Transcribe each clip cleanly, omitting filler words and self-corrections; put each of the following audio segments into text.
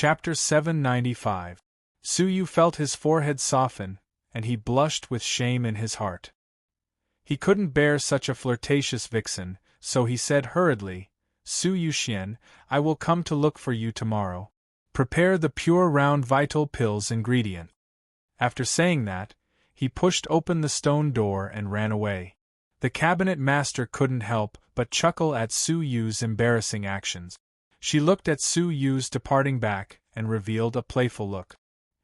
Chapter 795. Su Yu felt his forehead soften, and he blushed with shame in his heart. He couldn't bear such a flirtatious vixen, so he said hurriedly, Su Yuxian, I will come to look for you tomorrow. Prepare the pure round vital pills ingredient. After saying that, he pushed open the stone door and ran away. The cabinet master couldn't help but chuckle at Su Yu's embarrassing actions. She looked at Su Yu's departing back and revealed a playful look.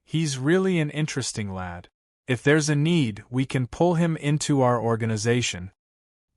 He's really an interesting lad. If there's a need, we can pull him into our organization.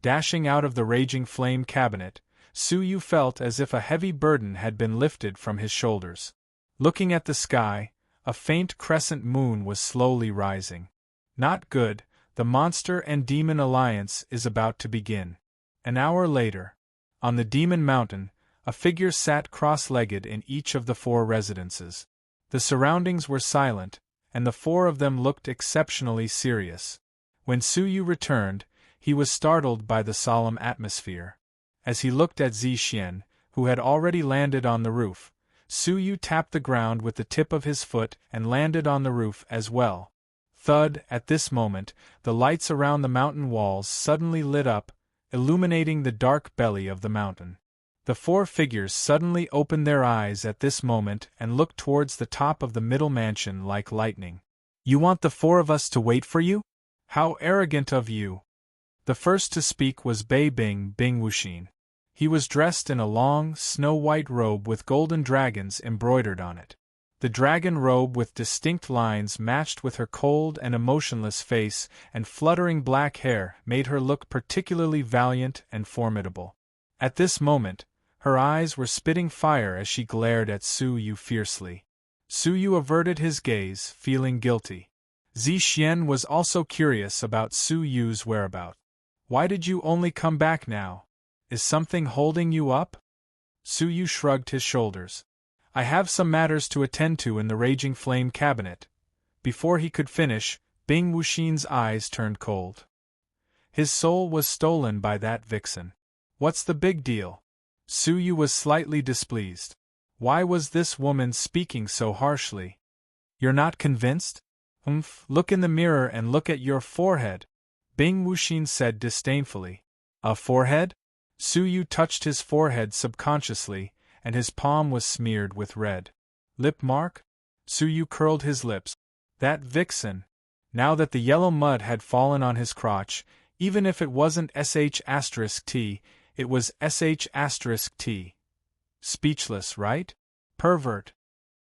Dashing out of the raging flame cabinet, Su Yu felt as if a heavy burden had been lifted from his shoulders. Looking at the sky, a faint crescent moon was slowly rising. Not good, the monster and demon alliance is about to begin. An hour later, on the demon mountain, a figure sat cross-legged in each of the 4 residences. The surroundings were silent, and the 4 of them looked exceptionally serious. When Su Yu returned, he was startled by the solemn atmosphere. As he looked at Zi Xian, who had already landed on the roof, Su Yu tapped the ground with the tip of his foot and landed on the roof as well. Thud! At this moment, the lights around the mountain walls suddenly lit up, illuminating the dark belly of the mountain. The 4 figures suddenly opened their eyes at this moment and looked towards the top of the middle mansion like lightning. You want the 4 of us to wait for you? How arrogant of you! The first to speak was Bing Wuxin. He was dressed in a long, snow-white robe with golden dragons embroidered on it. The dragon robe with distinct lines matched with her cold and emotionless face and fluttering black hair made her look particularly valiant and formidable. At this moment, her eyes were spitting fire as she glared at Su Yu fiercely. Su Yu averted his gaze, feeling guilty. Zi Xian was also curious about Su Yu's whereabouts. Why did you only come back now? Is something holding you up? Su Yu shrugged his shoulders. I have some matters to attend to in the raging flame cabinet. Before he could finish, Bing Wuxin's eyes turned cold. His soul was stolen by that vixen. What's the big deal? Su Yu was slightly displeased. Why was this woman speaking so harshly? You're not convinced? Look in the mirror and look at your forehead, Bing Wuxin said disdainfully. A forehead? Su Yu touched his forehead subconsciously, and his palm was smeared with red. Lip mark? Su Yu curled his lips. That vixen. Now that the yellow mud had fallen on his crotch, even if it wasn't sh*t, it was sh*t. Speechless, right? Pervert.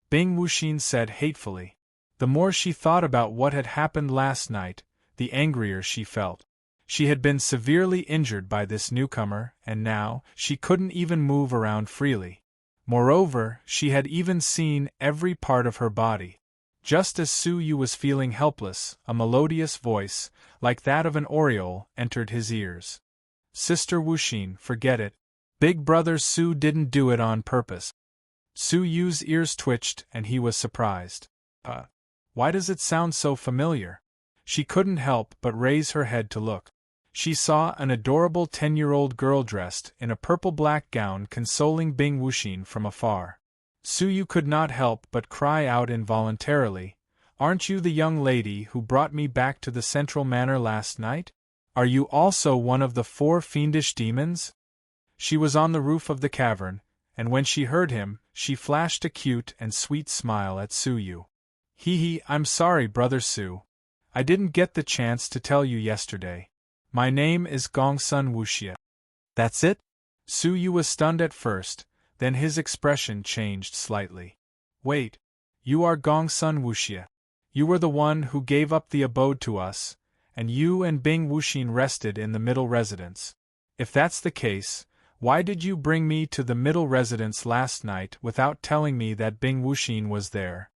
Bing Wuxin said hatefully. The more she thought about what had happened last night, the angrier she felt. She had been severely injured by this newcomer, and now, she couldn't even move around freely. Moreover, she had even seen every part of her body. Just as Su Yu was feeling helpless, a melodious voice, like that of an oriole, entered his ears. Sister Wuxin, forget it. Big brother Su didn't do it on purpose. Su Yu's ears twitched and he was surprised. Why does it sound so familiar? She couldn't help but raise her head to look. She saw an adorable 10-year-old girl dressed in a purple-black gown consoling Bing Wuxin from afar. Su Yu could not help but cry out involuntarily, Aren't you the young lady who brought me back to the central manor last night? Are you also one of the 4 fiendish demons? She was on the roof of the cavern, and when she heard him, she flashed a cute and sweet smile at Su Yu. Hee, I'm sorry, brother Su. I didn't get the chance to tell you yesterday. My name is Gongsun Wuxia. That's it? Su Yu was stunned at first, then his expression changed slightly. Wait, you are Gongsun Wuxia. You were the one who gave up the abode to us, and you and Bing Wuxin rested in the middle residence. If that's the case, why did you bring me to the middle residence last night without telling me that Bing Wuxin was there?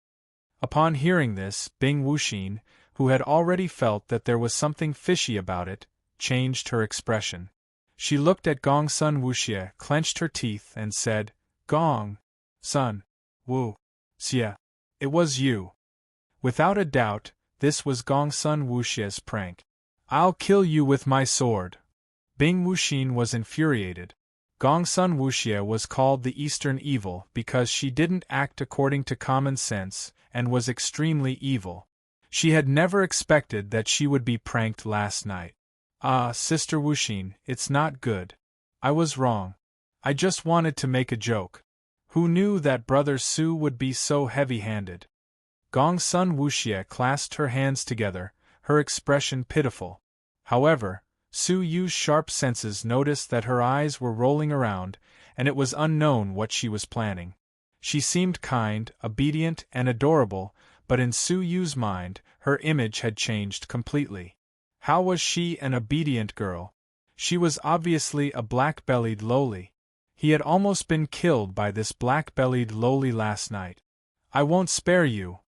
Upon hearing this, Bing Wuxin, who had already felt that there was something fishy about it, changed her expression. She looked at Gongsun Wuxia, clenched her teeth, and said, Gong-sun, Wu-xia, it was you. Without a doubt, this was Gongsun Wuxia's prank. I'll kill you with my sword. Bing Wuxin was infuriated. Gongsun Wuxie was called the Eastern Evil because she didn't act according to common sense and was extremely evil. She had never expected that she would be pranked last night. Ah, Sister Wuxin, it's not good. I was wrong. I just wanted to make a joke. Who knew that Brother Su would be so heavy-handed? Gongsun Wuxie clasped her hands together, her expression pitiful. However, Su Yu's sharp senses noticed that her eyes were rolling around, and it was unknown what she was planning. She seemed kind, obedient, and adorable, but in Su Yu's mind, her image had changed completely. How was she an obedient girl? She was obviously a black-bellied lowly. He had almost been killed by this black-bellied lowly last night. I won't spare you.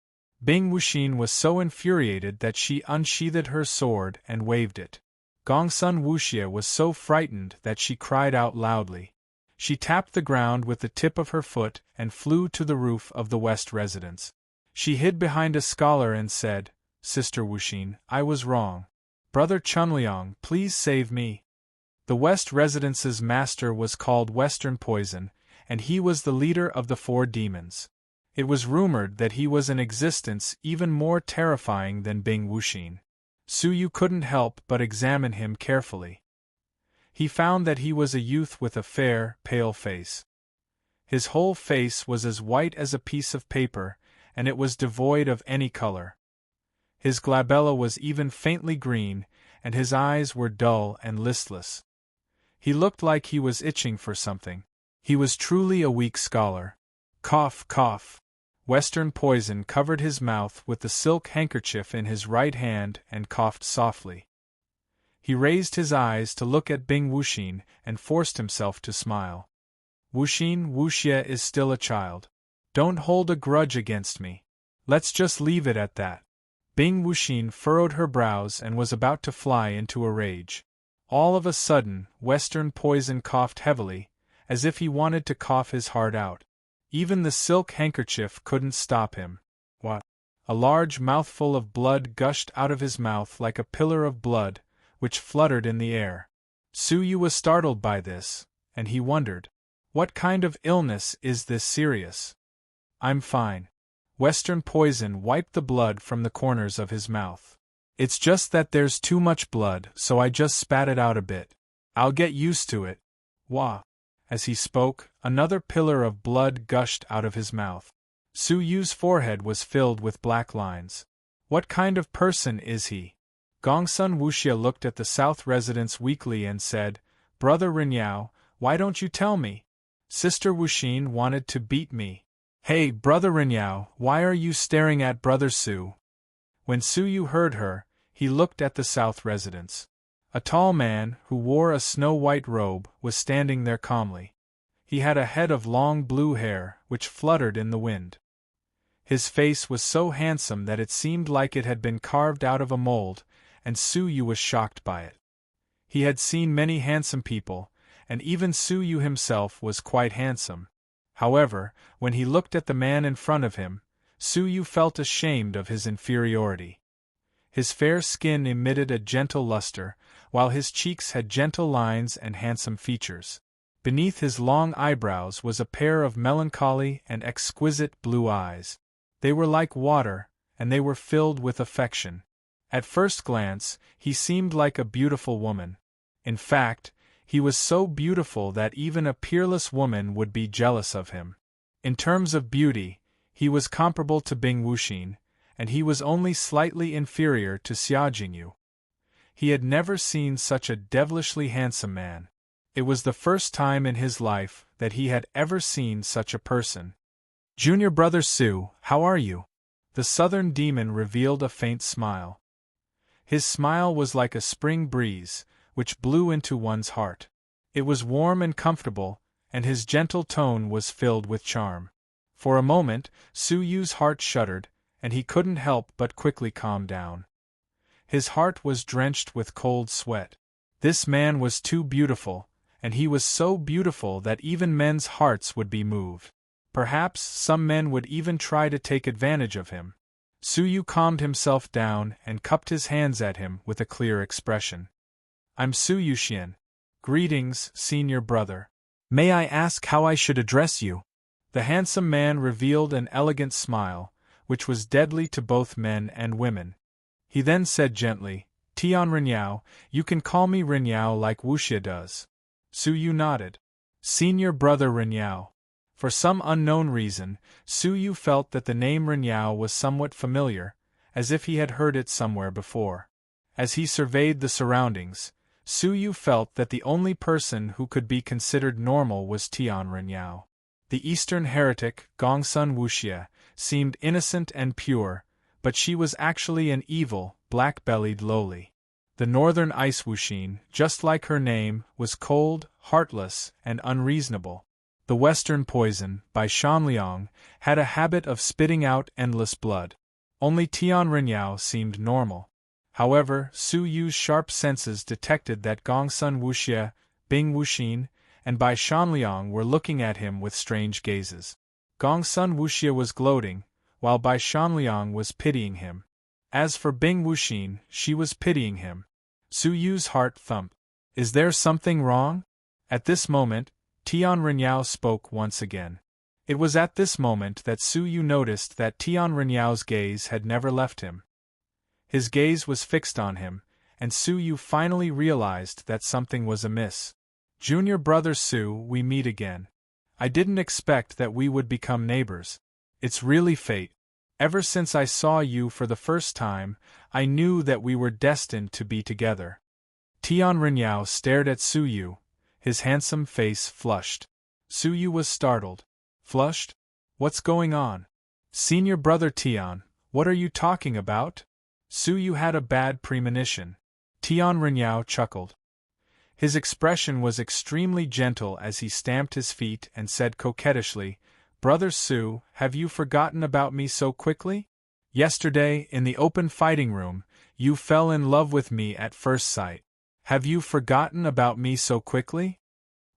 Bing Wuxin was so infuriated that she unsheathed her sword and waved it. Gongsun Wuxie was so frightened that she cried out loudly. She tapped the ground with the tip of her foot and flew to the roof of the West residence. She hid behind a scholar and said, Sister Wuxin, I was wrong. Brother Chunliang, please save me. The West residence's master was called Western Poison, and he was the leader of the 4 demons. It was rumored that he was an existence even more terrifying than Bing Wuxin. Su Yu couldn't help but examine him carefully. He found that he was a youth with a fair, pale face. His whole face was as white as a piece of paper, and it was devoid of any color. His glabella was even faintly green, and his eyes were dull and listless. He looked like he was itching for something. He was truly a weak scholar. Cough, cough. Western Poison covered his mouth with the silk handkerchief in his right hand and coughed softly. He raised his eyes to look at Bing Wuxin and forced himself to smile. Wuxin, Wuxie is still a child. Don't hold a grudge against me. Let's just leave it at that. Bing Wuxin furrowed her brows and was about to fly into a rage. All of a sudden, Western Poison coughed heavily, as if he wanted to cough his heart out. Even the silk handkerchief couldn't stop him. What? A large mouthful of blood gushed out of his mouth like a pillar of blood, which fluttered in the air. Su Yu was startled by this, and he wondered, what kind of illness is this serious? I'm fine. Western Poison wiped the blood from the corners of his mouth. It's just that there's too much blood, so I just spat it out a bit. I'll get used to it. Wah! As he spoke, another pillar of blood gushed out of his mouth. Su Yu's forehead was filled with black lines. What kind of person is he? Gongsun Wuxie looked at the south residence weakly and said, Brother Rinyao, why don't you tell me? Sister Wuxin wanted to beat me. Hey, Brother Rinyao, why are you staring at Brother Su? When Su Yu heard her, he looked at the south residence. A tall man, who wore a snow-white robe, was standing there calmly. He had a head of long blue hair, which fluttered in the wind. His face was so handsome that it seemed like it had been carved out of a mold, and Su Yu was shocked by it. He had seen many handsome people, and even Su Yu himself was quite handsome. However, when he looked at the man in front of him, Su Yu felt ashamed of his inferiority. His fair skin emitted a gentle luster, while his cheeks had gentle lines and handsome features. Beneath his long eyebrows was a pair of melancholy and exquisite blue eyes. They were like water, and they were filled with affection. At first glance, he seemed like a beautiful woman. In fact, he was so beautiful that even a peerless woman would be jealous of him. In terms of beauty, he was comparable to Bing Wuxin, and he was only slightly inferior to Xia Jingyu. He had never seen such a devilishly handsome man. It was the first time in his life that he had ever seen such a person. Junior Brother Su, how are you? The southern demon revealed a faint smile. His smile was like a spring breeze, which blew into one's heart. It was warm and comfortable, and his gentle tone was filled with charm. For a moment, Su Yu's heart shuddered, and he couldn't help but quickly calm down. His heart was drenched with cold sweat. This man was too beautiful, and he was so beautiful that even men's hearts would be moved. Perhaps some men would even try to take advantage of him. Su Yu calmed himself down and cupped his hands at him with a clear expression. I'm Su Yuxian. Greetings, senior brother. May I ask how I should address you? The handsome man revealed an elegant smile, which was deadly to both men and women. He then said gently, Tian Renyao, you can call me Renyao like Wuxia does. Su Yu nodded. Senior brother Renyao. For some unknown reason, Su Yu felt that the name Renyao was somewhat familiar, as if he had heard it somewhere before. As he surveyed the surroundings, Su Yu felt that the only person who could be considered normal was Tian Renyao. The Eastern heretic, Gongsun Wuxia, seemed innocent and pure, but she was actually an evil, black-bellied lowly. The Northern Ice Wuxin, just like her name, was cold, heartless, and unreasonable. The Western Poison, by Shanliang, had a habit of spitting out endless blood. Only Tian Renyao seemed normal. However, Su Yu's sharp senses detected that Gongsun Wuxia, Bing Wuxin, and Bai Shanliang were looking at him with strange gazes. Gongsun Wuxia was gloating, while Bai Shanliang was pitying him. As for Bing Wuxin, she was pitying him. Su Yu's heart thumped. Is there something wrong? At this moment, Tian Renyao spoke once again. It was at this moment that Su Yu noticed that Tian Renyao's gaze had never left him. His gaze was fixed on him, and Su Yu finally realized that something was amiss. Junior brother Su, we meet again. I didn't expect that we would become neighbors. It's really fate. Ever since I saw you for the first time, I knew that we were destined to be together. Tian Renyao stared at Su Yu, his handsome face flushed. Su Yu was startled. Flushed? What's going on? Senior brother Tian, what are you talking about? Su Yu had a bad premonition. Tian Renyao chuckled. His expression was extremely gentle as he stamped his feet and said coquettishly, Brother Su, have you forgotten about me so quickly? Yesterday, in the open fighting room, you fell in love with me at first sight. Have you forgotten about me so quickly?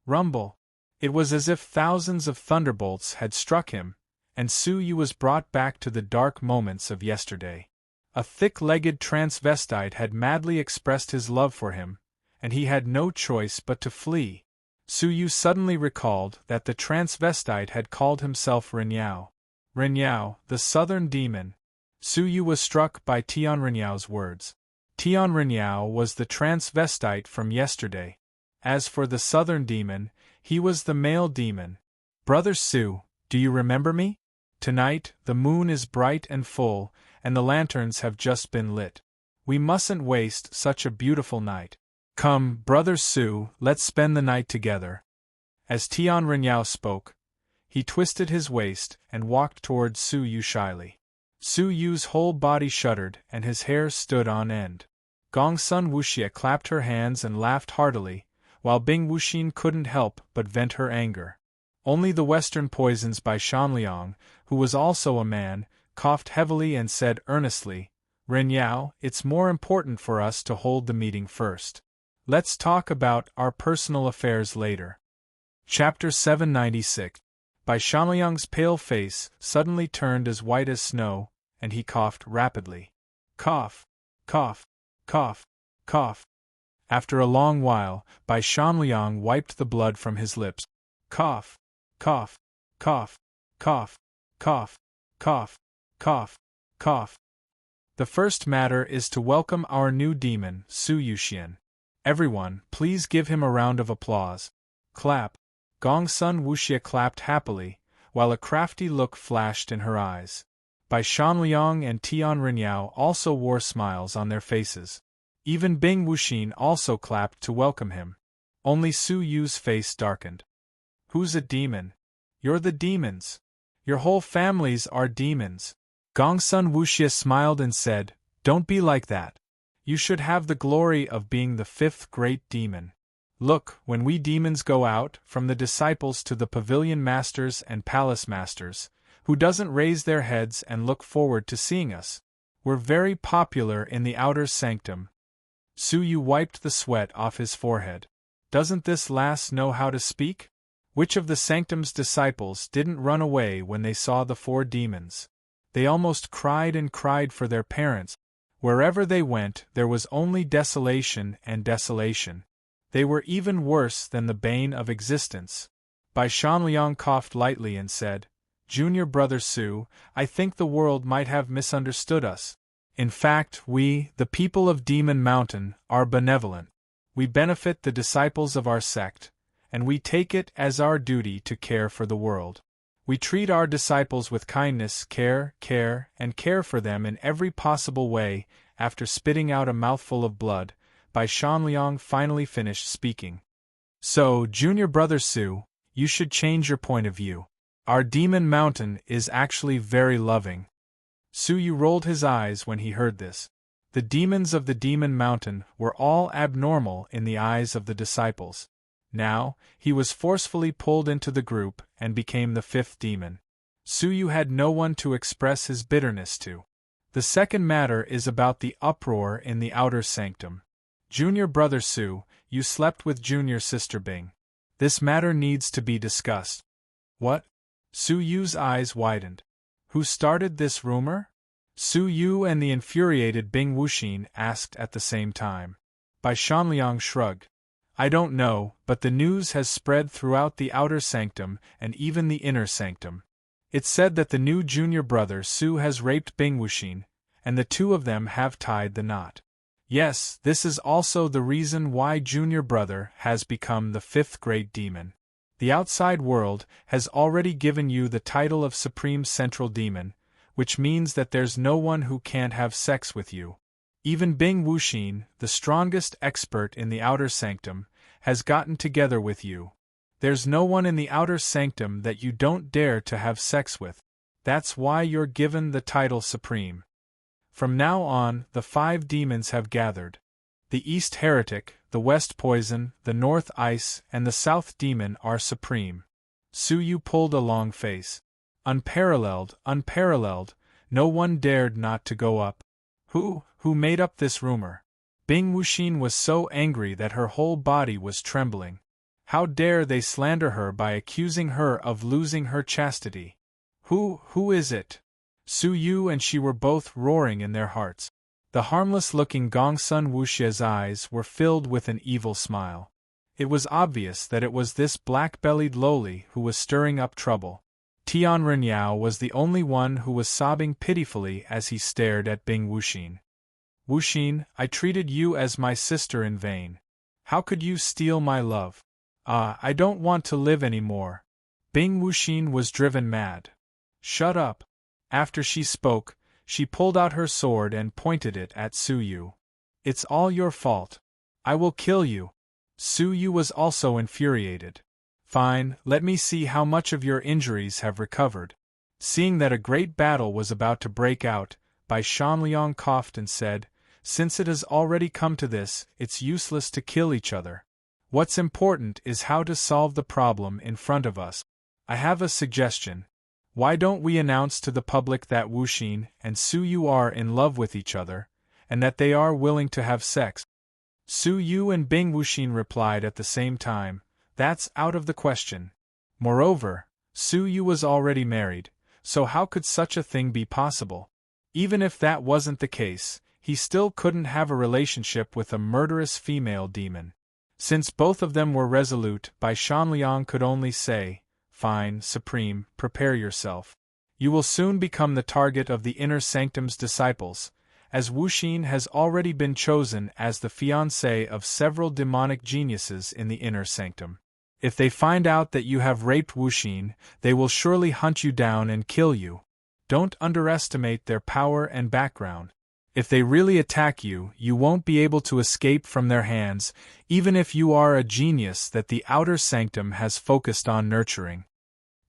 Rumble. It was as if thousands of thunderbolts had struck him, and Su Yu was brought back to the dark moments of yesterday. A thick-legged transvestite had madly expressed his love for him, and he had no choice but to flee. Su Yu suddenly recalled that the transvestite had called himself Renyao. Renyao, the southern demon. Su Yu was struck by Tian Renyao's words. Tian Renyao was the transvestite from yesterday. As for the southern demon, he was the male demon. Brother Su, do you remember me? Tonight, the moon is bright and full, and the lanterns have just been lit. We mustn't waste such a beautiful night. Come, Brother Su, let's spend the night together. As Tian Renyao spoke, he twisted his waist and walked towards Su Yu shyly. Su Yu's whole body shuddered and his hair stood on end. Gongsun Wuxia clapped her hands and laughed heartily, while Bing Wuxin couldn't help but vent her anger. Only the Western Poisons by Shanliang, who was also a man, coughed heavily and said earnestly, Renyao, it's more important for us to hold the meeting first. Let's talk about our personal affairs later. Chapter 796. Bai Shanliang's pale face suddenly turned as white as snow, and he coughed rapidly. Cough, cough, cough, cough. After a long while, Bai Shanliang wiped the blood from his lips. Cough, cough, cough, cough, cough, cough, cough, cough. The first matter is to welcome our new demon, Su Yuxian. Everyone, please give him a round of applause. Clap. Gongsun Wuxia clapped happily, while a crafty look flashed in her eyes. Bai Shanliang and Tian Renyao also wore smiles on their faces. Even Bing Wuxin also clapped to welcome him. Only Su Yu's face darkened. Who's a demon? You're the demons. Your whole families are demons. Gongsun Wuxia smiled and said, Don't be like that. You should have the glory of being the fifth great demon. Look, when we demons go out, from the disciples to the pavilion masters and palace masters, who doesn't raise their heads and look forward to seeing us? We're very popular in the outer sanctum. Su Yu wiped the sweat off his forehead. Doesn't this lass know how to speak? Which of the sanctum's disciples didn't run away when they saw the four demons? They almost cried and cried for their parents. Wherever they went, there was only desolation and desolation. They were even worse than the bane of existence. Bai Shanliang coughed lightly and said, Junior brother Su, I think the world might have misunderstood us. In fact, we, the people of Demon Mountain, are benevolent. We benefit the disciples of our sect, and we take it as our duty to care for the world. We treat our disciples with kindness, care for them in every possible way. After spitting out a mouthful of blood, Bai Shanliang finally finished speaking. So, Junior brother Su, you should change your point of view. Our Demon Mountain is actually very loving. Su Yu rolled his eyes when he heard this. The demons of the Demon Mountain were all abnormal in the eyes of the disciples. Now, he was forcefully pulled into the group and became the fifth demon. Su Yu had no one to express his bitterness to. The second matter is about the uproar in the outer sanctum. Junior brother Su, you slept with junior sister Bing. This matter needs to be discussed. What? Su Yu's eyes widened. Who started this rumor? Su Yu and the infuriated Bing Wuxin asked at the same time. Bai Shanliang shrugged. I don't know, but the news has spread throughout the outer sanctum and even the inner sanctum. It's said that the new junior brother Su has raped Bing Wuxin, and the two of them have tied the knot. Yes, this is also the reason why junior brother has become the fifth great demon. The outside world has already given you the title of Supreme Central Demon, which means that there's no one who can't have sex with you. Even Bing Wuxin, the strongest expert in the outer sanctum, has gotten together with you. There's no one in the outer sanctum that you don't dare to have sex with. That's why you're given the title Supreme. From now on, the 5 demons have gathered. The East Heretic, the West Poison, the North Ice, and the South Demon are supreme. Su Yu pulled a long face. Unparalleled, no one dared not to go up. Who made up this rumor? Bing Wuxin was so angry that her whole body was trembling. How dare they slander her by accusing her of losing her chastity? Who is it? Su Yu and she were both roaring in their hearts. The harmless-looking Gongsun Wuxie's eyes were filled with an evil smile. It was obvious that it was this black-bellied lowly who was stirring up trouble. Tian Renyao was the only one who was sobbing pitifully as he stared at Bing Wuxin. Wuxin, I treated you as my sister in vain. How could you steal my love? I don't want to live anymore. Bing Wuxin was driven mad. Shut up. After she spoke, she pulled out her sword and pointed it at Su Yu. It's all your fault. I will kill you. Su Yu was also infuriated. Fine, let me see how much of your injuries have recovered. Seeing that a great battle was about to break out, Bai Shanliang coughed and said, Since it has already come to this, it's useless to kill each other. What's important is how to solve the problem in front of us. I have a suggestion. Why don't we announce to the public that Wuxin and Su Yu are in love with each other, and that they are willing to have sex? Su Yu and Bing Wuxin replied at the same time, That's out of the question. Moreover, Su Yu was already married, so how could such a thing be possible? Even if that wasn't the case, he still couldn't have a relationship with a murderous female demon. Since both of them were resolute, Bai Shanliang could only say, Fine, Supreme, prepare yourself. You will soon become the target of the inner sanctum's disciples, as Wuxin has already been chosen as the fiancé of several demonic geniuses in the inner sanctum. If they find out that you have raped Wuxin, they will surely hunt you down and kill you. Don't underestimate their power and background. If they really attack you, you won't be able to escape from their hands, even if you are a genius that the outer sanctum has focused on nurturing.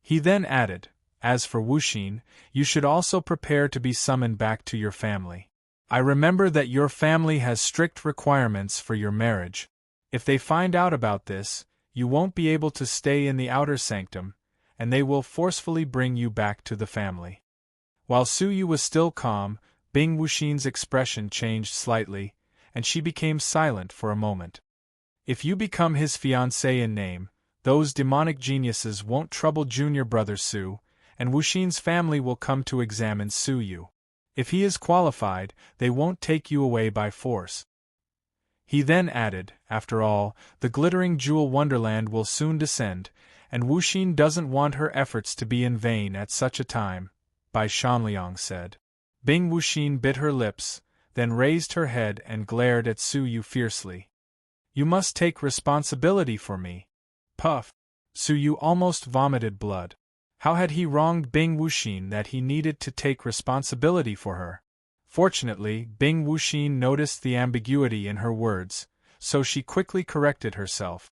He then added, As for Wuxin, you should also prepare to be summoned back to your family. I remember that your family has strict requirements for your marriage. If they find out about this, you won't be able to stay in the outer sanctum, and they will forcefully bring you back to the family. While Su Yu was still calm, Bing Wuxin's expression changed slightly, and she became silent for a moment. If you become his fiancé in name, those demonic geniuses won't trouble junior brother Su, and Wuxin's family will come to examine Su Yu. If he is qualified, they won't take you away by force. He then added, After all, the glittering jewel wonderland will soon descend, and Wuxin doesn't want her efforts to be in vain at such a time, Bai Shanliang said. Bing Wuxin bit her lips, then raised her head and glared at Su Yu fiercely. You must take responsibility for me. Puff. Su Yu almost vomited blood. How had he wronged Bing Wuxin that he needed to take responsibility for her? Fortunately, Bing Wuxin noticed the ambiguity in her words, so she quickly corrected herself.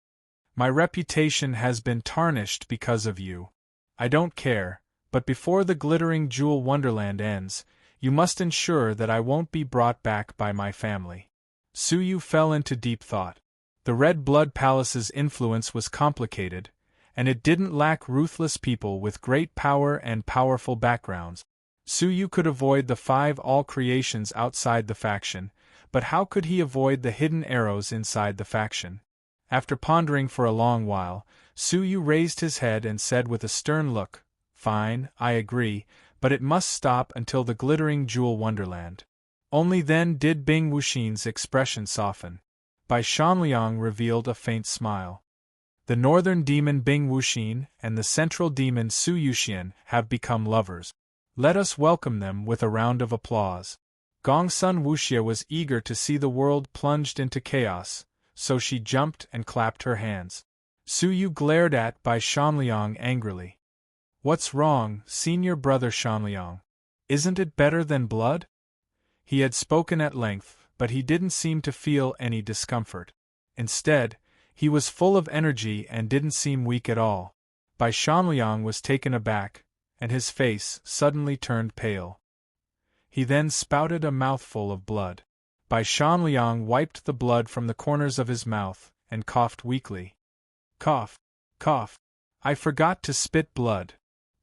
My reputation has been tarnished because of you. I don't care, but before the glittering jewel wonderland ends, you must ensure that I won't be brought back by my family. Su Yu fell into deep thought. The Red Blood Palace's influence was complicated, and it didn't lack ruthless people with great power and powerful backgrounds. Su Yu could avoid the 5 all-creations outside the faction, but how could he avoid the hidden arrows inside the faction? After pondering for a long while, Su Yu raised his head and said with a stern look, Fine, I agree, but it must stop until the glittering jewel wonderland. Only then did Bing Wuxin's expression soften. Bai Shanliang revealed a faint smile. The northern demon Bing Wuxin and the central demon Su Yuxian have become lovers. Let us welcome them with a round of applause. Gongsun Wuxia was eager to see the world plunged into chaos, so she jumped and clapped her hands. Su Yu glared at Bai Shanliang angrily. What's wrong, senior brother Shanliang? Isn't it better than blood? He had spoken at length, but he didn't seem to feel any discomfort. Instead, he was full of energy and didn't seem weak at all. Bai Shanliang was taken aback, and his face suddenly turned pale. He then spouted a mouthful of blood. Bai Shanliang wiped the blood from the corners of his mouth and coughed weakly. Cough, cough. I forgot to spit blood.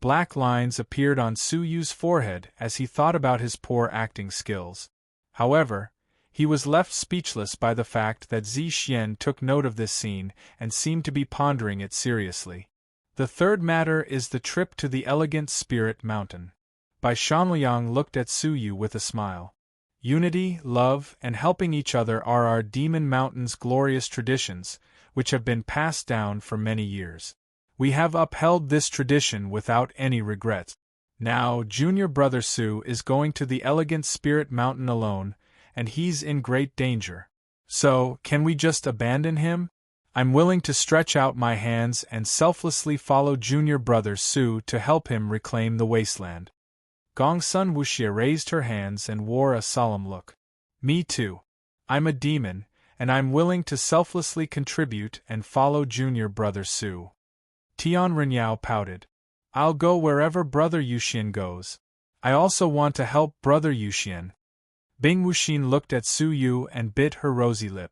Black lines appeared on Su Yu's forehead as he thought about his poor acting skills. However, he was left speechless by the fact that Zi Xian took note of this scene and seemed to be pondering it seriously. The third matter is the trip to the elegant Spirit Mountain. Bai Shanliang looked at Su Yu with a smile. Unity, love, and helping each other are our Demon Mountain's glorious traditions, which have been passed down for many years. We have upheld this tradition without any regrets. Now, junior brother Su is going to the elegant Spirit Mountain alone, and he's in great danger. So, can we just abandon him? I'm willing to stretch out my hands and selflessly follow junior brother Su to help him reclaim the wasteland. Gongsun Wuxia raised her hands and wore a solemn look. Me too. I'm a demon, and I'm willing to selflessly contribute and follow junior brother Su. Tian Renyao pouted. I'll go wherever brother Yuxian goes. I also want to help brother Yuxian. Bing Wuxin looked at Su Yu and bit her rosy lip.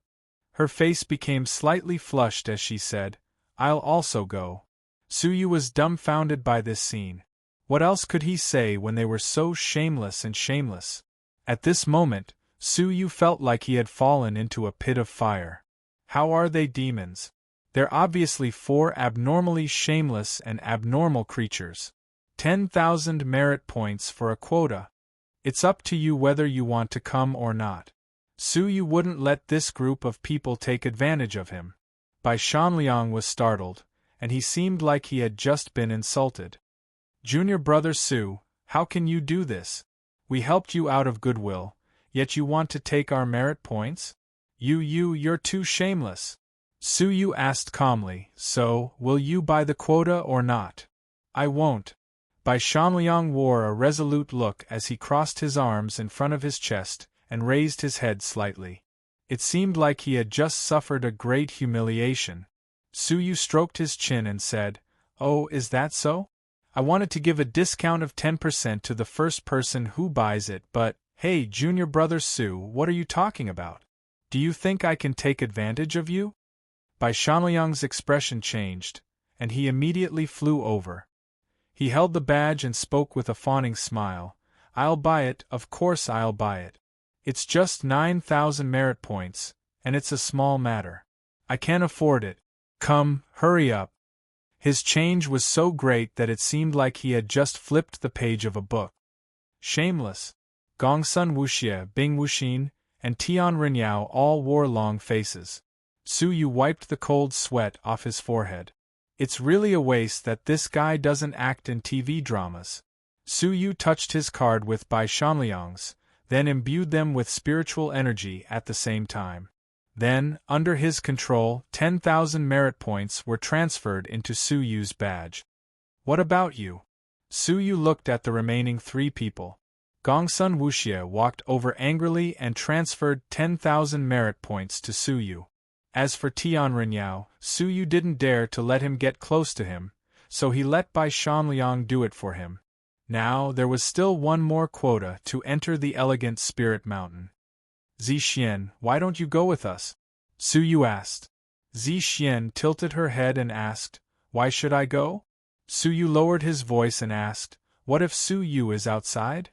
Her face became slightly flushed as she said, I'll also go. Su Yu was dumbfounded by this scene. What else could he say when they were so shameless and shameless? At this moment, Su Yu felt like he had fallen into a pit of fire. How are they demons? They're obviously 4 abnormally shameless and abnormal creatures. 10,000 merit points for a quota. It's up to you whether you want to come or not. Su Yu wouldn't let this group of people take advantage of him. Bai Shanliang was startled, and he seemed like he had just been insulted. Junior brother Su, how can you do this? We helped you out of goodwill, yet you want to take our merit points? You're too shameless. Su Yu asked calmly, so, will you buy the quota or not? I won't. Bai Shanliang wore a resolute look as he crossed his arms in front of his chest and raised his head slightly. It seemed like he had just suffered a great humiliation. Su Yu stroked his chin and said, Oh, is that so? I wanted to give a discount of 10% to the first person who buys it, but, hey, junior brother Su, what are you talking about? Do you think I can take advantage of you? Bai Shanliang's expression changed, and he immediately flew over. He held the badge and spoke with a fawning smile. I'll buy it, of course I'll buy it. It's just 9,000 merit points, and it's a small matter. I can afford it. Come, hurry up. His change was so great that it seemed like he had just flipped the page of a book. Shameless. Gongsun Wuxia, Bing Wuxin, and Tian Renyao all wore long faces. Su Yu wiped the cold sweat off his forehead. It's really a waste that this guy doesn't act in TV dramas. Su Yu touched his card with Bai Shanliang's, then imbued them with spiritual energy at the same time. Then, under his control, 10,000 merit points were transferred into Su Yu's badge. What about you? Su Yu looked at the remaining 3 people. Gongsun Wuxie walked over angrily and transferred 10,000 merit points to Su Yu. As for Tian Renyao, Su Yu didn't dare to let him get close to him, so he let Bai Shanliang do it for him. Now there was still one more quota to enter the elegant Spirit Mountain. Zixien, why don't you go with us? Su Yu asked. Zixien tilted her head and asked, why should I go? Su Yu lowered his voice and asked, what if Su Yu is outside?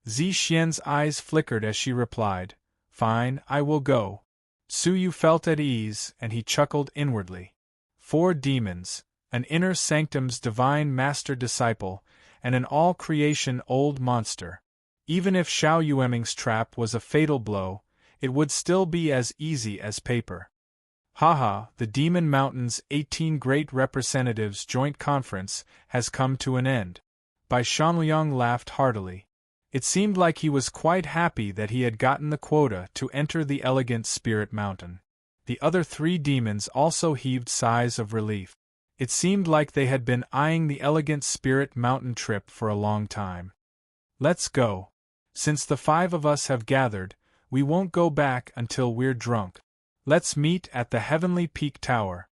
Zixien's eyes flickered as she replied, fine, I will go. Su Yu felt at ease, and he chuckled inwardly. 4 demons, an inner sanctum's divine master-disciple, and an all-creation old monster. Even if Xiao Yueming's trap was a fatal blow, it would still be as easy as paper. Haha, the Demon Mountain's 18 Great Representatives Joint Conference has come to an end. Bai Shanliang laughed heartily. It seemed like he was quite happy that he had gotten the quota to enter the elegant Spirit Mountain. The other 3 demons also heaved sighs of relief. It seemed like they had been eyeing the elegant Spirit Mountain trip for a long time. Let's go. Since the 5 of us have gathered, we won't go back until we're drunk. Let's meet at the Heavenly Peak Tower.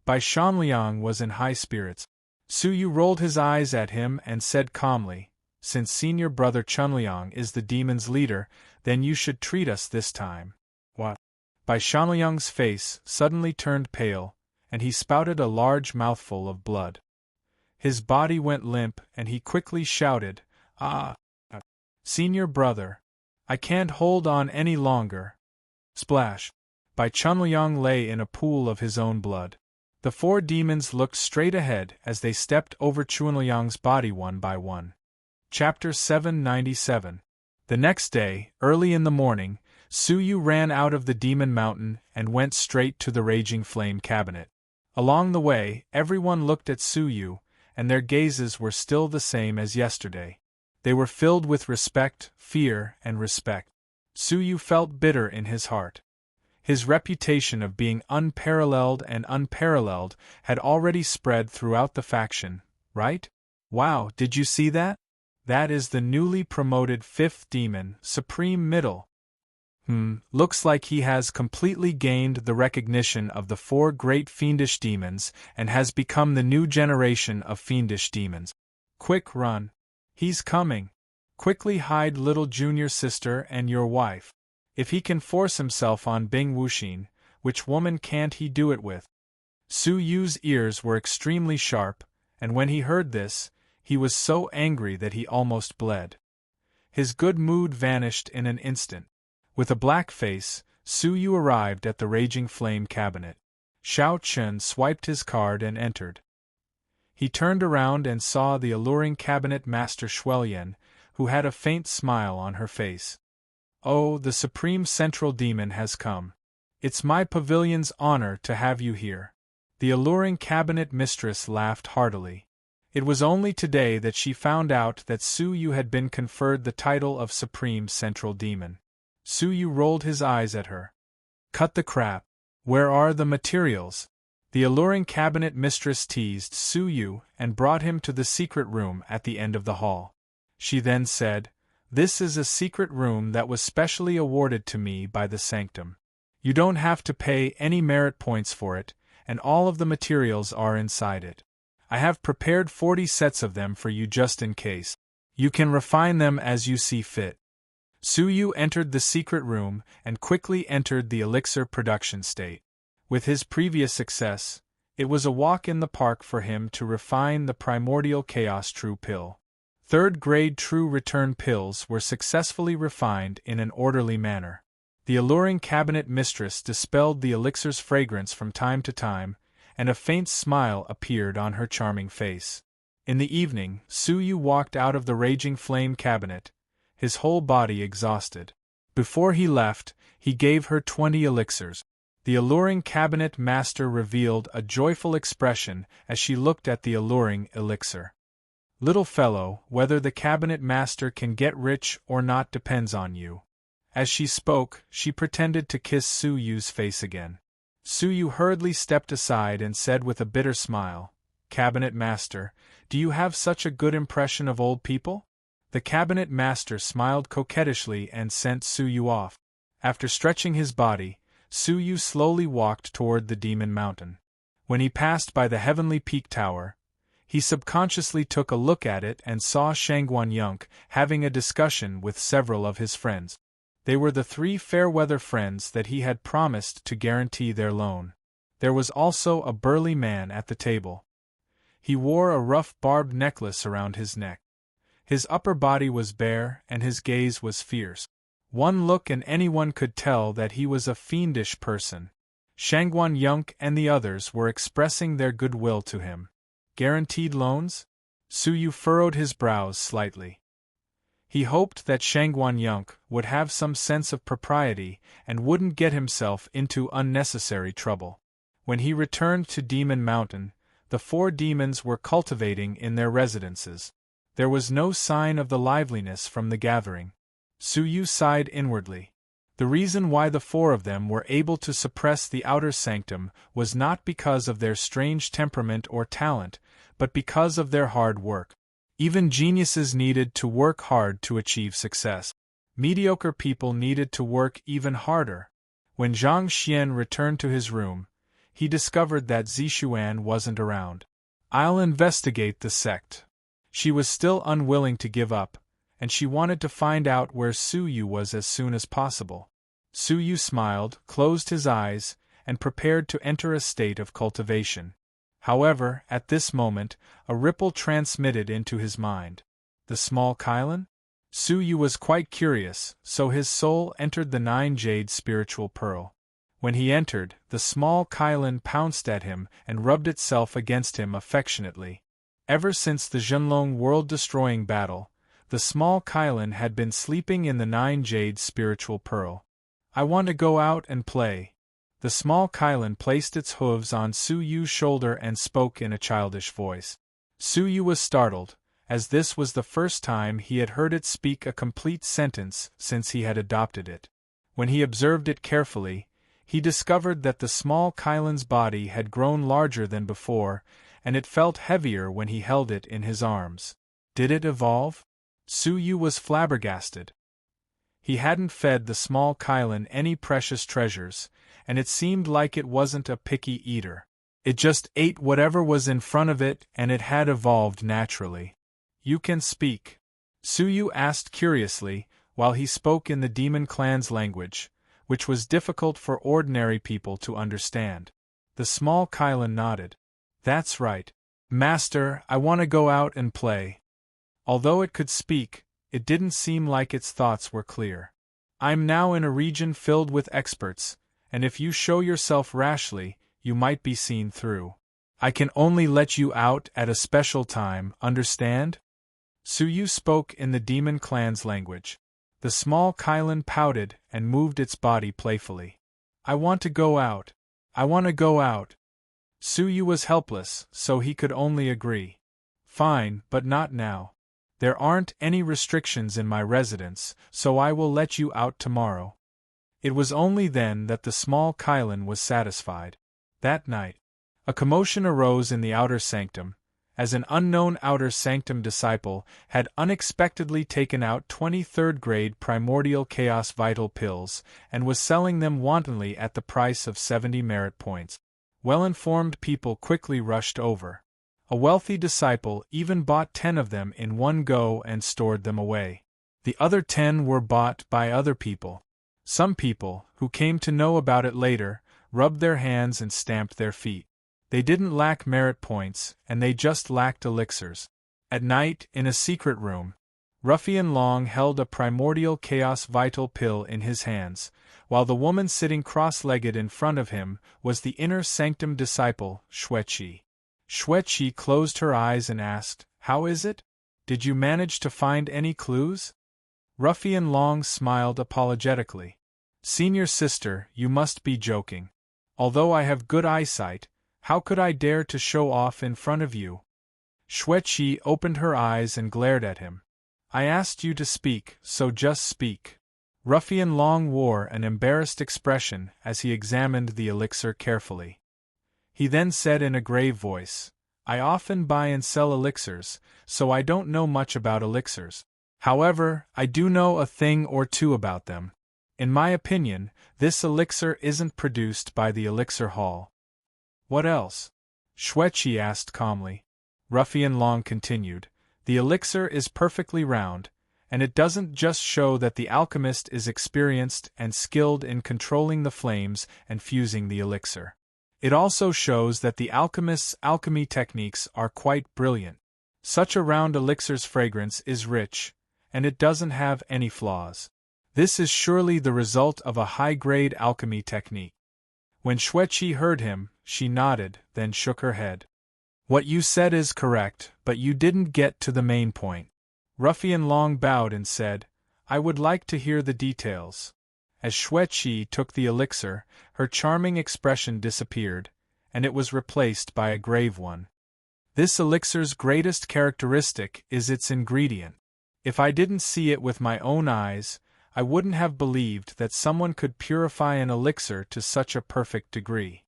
Bai Shanliang was in high spirits. Su Yu rolled his eyes at him and said calmly, since senior brother Chunliang is the demon's leader, then you should treat us this time. What? Bai Shanliang's face suddenly turned pale, and he spouted a large mouthful of blood. His body went limp and he quickly shouted, Senior brother, I can't hold on any longer. Splash! Bai Chunliang lay in a pool of his own blood. The 4 demons looked straight ahead as they stepped over Chunliang's body one by one. Chapter 797. The next day, early in the morning, Su Yu ran out of the Demon Mountain and went straight to the Raging Flame Cabinet. Along the way, everyone looked at Su Yu, and their gazes were still the same as yesterday. They were filled with respect, fear, and respect. Su Yu felt bitter in his heart. His reputation of being unparalleled had already spread throughout the faction, right? Wow, did you see that? That is the newly promoted 5th demon, Supreme Middle. Looks like he has completely gained the recognition of the 4 great fiendish demons and has become the new generation of fiendish demons. Quick run. He's coming. Quickly hide little junior sister and your wife. If he can force himself on Bing Wuxin, which woman can't he do it with? Su Yu's ears were extremely sharp, and when he heard this, he was so angry that he almost bled. His good mood vanished in an instant. With a black face, Su Yu arrived at the Raging Flame Cabinet. Xiao Chen swiped his card and entered. He turned around and saw the alluring cabinet master Shuelian, who had a faint smile on her face. Oh, the Supreme Central Demon has come. It's my pavilion's honor to have you here. The alluring cabinet mistress laughed heartily. It was only today that she found out that Su Yu had been conferred the title of Supreme Central Demon. Su Yu rolled his eyes at her. Cut the crap. Where are the materials? The alluring cabinet mistress teased Su Yu and brought him to the secret room at the end of the hall. She then said, This is a secret room that was specially awarded to me by the Sanctum. You don't have to pay any merit points for it, and all of the materials are inside it. I have prepared 40 sets of them for you just in case. You can refine them as you see fit. Su Yu entered the secret room and quickly entered the elixir production state. With his previous success, it was a walk in the park for him to refine the primordial chaos true pill. 3rd grade true return pills were successfully refined in an orderly manner. The alluring cabinet mistress dispelled the elixir's fragrance from time to time, and a faint smile appeared on her charming face. In the evening, Su Yu walked out of the Raging Flame Cabinet, his whole body exhausted. Before he left, he gave her 20 elixirs. The alluring cabinet master revealed a joyful expression as she looked at the alluring elixir. Little fellow, whether the cabinet master can get rich or not depends on you. As she spoke, she pretended to kiss Su Yu's face again. Su Yu hurriedly stepped aside and said with a bitter smile, "Cabinet master, do you have such a good impression of old people?" The cabinet master smiled coquettishly and sent Su Yu off. After stretching his body, Su Yu slowly walked toward the Demon Mountain. When he passed by the heavenly peak tower, he subconsciously took a look at it and saw Shangguan Yunk having a discussion with several of his friends. They were the 3 fair-weather friends that he had promised to guarantee their loan. There was also a burly man at the table. He wore a rough barbed necklace around his neck. His upper body was bare and his gaze was fierce. One look and anyone could tell that he was a fiendish person. Shangguan Yunk and the others were expressing their goodwill to him. Guaranteed loans? Su Yu furrowed his brows slightly. He hoped that Shangguan Yunk would have some sense of propriety and wouldn't get himself into unnecessary trouble. When he returned to Demon Mountain, the 4 demons were cultivating in their residences. There was no sign of the liveliness from the gathering. Su Yu sighed inwardly. The reason why the 4 of them were able to suppress the outer sanctum was not because of their strange temperament or talent, but because of their hard work. Even geniuses needed to work hard to achieve success. Mediocre people needed to work even harder. When Zhang Xian returned to his room, he discovered that Zixuan wasn't around. "I'll investigate the sect." She was still unwilling to give up, and she wanted to find out where Su Yu was as soon as possible. Su Yu smiled, closed his eyes, and prepared to enter a state of cultivation. However, at this moment, a ripple transmitted into his mind. The small Kylan? Su Yu was quite curious, so his soul entered the 9-jade spiritual pearl. When he entered, the small Kylan pounced at him and rubbed itself against him affectionately. Ever since the Zhenlong world-destroying battle, the small Kylan had been sleeping in the 9-jade spiritual pearl. "I want to go out and play." The small Kylan placed its hooves on Su Yu's shoulder and spoke in a childish voice. Su Yu was startled, as this was the first time he had heard it speak a complete sentence since he had adopted it. When he observed it carefully, he discovered that the small Kylan's body had grown larger than before, and it felt heavier when he held it in his arms. Did it evolve? Su Yu was flabbergasted. He hadn't fed the small Kylan any precious treasures, and it seemed like it wasn't a picky eater. It just ate whatever was in front of it, and it had evolved naturally. "You can speak?" Su Yu asked curiously, while he spoke in the demon clan's language, which was difficult for ordinary people to understand. The small Kylan nodded. "That's right. Master, I want to go out and play." Although it could speak, it didn't seem like its thoughts were clear. "I'm now in a region filled with experts, and if you show yourself rashly, you might be seen through. I can only let you out at a special time, understand?" Su Yu spoke in the demon clan's language. The small Kylan pouted and moved its body playfully. "I want to go out. I want to go out." Su Yu was helpless, so he could only agree. "Fine, but not now. There aren't any restrictions in my residence, so I will let you out tomorrow." It was only then that the small Kylan was satisfied. That night, a commotion arose in the outer sanctum, as an unknown outer sanctum disciple had unexpectedly taken out 23rd-grade primordial chaos vital pills and was selling them wantonly at the price of 70 merit points. Well-informed people quickly rushed over. A wealthy disciple even bought 10 of them in one go and stored them away. The other 10 were bought by other people. Some people, who came to know about it later, rubbed their hands and stamped their feet. They didn't lack merit points, and they just lacked elixirs. At night, in a secret room, Ruffian Long held a primordial chaos vital pill in his hands, while the woman sitting cross-legged in front of him was the inner sanctum disciple, Xueqi. Xueqi closed her eyes and asked, "How is it? Did you manage to find any clues?" Ruffian Long smiled apologetically. "Senior sister, you must be joking. Although I have good eyesight, how could I dare to show off in front of you? Xueqi opened her eyes and glared at him. I asked you to speak, so just speak. Ruffian Long wore an embarrassed expression as he examined the elixir carefully. He then said in a grave voice, I often buy and sell elixirs, so I don't know much about elixirs. However, I do know a thing or two about them. In my opinion, this elixir isn't produced by the elixir hall. What else? Xueqi asked calmly. Ruffian Long continued, the elixir is perfectly round, and it doesn't just show that the alchemist is experienced and skilled in controlling the flames and fusing the elixir. It also shows that the alchemist's alchemy techniques are quite brilliant. Such a round elixir's fragrance is rich, and it doesn't have any flaws. This is surely the result of a high-grade alchemy technique. When Xueqi heard him, she nodded, then shook her head. What you said is correct, but you didn't get to the main point. Ruffian Long bowed and said, I would like to hear the details. As Xueqi took the elixir, her charming expression disappeared, and it was replaced by a grave one. This elixir's greatest characteristic is its ingredient. If I didn't see it with my own eyes, I wouldn't have believed that someone could purify an elixir to such a perfect degree.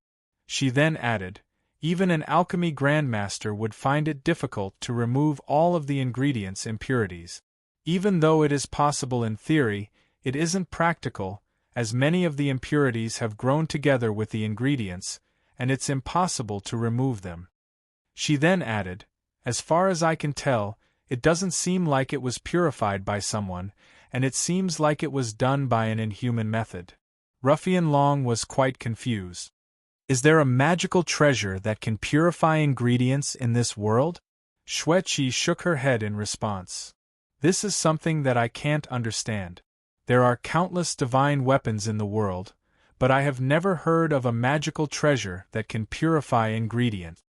She then added, even an alchemy grandmaster would find it difficult to remove all of the ingredients' impurities. Even though it is possible in theory, it isn't practical, as many of the impurities have grown together with the ingredients, and it's impossible to remove them. She then added, as far as I can tell, it doesn't seem like it was purified by someone, and it seems like it was done by an inhuman method. Ruffian Long was quite confused. Is there a magical treasure that can purify ingredients in this world? Xueqi shook her head in response. This is something that I can't understand. There are countless divine weapons in the world, but I have never heard of a magical treasure that can purify ingredients.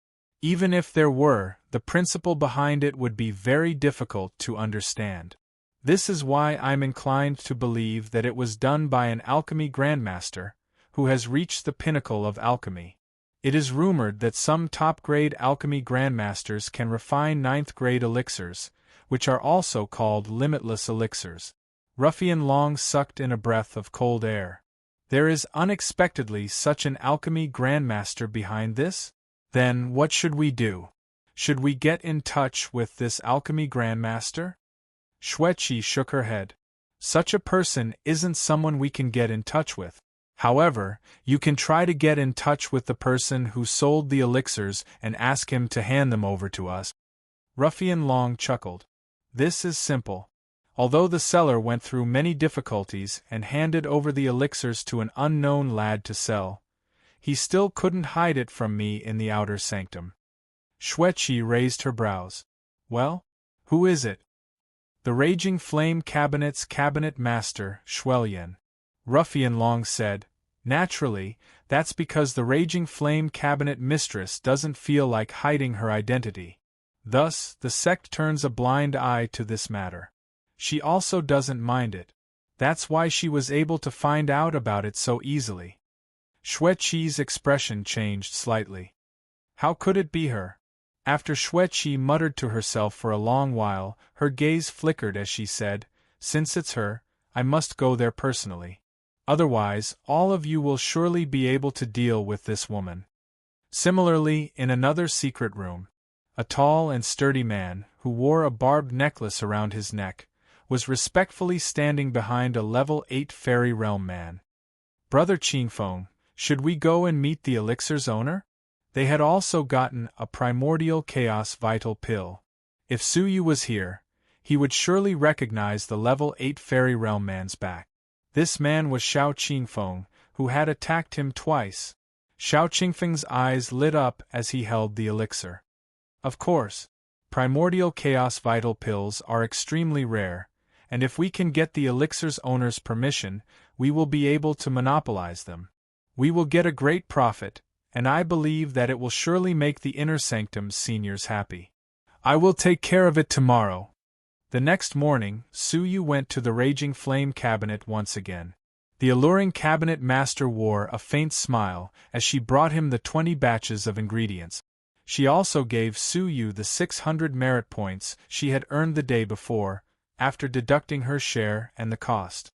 Even if there were, the principle behind it would be very difficult to understand. This is why I'm inclined to believe that it was done by an alchemy grandmaster, who has reached the pinnacle of alchemy. It is rumored that some top-grade alchemy grandmasters can refine ninth-grade elixirs, which are also called limitless elixirs. Ruffian Long sucked in a breath of cold air. There is unexpectedly such an alchemy grandmaster behind this? Then what should we do? Should we get in touch with this alchemy grandmaster? Xueqi shook her head. Such a person isn't someone we can get in touch with. However, you can try to get in touch with the person who sold the elixirs and ask him to hand them over to us. Ruffian Long chuckled. This is simple. Although the seller went through many difficulties and handed over the elixirs to an unknown lad to sell, he still couldn't hide it from me in the outer sanctum. Xueqi raised her brows. Well, who is it? The Raging Flame Cabinet's cabinet master, Xuelian. Ruffian Long said, naturally, that's because the Raging Flame cabinet mistress doesn't feel like hiding her identity. Thus, the sect turns a blind eye to this matter. She also doesn't mind it. That's why she was able to find out about it so easily. Xueqi's expression changed slightly. How could it be her? After Xueqi muttered to herself for a long while, her gaze flickered as she said, since it's her, I must go there personally. Otherwise, all of you will surely be able to deal with this woman. Similarly, in another secret room, a tall and sturdy man, who wore a barbed necklace around his neck, was respectfully standing behind a level 8 fairy realm man. Brother Qingfeng, should we go and meet the elixir's owner? They had also gotten a primordial chaos vital pill. If Suyu was here, he would surely recognize the level 8 fairy realm man's back. This man was Xiao Qingfeng, who had attacked him twice. Xiao Qingfeng's eyes lit up as he held the elixir. Of course, primordial chaos vital pills are extremely rare, and if we can get the elixir's owner's permission, we will be able to monopolize them. We will get a great profit, and I believe that it will surely make the Inner Sanctum's seniors happy. I will take care of it tomorrow. The next morning, Suyu went to the Raging Flame cabinet once again. The alluring cabinet master wore a faint smile as she brought him the 20 batches of ingredients. She also gave Su Yu the 600 merit points she had earned the day before, after deducting her share and the cost.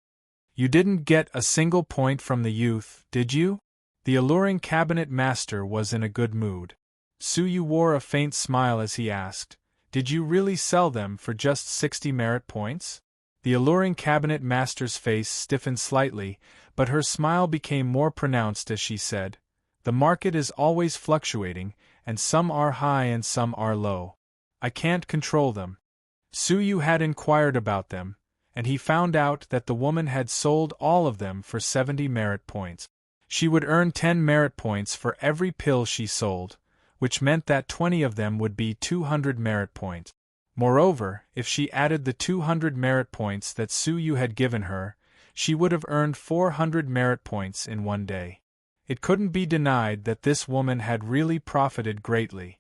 You didn't get a single point from the youth, did you? The alluring cabinet master was in a good mood. Su Yu wore a faint smile as he asked, Did you really sell them for just 60 merit points? The alluring cabinet master's face stiffened slightly, but her smile became more pronounced as she said, The market is always fluctuating, and some are high and some are low. I can't control them. Su Yu had inquired about them, and he found out that the woman had sold all of them for 70 merit points. She would earn 10 merit points for every pill she sold, which meant that 20 of them would be 200 merit points. Moreover, if she added the 200 merit points that Su Yu had given her, she would have earned 400 merit points in one day. It couldn't be denied that this woman had really profited greatly.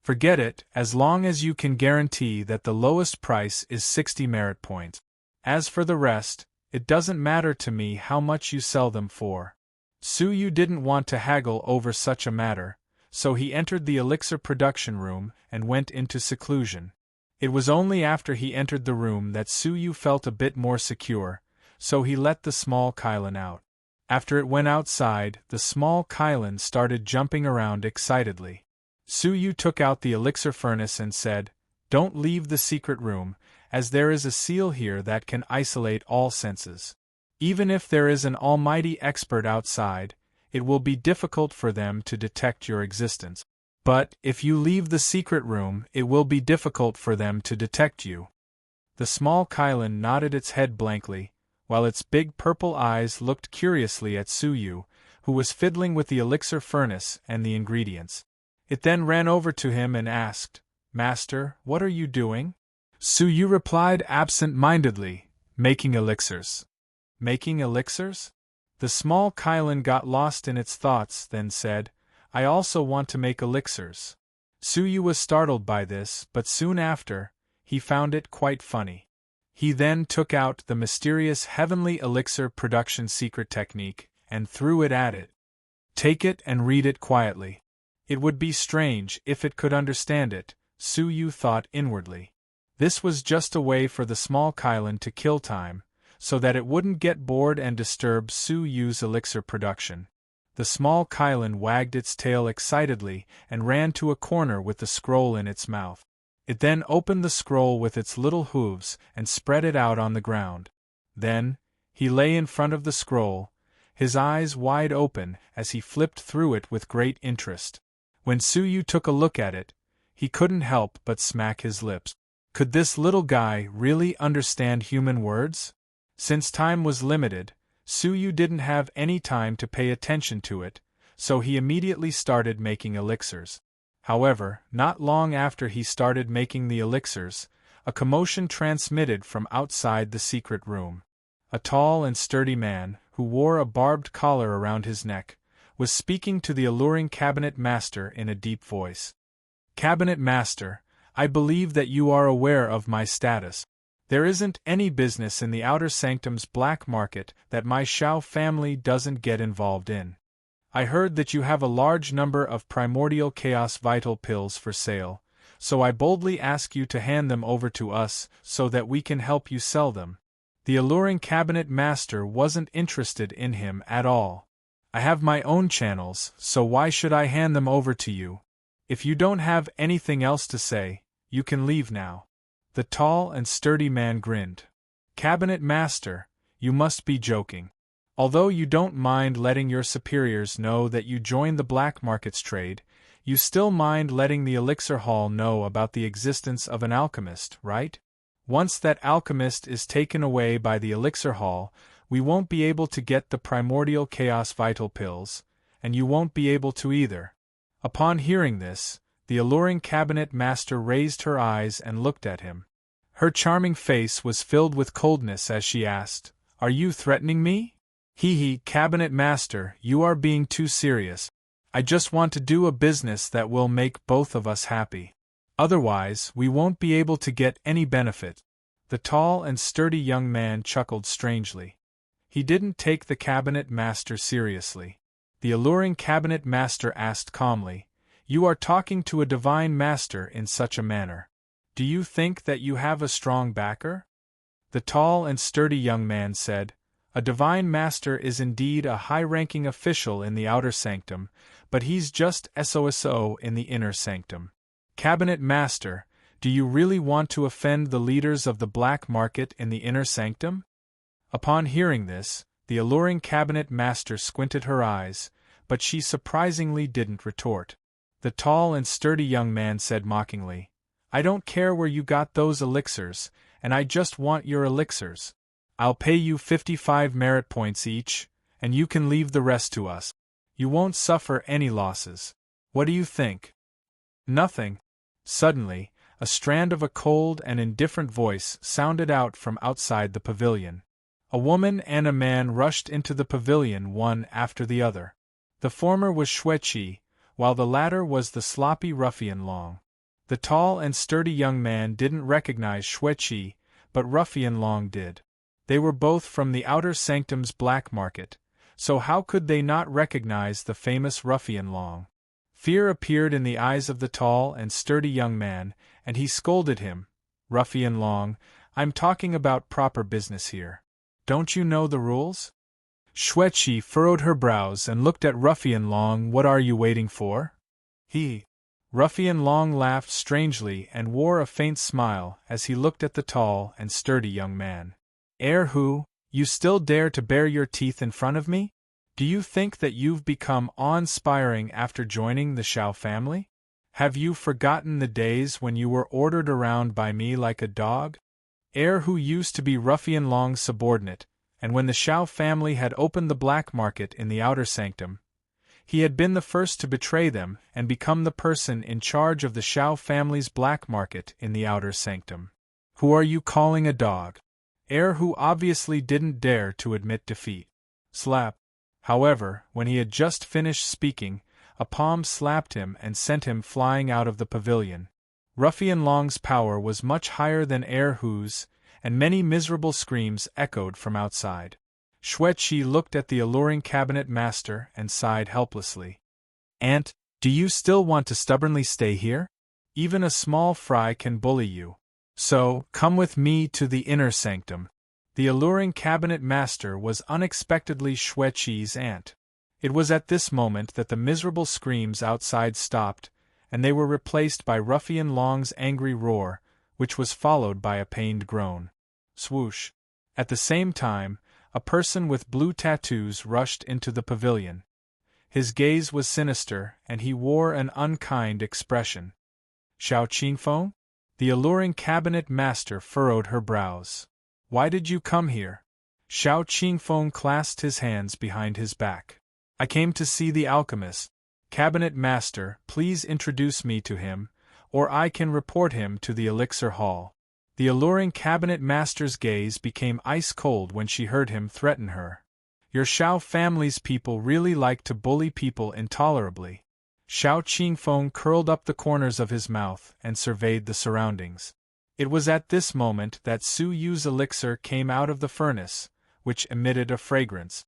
Forget it, as long as you can guarantee that the lowest price is 60 merit points. As for the rest, it doesn't matter to me how much you sell them for. Su Yu didn't want to haggle over such a matter, so he entered the elixir production room and went into seclusion. It was only after he entered the room that Su Yu felt a bit more secure, so he let the small Kylan out. After it went outside, the small Kylan started jumping around excitedly. Su Yu took out the elixir furnace and said, Don't leave the secret room, as there is a seal here that can isolate all senses. Even if there is an almighty expert outside, it will be difficult for them to detect your existence. But, if you leave the secret room, it will be difficult for them to detect you. The small Kylan nodded its head blankly, while its big purple eyes looked curiously at Su Yu, who was fiddling with the elixir furnace and the ingredients. It then ran over to him and asked, Master, what are you doing? Su Yu replied absent-mindedly, Making elixirs. Making elixirs? The small Kylan got lost in its thoughts, then said, I also want to make elixirs. Su Yu was startled by this, but soon after, he found it quite funny. He then took out the mysterious heavenly elixir production secret technique and threw it at it. Take it and read it quietly. It would be strange if it could understand it, Su Yu thought inwardly. This was just a way for the small Kylan to kill time, so that it wouldn't get bored and disturb Su Yu's elixir production. The small Kylan wagged its tail excitedly and ran to a corner with the scroll in its mouth. It then opened the scroll with its little hooves and spread it out on the ground. Then, he lay in front of the scroll, his eyes wide open as he flipped through it with great interest. When Su Yu took a look at it, he couldn't help but smack his lips. Could this little guy really understand human words? Since time was limited, Su Yu didn't have any time to pay attention to it, so he immediately started making elixirs. However, not long after he started making the elixirs, a commotion transmitted from outside the secret room. A tall and sturdy man, who wore a barbed collar around his neck, was speaking to the alluring cabinet master in a deep voice. Cabinet master, I believe that you are aware of my status. There isn't any business in the Outer Sanctum's black market that my Shao family doesn't get involved in. I heard that you have a large number of primordial chaos vital pills for sale, so I boldly ask you to hand them over to us so that we can help you sell them. The alluring cabinet master wasn't interested in him at all. I have my own channels, so why should I hand them over to you? If you don't have anything else to say, you can leave now. The tall and sturdy man grinned. Cabinet master, you must be joking. Although you don't mind letting your superiors know that you joined the black market's trade, you still mind letting the elixir hall know about the existence of an alchemist, right? Once that alchemist is taken away by the elixir hall, we won't be able to get the primordial chaos vital pills, and you won't be able to either. Upon hearing this, the alluring cabinet master raised her eyes and looked at him. Her charming face was filled with coldness as she asked, Are you threatening me? Hee, cabinet master, you are being too serious. I just want to do a business that will make both of us happy. Otherwise, we won't be able to get any benefit. The tall and sturdy young man chuckled strangely. He didn't take the cabinet master seriously. The alluring cabinet master asked calmly, "You are talking to a divine master in such a manner. Do you think that you have a strong backer?" The tall and sturdy young man said, "A divine master is indeed a high-ranking official in the outer sanctum, but he's just SOSO in the inner sanctum. Cabinet master, do you really want to offend the leaders of the black market in the inner sanctum?" Upon hearing this, the alluring cabinet master squinted her eyes, but she surprisingly didn't retort. The tall and sturdy young man said mockingly, "I don't care where you got those elixirs, and I just want your elixirs. I'll pay you 55 merit points each, and you can leave the rest to us. You won't suffer any losses. What do you think?" "Nothing." Suddenly, a strand of a cold and indifferent voice sounded out from outside the pavilion. A woman and a man rushed into the pavilion one after the other. The former was Xueqi, while the latter was the sloppy ruffian Long. The tall and sturdy young man didn't recognize Xueqi, but ruffian Long did. They were both from the outer sanctum's black market, so how could they not recognize the famous ruffian Long? Fear appeared in the eyes of the tall and sturdy young man, and he scolded him, "Ruffian Long, I'm talking about proper business here. Don't you know the rules?" Xueqi furrowed her brows and looked at Ruffian Long. "What are you waiting for?" Ruffian Long laughed strangely and wore a faint smile as he looked at the tall and sturdy young man. "Who, you still dare to bare your teeth in front of me? Do you think that you've become awe-inspiring after joining the Shao family? Have you forgotten the days when you were ordered around by me like a dog? Who used to be Ruffian Long's subordinate, and when the Shao family had opened the black market in the outer sanctum, he had been the first to betray them and become the person in charge of the Shao family's black market in the outer sanctum. Who are you calling a dog?" Who obviously didn't dare to admit defeat. Slap. However, when he had just finished speaking, a palm slapped him and sent him flying out of the pavilion. Ruffian Long's power was much higher than whose, and many miserable screams echoed from outside. Xueqi looked at the alluring cabinet master and sighed helplessly. "Aunt, do you still want to stubbornly stay here? Even a small fry can bully you. So, come with me to the inner sanctum." The alluring cabinet master was unexpectedly Xueqi's aunt. It was at this moment that the miserable screams outside stopped, and they were replaced by Ruffian Long's angry roar, which was followed by a pained groan. Swoosh! At the same time, a person with blue tattoos rushed into the pavilion. His gaze was sinister, and he wore an unkind expression. "Shao Qingfeng?" The alluring cabinet master furrowed her brows. "Why did you come here?" Shao Qingfeng clasped his hands behind his back. "I came to see the alchemist. Cabinet master, please introduce me to him, or I can report him to the elixir hall." The alluring cabinet master's gaze became ice-cold when she heard him threaten her. "Your Shao family's people really like to bully people intolerably." Shao Qingfeng curled up the corners of his mouth and surveyed the surroundings. It was at this moment that Su Yu's elixir came out of the furnace, which emitted a fragrance.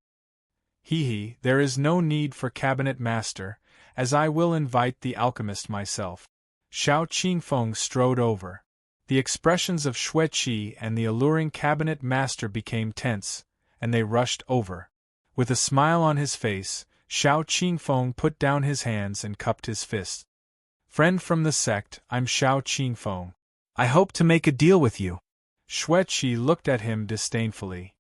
There is no need for cabinet master, as I will invite the alchemist myself." Shao Qingfeng strode over. The expressions of Xueqi and the alluring cabinet master became tense, and they rushed over. With a smile on his face, Shao Qingfeng put down his hands and cupped his fists. "Friend from the sect, I'm Shao Qingfeng. I hope to make a deal with you." Xueqi looked at him disdainfully.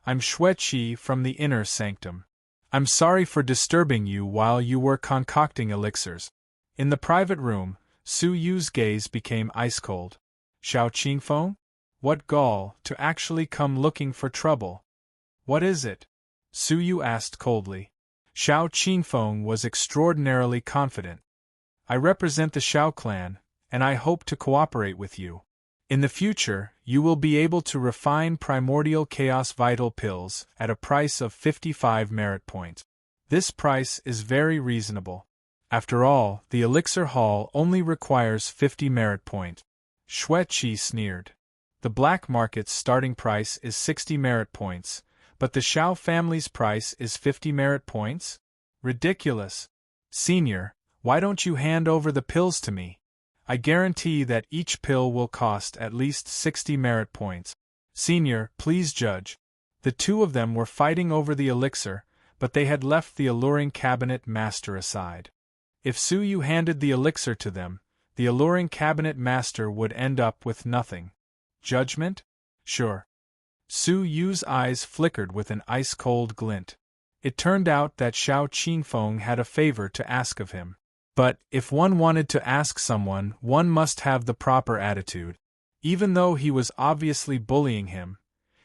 "I'm Xueqi from the inner sanctum. I'm sorry for disturbing you while you were concocting elixirs." In the private room, Su Yu's gaze became ice-cold. "Shao Qingfeng? What gall, to actually come looking for trouble. What is it?" Su Yu asked coldly. Shao Qingfeng was extraordinarily confident. "I represent the Shao clan, and I hope to cooperate with you. In the future, you will be able to refine primordial chaos vital pills at a price of 55 merit points. This price is very reasonable. After all, the elixir hall only requires 50 merit points." Xueqi sneered. "The black market's starting price is 60 merit points, But the Xiao family's price is 50 merit points? Ridiculous. Senior, why don't you hand over the pills to me? I guarantee that each pill will cost at least 60 merit points. Senior, please judge. The two of them were fighting over the elixir, but they had left the alluring cabinet master aside. If Su Yu handed the elixir to them, the alluring cabinet master would end up with nothing. Judgment? Sure. Su Yu's eyes flickered with an ice-cold glint. It turned out that Xiao Qingfeng had a favor to ask of him. But, if one wanted to ask someone, one must have the proper attitude. Even though he was obviously bullying him,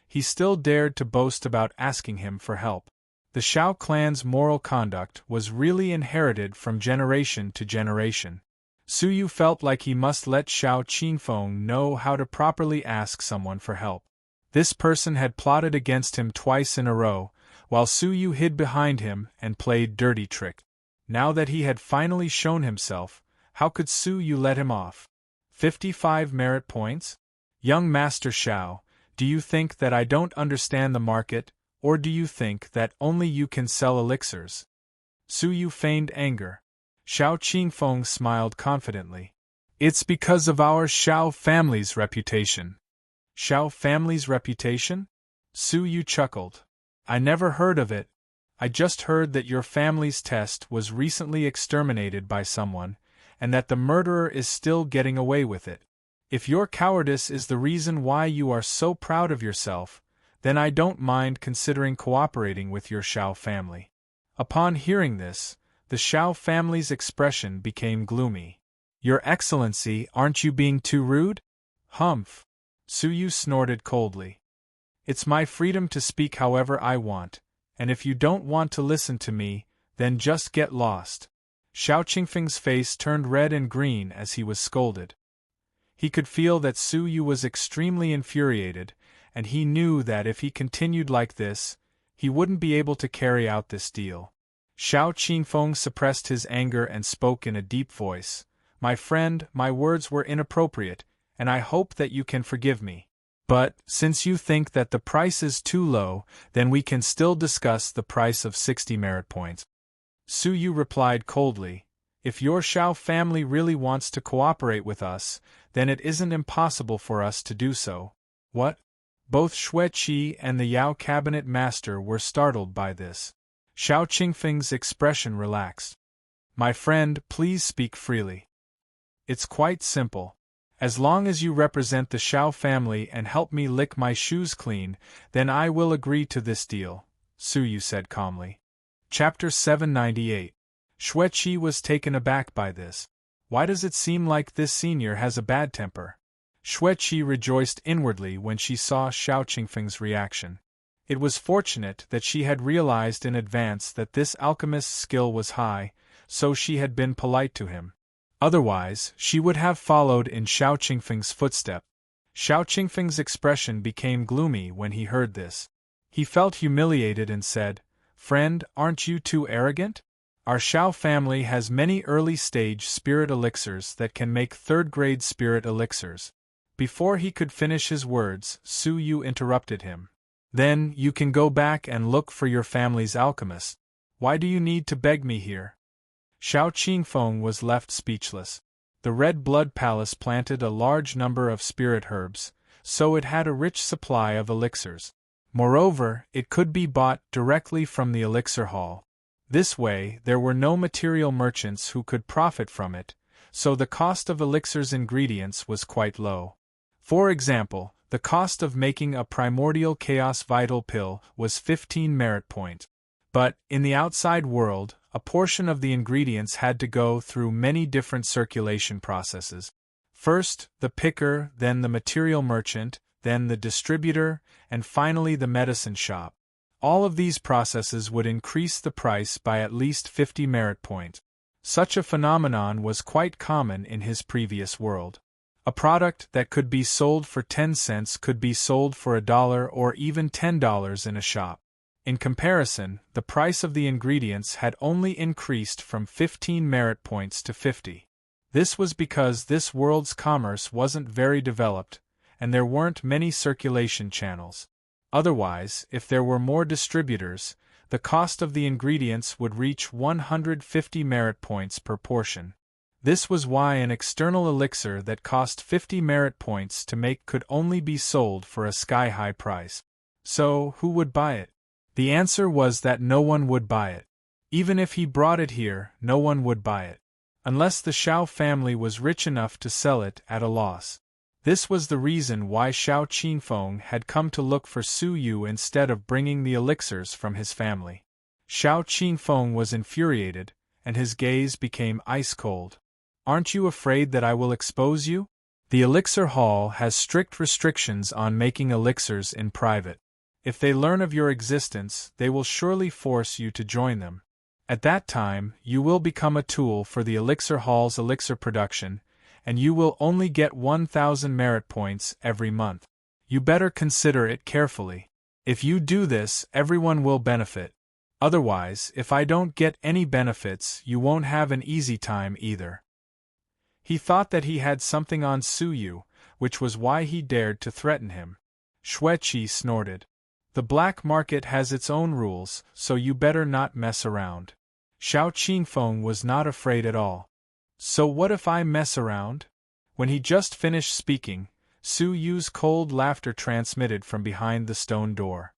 he still dared to boast about asking him for help. The Xiao clan's moral conduct was really inherited from generation to generation. Su Yu felt like he must let Xiao Qingfeng know how to properly ask someone for help. This person had plotted against him twice in a row, while Su Yu hid behind him and played dirty trick. Now that he had finally shown himself, how could Su Yu let him off? 55 merit points? Young Master Xiao, do you think that I don't understand the market, or do you think that only you can sell elixirs? Su Yu feigned anger. Xiao Qingfeng smiled confidently. It's because of our Xiao family's reputation. Xiao family's reputation? Su Yu chuckled. I never heard of it. I just heard that your family's test was recently exterminated by someone, and that the murderer is still getting away with it. If your cowardice is the reason why you are so proud of yourself, then I don't mind considering cooperating with your Xiao family. Upon hearing this, the Xiao family's expression became gloomy. Your Excellency, aren't you being too rude? Humph. Su Yu snorted coldly. It's my freedom to speak however I want, and if you don't want to listen to me, then just get lost. Xiao Qingfeng's face turned red and green as he was scolded. He could feel that Su Yu was extremely infuriated, and he knew that if he continued like this, he wouldn't be able to carry out this deal. Xiao Qingfeng suppressed his anger and spoke in a deep voice. My friend, my words were inappropriate, and I hope that you can forgive me. But, since you think that the price is too low, then we can still discuss the price of 60 merit points. Su Yu replied coldly, if your Xiao family really wants to cooperate with us, then it isn't impossible for us to do so. What? Both Xue Qi and the Yao cabinet master were startled by this. Xiao Qingfeng's expression relaxed. My friend, please speak freely. It's quite simple. As long as you represent the Xiao family and help me lick my shoes clean, then I will agree to this deal, Su Yu said calmly. Chapter 798. Xue Qi was taken aback by this. Why does it seem like this senior has a bad temper? Xue Qi rejoiced inwardly when she saw Xiao Qingfeng's reaction. It was fortunate that she had realized in advance that this alchemist's skill was high, so she had been polite to him. Otherwise, she would have followed in Xiao Qingfeng's footstep. Xiao Qingfeng's expression became gloomy when he heard this. He felt humiliated and said, Friend, aren't you too arrogant? Our Xiao family has many early-stage spirit elixirs that can make third-grade spirit elixirs. Before he could finish his words, Su Yu interrupted him. Then, you can go back and look for your family's alchemist. Why do you need to beg me here? Xiao Qingfeng was left speechless. The Red Blood Palace planted a large number of spirit herbs, so it had a rich supply of elixirs. Moreover, it could be bought directly from the elixir hall. This way, there were no material merchants who could profit from it, so the cost of elixir's ingredients was quite low. For example, the cost of making a primordial chaos vital pill was 15 merit points. But, in the outside world, a portion of the ingredients had to go through many different circulation processes. First, the picker, then the material merchant, then the distributor, and finally the medicine shop. All of these processes would increase the price by at least 50 merit points. Such a phenomenon was quite common in his previous world. A product that could be sold for 10 cents could be sold for $1 or even $10 in a shop. In comparison, the price of the ingredients had only increased from 15 merit points to 50. This was because this world's commerce wasn't very developed, and there weren't many circulation channels. Otherwise, if there were more distributors, the cost of the ingredients would reach 150 merit points per portion. This was why an external elixir that cost 50 merit points to make could only be sold for a sky-high price. So, who would buy it? The answer was that no one would buy it. Even if he brought it here, no one would buy it. Unless the Shao family was rich enough to sell it at a loss. This was the reason why Shao Qingfeng had come to look for Su Yu instead of bringing the elixirs from his family. Shao Qingfeng was infuriated, and his gaze became ice-cold. Aren't you afraid that I will expose you? The elixir hall has strict restrictions on making elixirs in private. If they learn of your existence, they will surely force you to join them. At that time, you will become a tool for the elixir hall's elixir production, and you will only get 1,000 merit points every month. You better consider it carefully. If you do this, everyone will benefit. Otherwise, if I don't get any benefits, you won't have an easy time either. He thought that he had something on Su Yu, which was why he dared to threaten him. Xueqi snorted. The black market has its own rules, so you better not mess around. Shao Qingfeng was not afraid at all. So what if I mess around? When he just finished speaking, Su Yu's cold laughter transmitted from behind the stone door.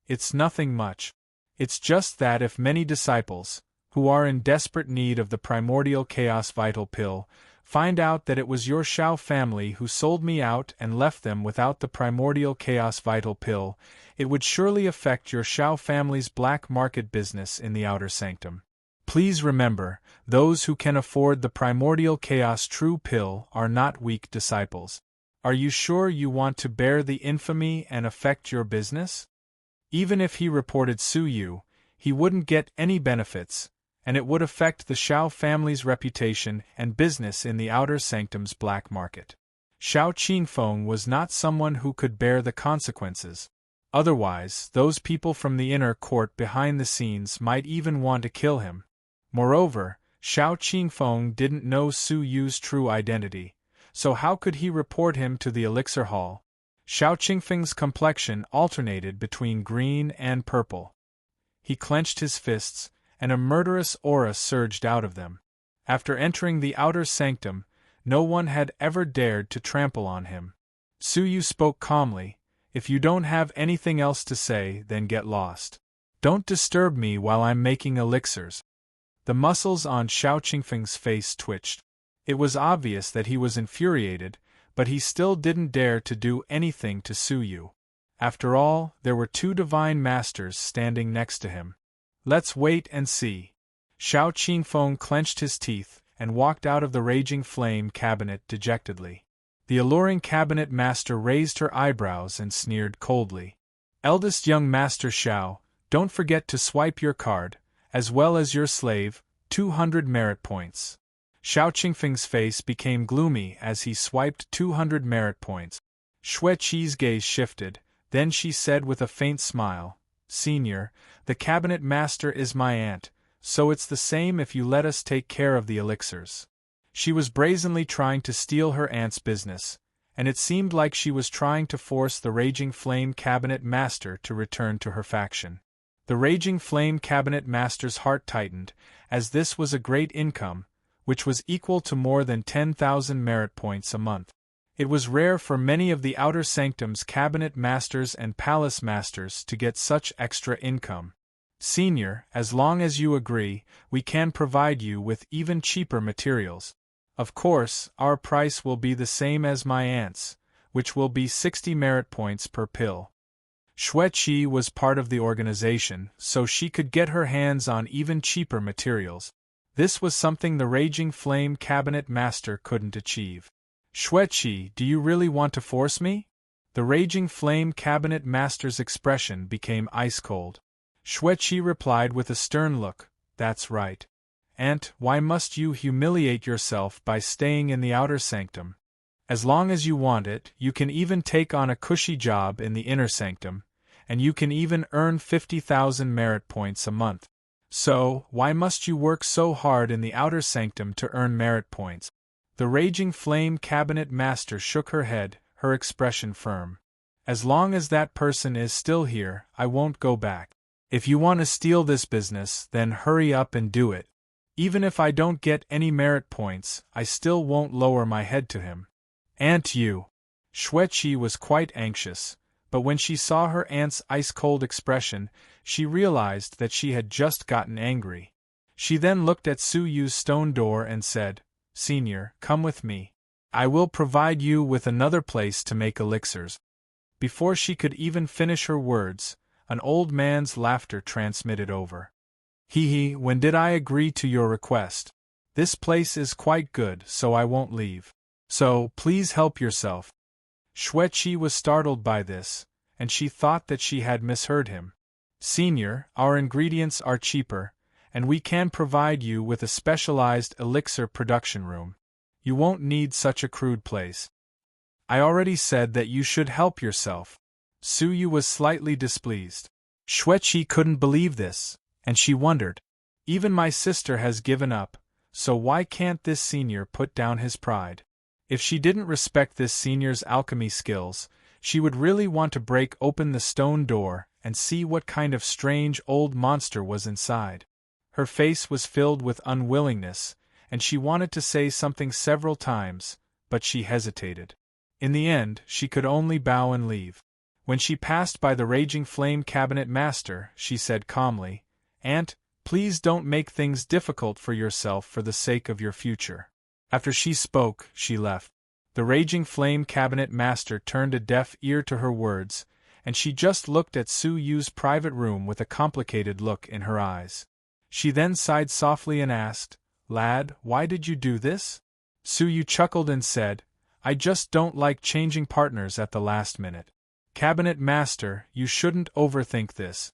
It's nothing much. It's just that if many disciples, who are in desperate need of the primordial chaos vital pill, find out that it was your Shao family who sold me out and left them without the primordial chaos vital pill, it would surely affect your Shao family's black market business in the outer sanctum. Please remember, those who can afford the primordial chaos true pill are not weak disciples. Are you sure you want to bear the infamy and affect your business? Even if he reported Su Yu, he wouldn't get any benefits, and it would affect the Shao family's reputation and business in the outer sanctum's black market. Shao Qingfeng was not someone who could bear the consequences. Otherwise, those people from the inner court behind the scenes might even want to kill him. Moreover, Shao Qingfeng didn't know Su Yu's true identity, so how could he report him to the elixir hall? Shao Qingfeng's complexion alternated between green and purple. He clenched his fists, and a murderous aura surged out of them. After entering the outer sanctum, no one had ever dared to trample on him. Su Yu spoke calmly, "If you don't have anything else to say, then get lost. Don't disturb me while I'm making elixirs." The muscles on Shao Qingfeng's face twitched. It was obvious that he was infuriated, but he still didn't dare to do anything to Su Yu. After all, there were two divine masters standing next to him. Let's wait and see. Shao Qingfeng clenched his teeth and walked out of the raging flame cabinet dejectedly. The alluring cabinet master raised her eyebrows and sneered coldly. Eldest young master Shao, don't forget to swipe your card, as well as your slave, 200 merit points. Shao Qingfeng's face became gloomy as he swiped 200 merit points. Xueqi's gaze shifted, then she said with a faint smile, "Senior, the cabinet master is my aunt, so it's the same if you let us take care of the elixirs." She was brazenly trying to steal her aunt's business, and it seemed like she was trying to force the Raging Flame Cabinet Master to return to her faction. The Raging Flame Cabinet Master's heart tightened, as this was a great income, which was equal to more than 10,000 merit points a month. It was rare for many of the Outer Sanctum's Cabinet Masters and Palace Masters to get such extra income. "Senior, as long as you agree, we can provide you with even cheaper materials. Of course, our price will be the same as my aunt's, which will be 60 merit points per pill." Xueqi was part of the organization, so she could get her hands on even cheaper materials. This was something the Raging Flame Cabinet Master couldn't achieve. "Xueqi, do you really want to force me?" The Raging Flame Cabinet Master's expression became ice-cold. Xueqi replied with a stern look, "That's right. Aunt, why must you humiliate yourself by staying in the outer sanctum? As long as you want it, you can even take on a cushy job in the inner sanctum, and you can even earn 50,000 merit points a month. So, why must you work so hard in the outer sanctum to earn merit points?" The Raging Flame Cabinet Master shook her head, her expression firm. As long as that person is still here, I won't go back. If you want to steal this business, then hurry up and do it. Even if I don't get any merit points, I still won't lower my head to him. Aunt you. Xueqi was quite anxious, but when she saw her aunt's ice-cold expression, she realized that she had just gotten angry. She then looked at Su Yu's stone door and said, "Senior, come with me. I will provide you with another place to make elixirs." Before she could even finish her words, an old man's laughter transmitted over. "Hee, when did I agree to your request? This place is quite good, so I won't leave. So, please help yourself." Xueqi was startled by this, and she thought that she had misheard him. "Senior, our ingredients are cheaper, and we can provide you with a specialized elixir production room. You won't need such a crude place." "I already said that you should help yourself." Su Yu was slightly displeased. Xueqi couldn't believe this, and she wondered. Even my sister has given up, so why can't this senior put down his pride? If she didn't respect this senior's alchemy skills, she would really want to break open the stone door and see what kind of strange old monster was inside. Her face was filled with unwillingness, and she wanted to say something several times, but she hesitated. In the end, she could only bow and leave. When she passed by the Raging Flame Cabinet Master, she said calmly, "Aunt, please don't make things difficult for yourself for the sake of your future." After she spoke, she left. The Raging Flame Cabinet Master turned a deaf ear to her words, and she just looked at Su Yu's private room with a complicated look in her eyes. She then sighed softly and asked, "Lad, why did you do this?" Su Yu chuckled and said, "I just don't like changing partners at the last minute. Cabinet Master, you shouldn't overthink this."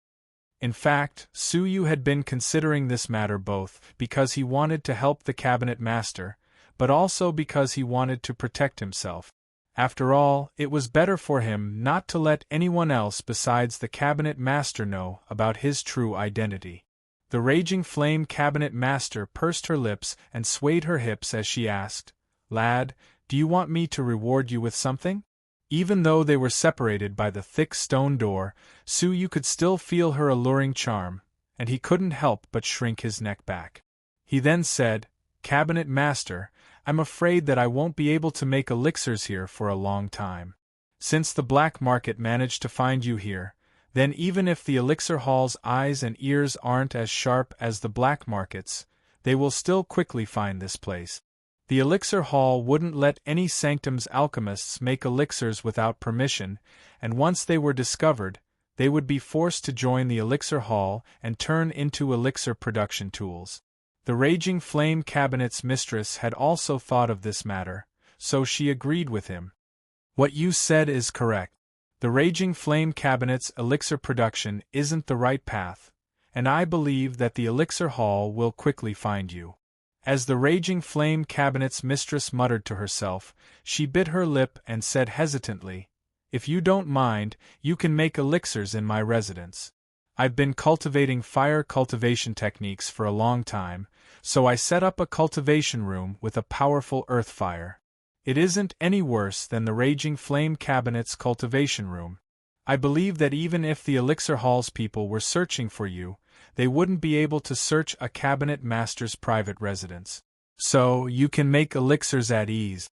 In fact, Su Yu had been considering this matter both because he wanted to help the Cabinet Master, but also because he wanted to protect himself. After all, it was better for him not to let anyone else besides the Cabinet Master know about his true identity. The Raging Flame Cabinet Master pursed her lips and swayed her hips as she asked, "Lad, do you want me to reward you with something?" Even though they were separated by the thick stone door, Su Yu could still feel her alluring charm, and he couldn't help but shrink his neck back. He then said, "Cabinet Master, I'm afraid that I won't be able to make elixirs here for a long time. Since the black market managed to find you here, then even if the elixir hall's eyes and ears aren't as sharp as the black market's, they will still quickly find this place. The elixir hall wouldn't let any sanctum's alchemists make elixirs without permission, and once they were discovered, they would be forced to join the elixir hall and turn into elixir production tools." The Raging Flame Cabinet's mistress had also thought of this matter, so she agreed with him. "What you said is correct. The Raging Flame Cabinet's elixir production isn't the right path, and I believe that the elixir hall will quickly find you." As the Raging Flame Cabinet's mistress muttered to herself, she bit her lip and said hesitantly, "If you don't mind, you can make elixirs in my residence. I've been cultivating fire cultivation techniques for a long time, so I set up a cultivation room with a powerful earth fire. It isn't any worse than the Raging Flame Cabinet's cultivation room. I believe that even if the Elixir Hall's people were searching for you, they wouldn't be able to search a cabinet master's private residence. So, you can make elixirs at ease."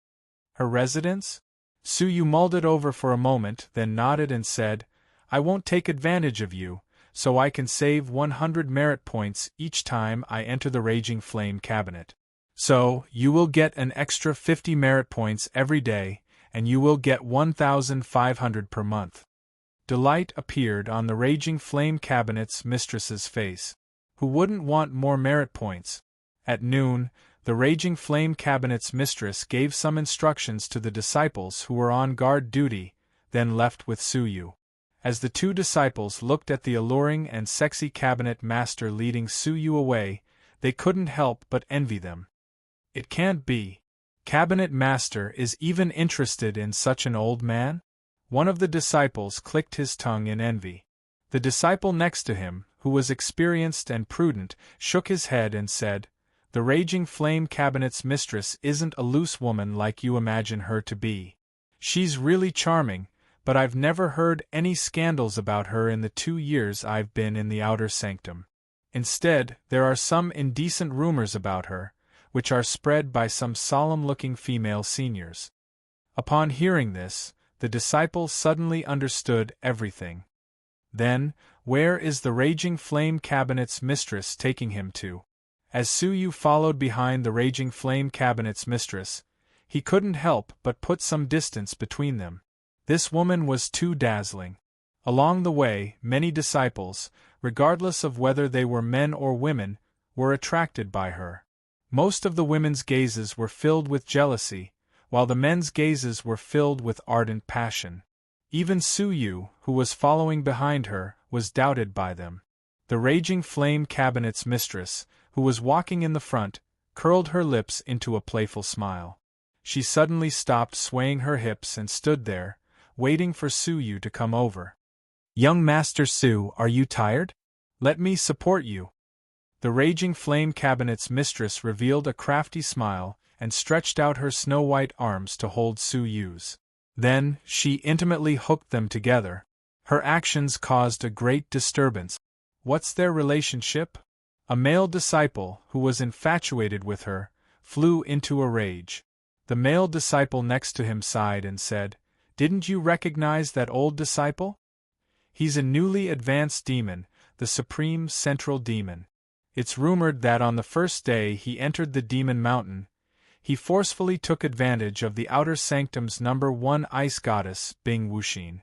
Her residence? Su Yu mulled it over for a moment, then nodded and said, "I won't take advantage of you, so I can save 100 merit points each time I enter the Raging Flame Cabinet. So, you will get an extra 50 merit points every day, and you will get 1,500 per month." Delight appeared on the Raging Flame Cabinet's mistress's face. Who wouldn't want more merit points? At noon, the Raging Flame Cabinet's mistress gave some instructions to the disciples who were on guard duty, then left with Su Yu. As the two disciples looked at the alluring and sexy cabinet master leading Su Yu away, they couldn't help but envy them. It can't be. Cabinet master is even interested in such an old man? One of the disciples clicked his tongue in envy. The disciple next to him, who was experienced and prudent, shook his head and said, "The Raging Flame Cabinet's mistress isn't a loose woman like you imagine her to be. She's really charming, but I've never heard any scandals about her in the 2 years I've been in the outer sanctum. Instead, there are some indecent rumors about her, which are spread by some solemn-looking female seniors." Upon hearing this, the disciple suddenly understood everything. Then, where is the raging flame cabinet's mistress taking him to? As Su Yu followed behind the raging flame cabinet's mistress, he couldn't help but put some distance between them. This woman was too dazzling. Along the way, many disciples, regardless of whether they were men or women, were attracted by her. Most of the women's gazes were filled with jealousy, while the men's gazes were filled with ardent passion. Even Su Yu, who was following behind her, was doubted by them. The raging flame cabinet's mistress, who was walking in the front, curled her lips into a playful smile. She suddenly stopped swaying her hips and stood there, waiting for Su Yu to come over. "Young Master Su, are you tired? Let me support you." The raging flame cabinet's mistress revealed a crafty smile and stretched out her snow-white arms to hold Su Yu's. Then, she intimately hooked them together. Her actions caused a great disturbance. What's their relationship? A male disciple, who was infatuated with her, flew into a rage. The male disciple next to him sighed and said, "Didn't you recognize that old disciple? He's a newly advanced demon, the supreme central demon. It's rumored that on the first day he entered the demon mountain, he forcefully took advantage of the outer sanctum's #1 ice goddess, Bing Wuxin.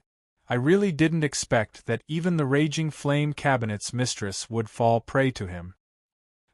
I really didn't expect that even the raging flame cabinet's mistress would fall prey to him.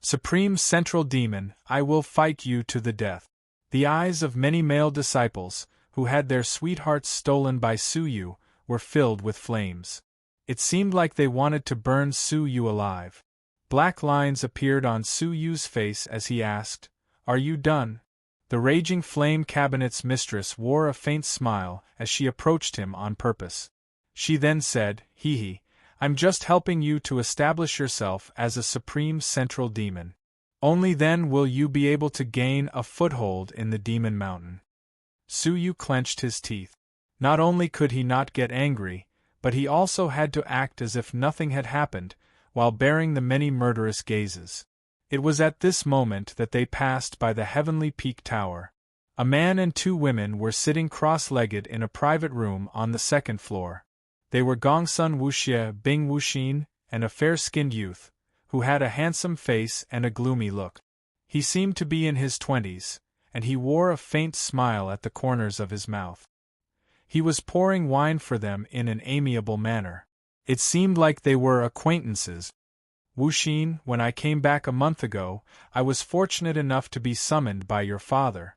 Supreme central demon, I will fight you to the death." The eyes of many male disciples, who had their sweethearts stolen by Su Yu, were filled with flames. It seemed like they wanted to burn Su Yu alive. Black lines appeared on Su Yu's face as he asked, "Are you done?" The raging flame cabinet's mistress wore a faint smile as she approached him on purpose. She then said, "Hee, I'm just helping you to establish yourself as a supreme central demon. Only then will you be able to gain a foothold in the demon mountain." Su Yu clenched his teeth. Not only could he not get angry, but he also had to act as if nothing had happened, while bearing the many murderous gazes. It was at this moment that they passed by the heavenly peak tower. A man and 2 women were sitting cross-legged in a private room on the 2nd floor. They were Gongsun Wuxie, Bing Wuxin, and a fair-skinned youth, who had a handsome face and a gloomy look. He seemed to be in his 20s, and he wore a faint smile at the corners of his mouth. He was pouring wine for them in an amiable manner. It seemed like they were acquaintances. "Wuxin, when I came back a month ago, I was fortunate enough to be summoned by your father.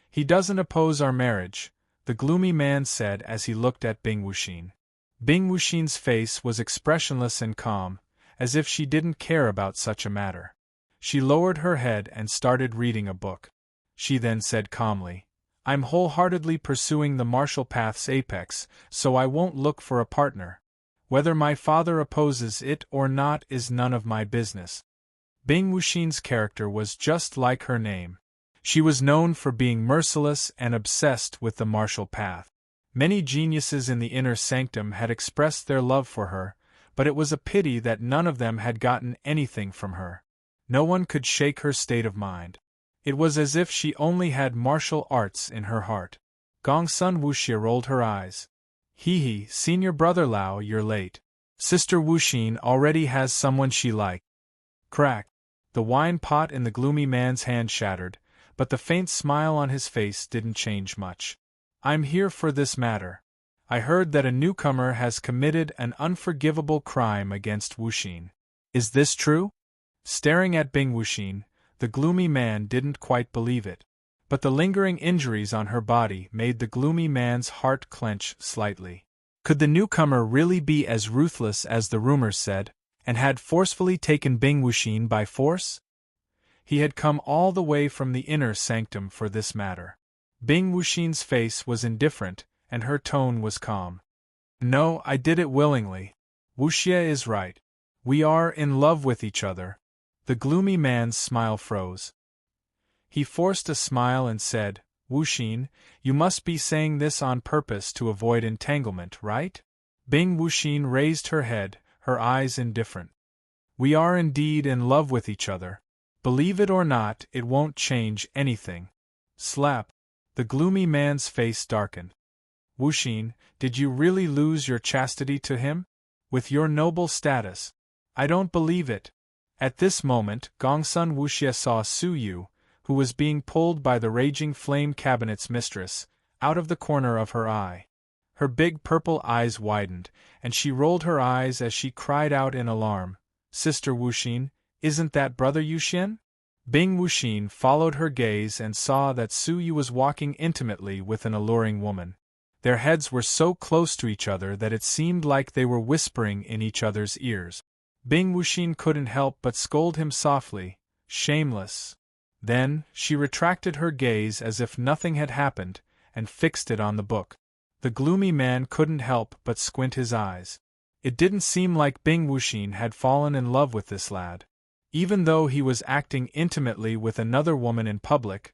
He doesn't oppose our marriage," the gloomy man said as he looked at Bing Wuxin. Bing Wuxin's face was expressionless and calm, as if she didn't care about such a matter. She lowered her head and started reading a book. She then said calmly, "I'm wholeheartedly pursuing the martial path's apex, so I won't look for a partner. Whether my father opposes it or not is none of my business." Bing Wuxin's character was just like her name. She was known for being merciless and obsessed with the martial path. Many geniuses in the inner sanctum had expressed their love for her, but it was a pity that none of them had gotten anything from her. No one could shake her state of mind. It was as if she only had martial arts in her heart. Gongsun Wuxie rolled her eyes. "Hee, senior brother Lao, you're late. Sister Wuxin already has someone she likes." Crack! The wine pot in the gloomy man's hand shattered, but the faint smile on his face didn't change much. "I'm here for this matter. I heard that a newcomer has committed an unforgivable crime against Wuxin. Is this true?" Staring at Bing Wuxin, the gloomy man didn't quite believe it. But the lingering injuries on her body made the gloomy man's heart clench slightly. Could the newcomer really be as ruthless as the rumors said, and had forcefully taken Bing Wuxin by force? He had come all the way from the inner sanctum for this matter. Bing Wuxin's face was indifferent, and her tone was calm. "No, I did it willingly. Wuxie is right. We are in love with each other." The gloomy man's smile froze. He forced a smile and said, Wuxin, you must be saying this on purpose to avoid entanglement, right? Bing Wuxin raised her head, her eyes indifferent. We are indeed in love with each other. Believe it or not, it won't change anything. Slap. The gloomy man's face darkened. Wuxin, did you really lose your chastity to him? With your noble status? I don't believe it. At this moment, Gongsun Wuxia saw Su Yu, who was being pulled by the raging flame cabinet's mistress, out of the corner of her eye. Her big purple eyes widened, and she rolled her eyes as she cried out in alarm, Sister Wuxin, isn't that Brother Yuxian? Bing Wuxin followed her gaze and saw that Su Yu was walking intimately with an alluring woman. Their heads were so close to each other that it seemed like they were whispering in each other's ears. Bing Wuxin couldn't help but scold him softly, shameless. Then, she retracted her gaze as if nothing had happened, and fixed it on the book. The gloomy man couldn't help but squint his eyes. It didn't seem like Bing Wuxin had fallen in love with this lad. Even though he was acting intimately with another woman in public,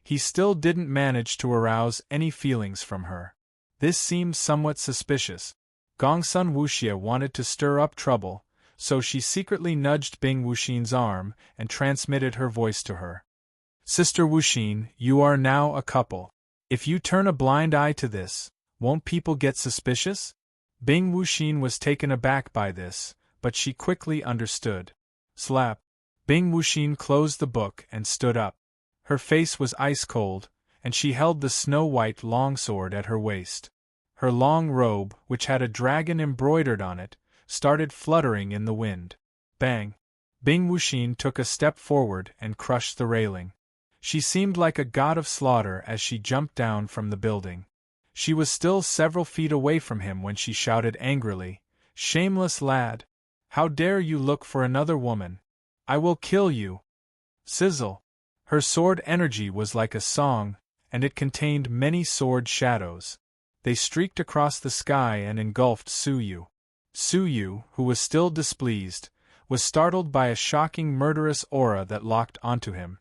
he still didn't manage to arouse any feelings from her. This seemed somewhat suspicious. Gongsun Wuxia wanted to stir up trouble, so she secretly nudged Bing Wuxin's arm and transmitted her voice to her. Sister Wuxin, you are now a couple. If you turn a blind eye to this, won't people get suspicious? Bing Wuxin was taken aback by this, but she quickly understood. Slap. Bing Wuxin closed the book and stood up. Her face was ice cold, and she held the snow-white longsword at her waist. Her long robe, which had a dragon embroidered on it, started fluttering in the wind. Bang! Bing Wuxin took a step forward and crushed the railing. She seemed like a god of slaughter as she jumped down from the building. She was still several feet away from him when she shouted angrily, "Shameless lad! How dare you look for another woman? I will kill you!" Sizzle! Her sword energy was like a song, and it contained many sword shadows. They streaked across the sky and engulfed Su Yu. Su Yu, who was still displeased, was startled by a shocking murderous aura that locked onto him.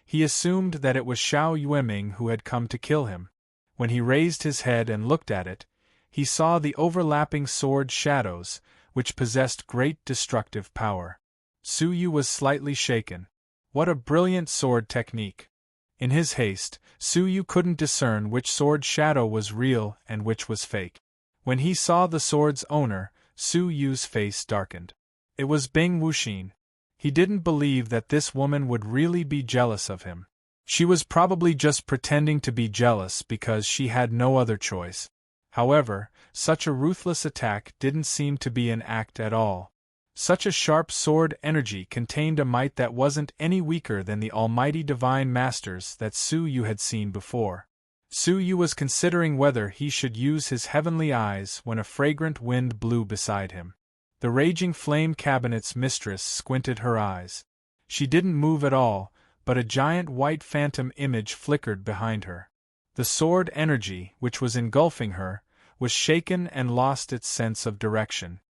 He assumed that it was Xiao Yueming who had come to kill him. When he raised his head and looked at it, he saw the overlapping sword shadows, which possessed great destructive power. Su Yu was slightly shaken. What a brilliant sword technique! In his haste, Su Yu couldn't discern which sword shadow was real and which was fake. When he saw the sword's owner, Su Yu's face darkened. It was Bing Wuxin. He didn't believe that this woman would really be jealous of him. She was probably just pretending to be jealous because she had no other choice. However, such a ruthless attack didn't seem to be an act at all. Such a sharp sword energy contained a might that wasn't any weaker than the almighty divine masters that Su Yu had seen before. Su Yu was considering whether he should use his heavenly eyes when a fragrant wind blew beside him. The raging flame cabinet's mistress squinted her eyes. She didn't move at all, but a giant white phantom image flickered behind her. The sword energy, which was engulfing her, was shaken and lost its sense of direction.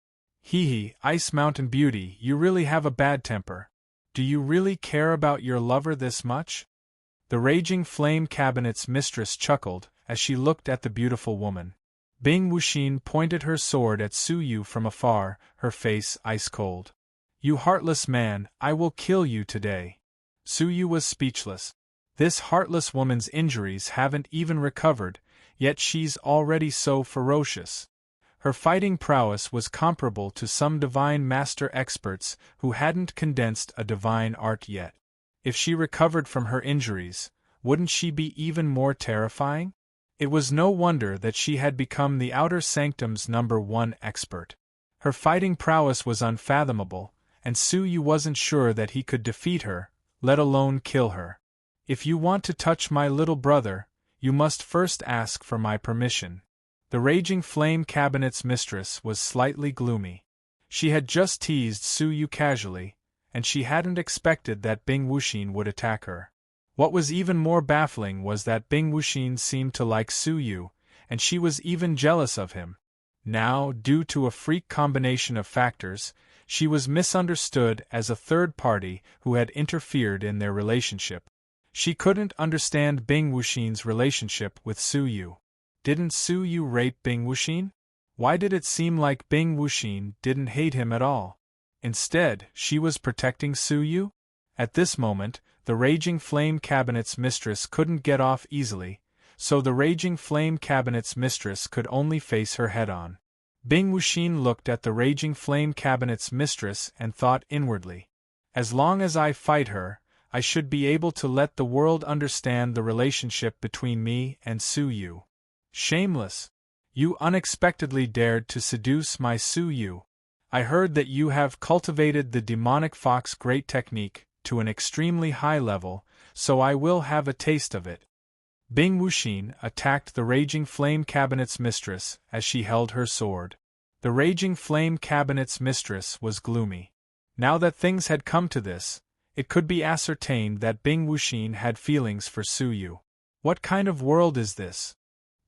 Hee, Ice Mountain Beauty, you really have a bad temper. Do you really care about your lover this much? The raging flame cabinet's mistress chuckled as she looked at the beautiful woman. Bing Wuxin pointed her sword at Su Yu from afar, her face ice-cold. You heartless man, I will kill you today. Su Yu was speechless. This heartless woman's injuries haven't even recovered, yet she's already so ferocious. Her fighting prowess was comparable to some divine master experts who hadn't condensed a divine art yet. If she recovered from her injuries, wouldn't she be even more terrifying? It was no wonder that she had become the Outer Sanctum's #1 expert. Her fighting prowess was unfathomable, and Su Yu wasn't sure that he could defeat her, let alone kill her. If you want to touch my little brother, you must first ask for my permission. The raging flame cabinet's mistress was slightly gloomy. She had just teased Su Yu casually, and she hadn't expected that Bing Wuxin would attack her. What was even more baffling was that Bing Wuxin seemed to like Su Yu, and she was even jealous of him. Now, due to a freak combination of factors, she was misunderstood as a third party who had interfered in their relationship. She couldn't understand Bing Wuxin's relationship with Su Yu. Didn't Su Yu rape Bing Wuxin? Why did it seem like Bing Wuxin didn't hate him at all? Instead, she was protecting Su Yu? At this moment, the Raging Flame Cabinet's mistress couldn't get off easily, so the Raging Flame Cabinet's mistress could only face her head-on. Bing Wuxin looked at the Raging Flame Cabinet's mistress and thought inwardly, as long as I fight her, I should be able to let the world understand the relationship between me and Su Yu. Shameless! You unexpectedly dared to seduce my Su Yu. I heard that you have cultivated the demonic fox great technique to an extremely high level, so I will have a taste of it. Bing Wuxin attacked the Raging Flame Cabinet's mistress as she held her sword. The Raging Flame Cabinet's mistress was gloomy. Now that things had come to this, it could be ascertained that Bing Wuxin had feelings for Su Yu. What kind of world is this?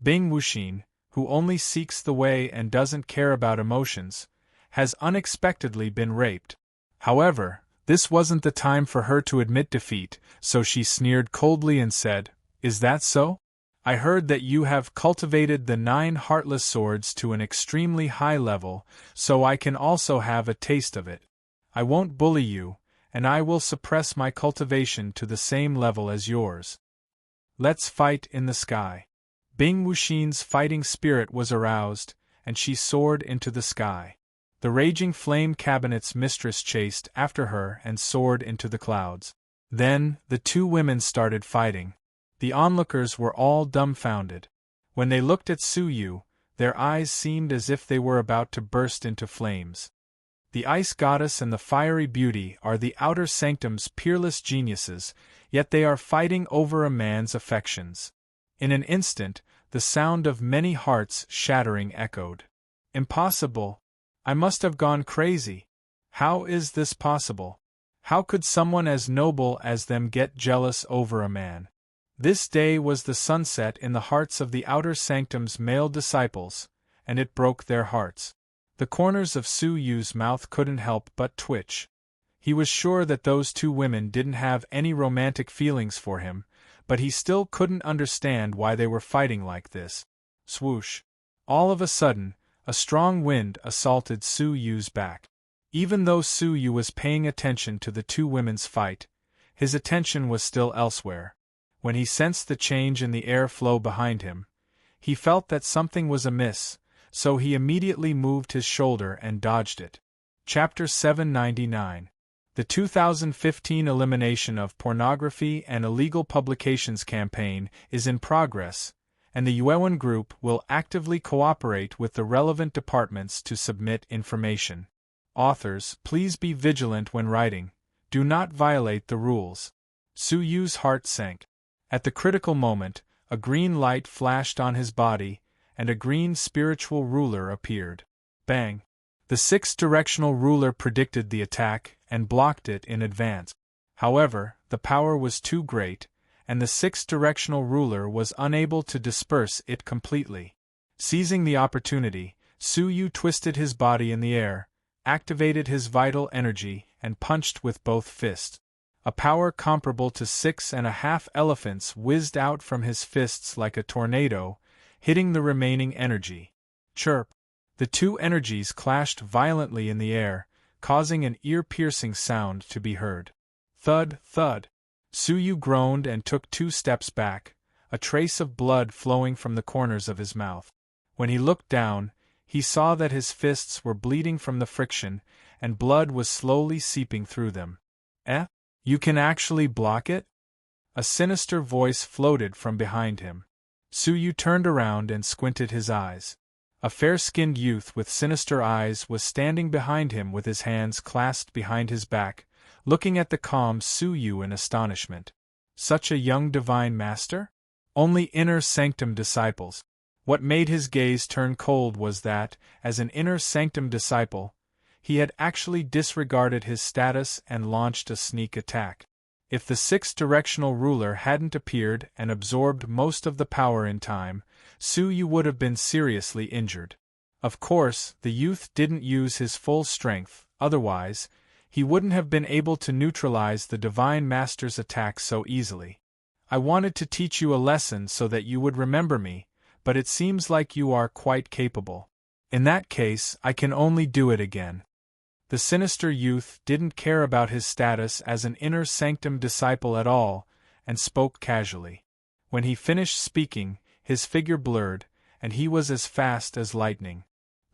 Bing Wuxin, who only seeks the way and doesn't care about emotions, has unexpectedly been raped. However, this wasn't the time for her to admit defeat, so she sneered coldly and said, "Is that so? I heard that you have cultivated the 9 heartless swords to an extremely high level, so I can also have a taste of it. I won't bully you, and I will suppress my cultivation to the same level as yours. Let's fight in the sky." Bing Wuxin's fighting spirit was aroused, and she soared into the sky. The Raging Flame Cabinet's mistress chased after her and soared into the clouds. Then, the two women started fighting. The onlookers were all dumbfounded. When they looked at Su Yu, their eyes seemed as if they were about to burst into flames. The Ice Goddess and the Fiery Beauty are the Outer Sanctum's peerless geniuses, yet they are fighting over a man's affections. In an instant, the sound of many hearts shattering echoed. Impossible! I must have gone crazy. How is this possible? How could someone as noble as them get jealous over a man? This day was the sunset in the hearts of the Outer Sanctum's male disciples, and it broke their hearts. The corners of Su Yu's mouth couldn't help but twitch. He was sure that those two women didn't have any romantic feelings for him, but he still couldn't understand why they were fighting like this. Swoosh! All of a sudden, a strong wind assaulted Su Yu's back. Even though Su Yu was paying attention to the two women's fight, his attention was still elsewhere. When he sensed the change in the air flow behind him, he felt that something was amiss, so he immediately moved his shoulder and dodged it. Chapter 799. The 2015 Elimination of Pornography and Illegal Publications campaign is in progress, and the Yuewan Group will actively cooperate with the relevant departments to submit information. Authors, please be vigilant when writing. Do not violate the rules. Su Yu's heart sank. At the critical moment, a green light flashed on his body, and a green spiritual ruler appeared. Bang! The 6-directional ruler predicted the attack and blocked it in advance. However, the power was too great, and the 6-directional ruler was unable to disperse it completely. Seizing the opportunity, Su Yu twisted his body in the air, activated his vital energy, and punched with both fists. A power comparable to 6.5 elephants whizzed out from his fists like a tornado, hitting the remaining energy. Chirp! The two energies clashed violently in the air, causing an ear-piercing sound to be heard. Thud, thud! Su Yu groaned and took 2 steps back, a trace of blood flowing from the corners of his mouth. When he looked down, he saw that his fists were bleeding from the friction, and blood was slowly seeping through them. Eh? You can actually block it? A sinister voice floated from behind him. Su Yu turned around and squinted his eyes. A fair-skinned youth with sinister eyes was standing behind him with his hands clasped behind his back, looking at the calm Su Yu in astonishment. Such a young divine master? Only inner sanctum disciples. What made his gaze turn cold was that, as an inner sanctum disciple, he had actually disregarded his status and launched a sneak attack. If the 6-directional ruler hadn't appeared and absorbed most of the power in time, Su Yu would have been seriously injured. Of course, the youth didn't use his full strength, otherwise, he wouldn't have been able to neutralize the Divine Master's attack so easily. I wanted to teach you a lesson so that you would remember me, but it seems like you are quite capable. In that case, I can only do it again." The sinister youth didn't care about his status as an inner sanctum disciple at all, and spoke casually. When he finished speaking, his figure blurred, and he was as fast as lightning.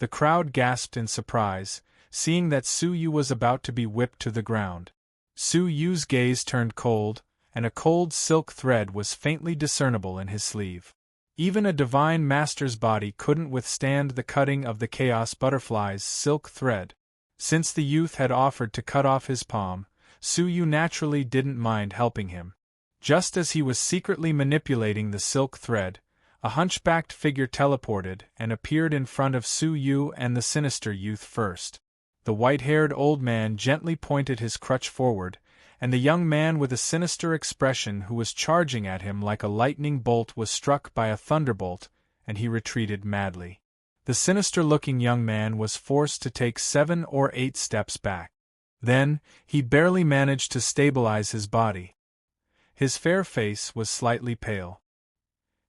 The crowd gasped in surprise, seeing that Su Yu was about to be whipped to the ground. Su Yu's gaze turned cold, and a cold silk thread was faintly discernible in his sleeve. Even a divine master's body couldn't withstand the cutting of the chaos butterfly's silk thread. Since the youth had offered to cut off his palm, Su Yu naturally didn't mind helping him. Just as he was secretly manipulating the silk thread, a hunchbacked figure teleported and appeared in front of Su Yu and the sinister youth first. The white-haired old man gently pointed his crutch forward, and the young man with a sinister expression who was charging at him like a lightning bolt was struck by a thunderbolt, and he retreated madly. The sinister-looking young man was forced to take 7 or 8 steps back. Then, he barely managed to stabilize his body. His fair face was slightly pale.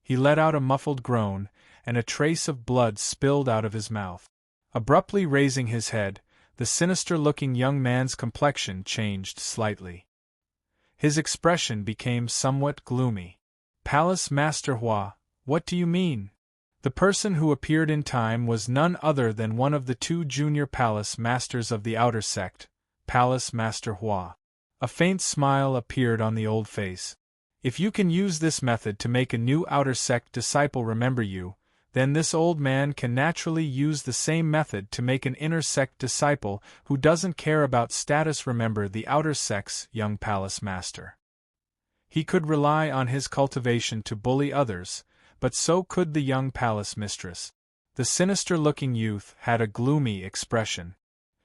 He let out a muffled groan, and a trace of blood spilled out of his mouth. Abruptly raising his head, the sinister-looking young man's complexion changed slightly. His expression became somewhat gloomy. "Palace Master Hua, what do you mean?" The person who appeared in time was none other than one of the 2 junior palace masters of the outer sect, Palace Master Hua. A faint smile appeared on the old face. "If you can use this method to make a new outer sect disciple remember you, then this old man can naturally use the same method to make an inner sect disciple who doesn't care about status remember the outer sect's young palace master. He could rely on his cultivation to bully others, but so could the young palace mistress." The sinister-looking youth had a gloomy expression.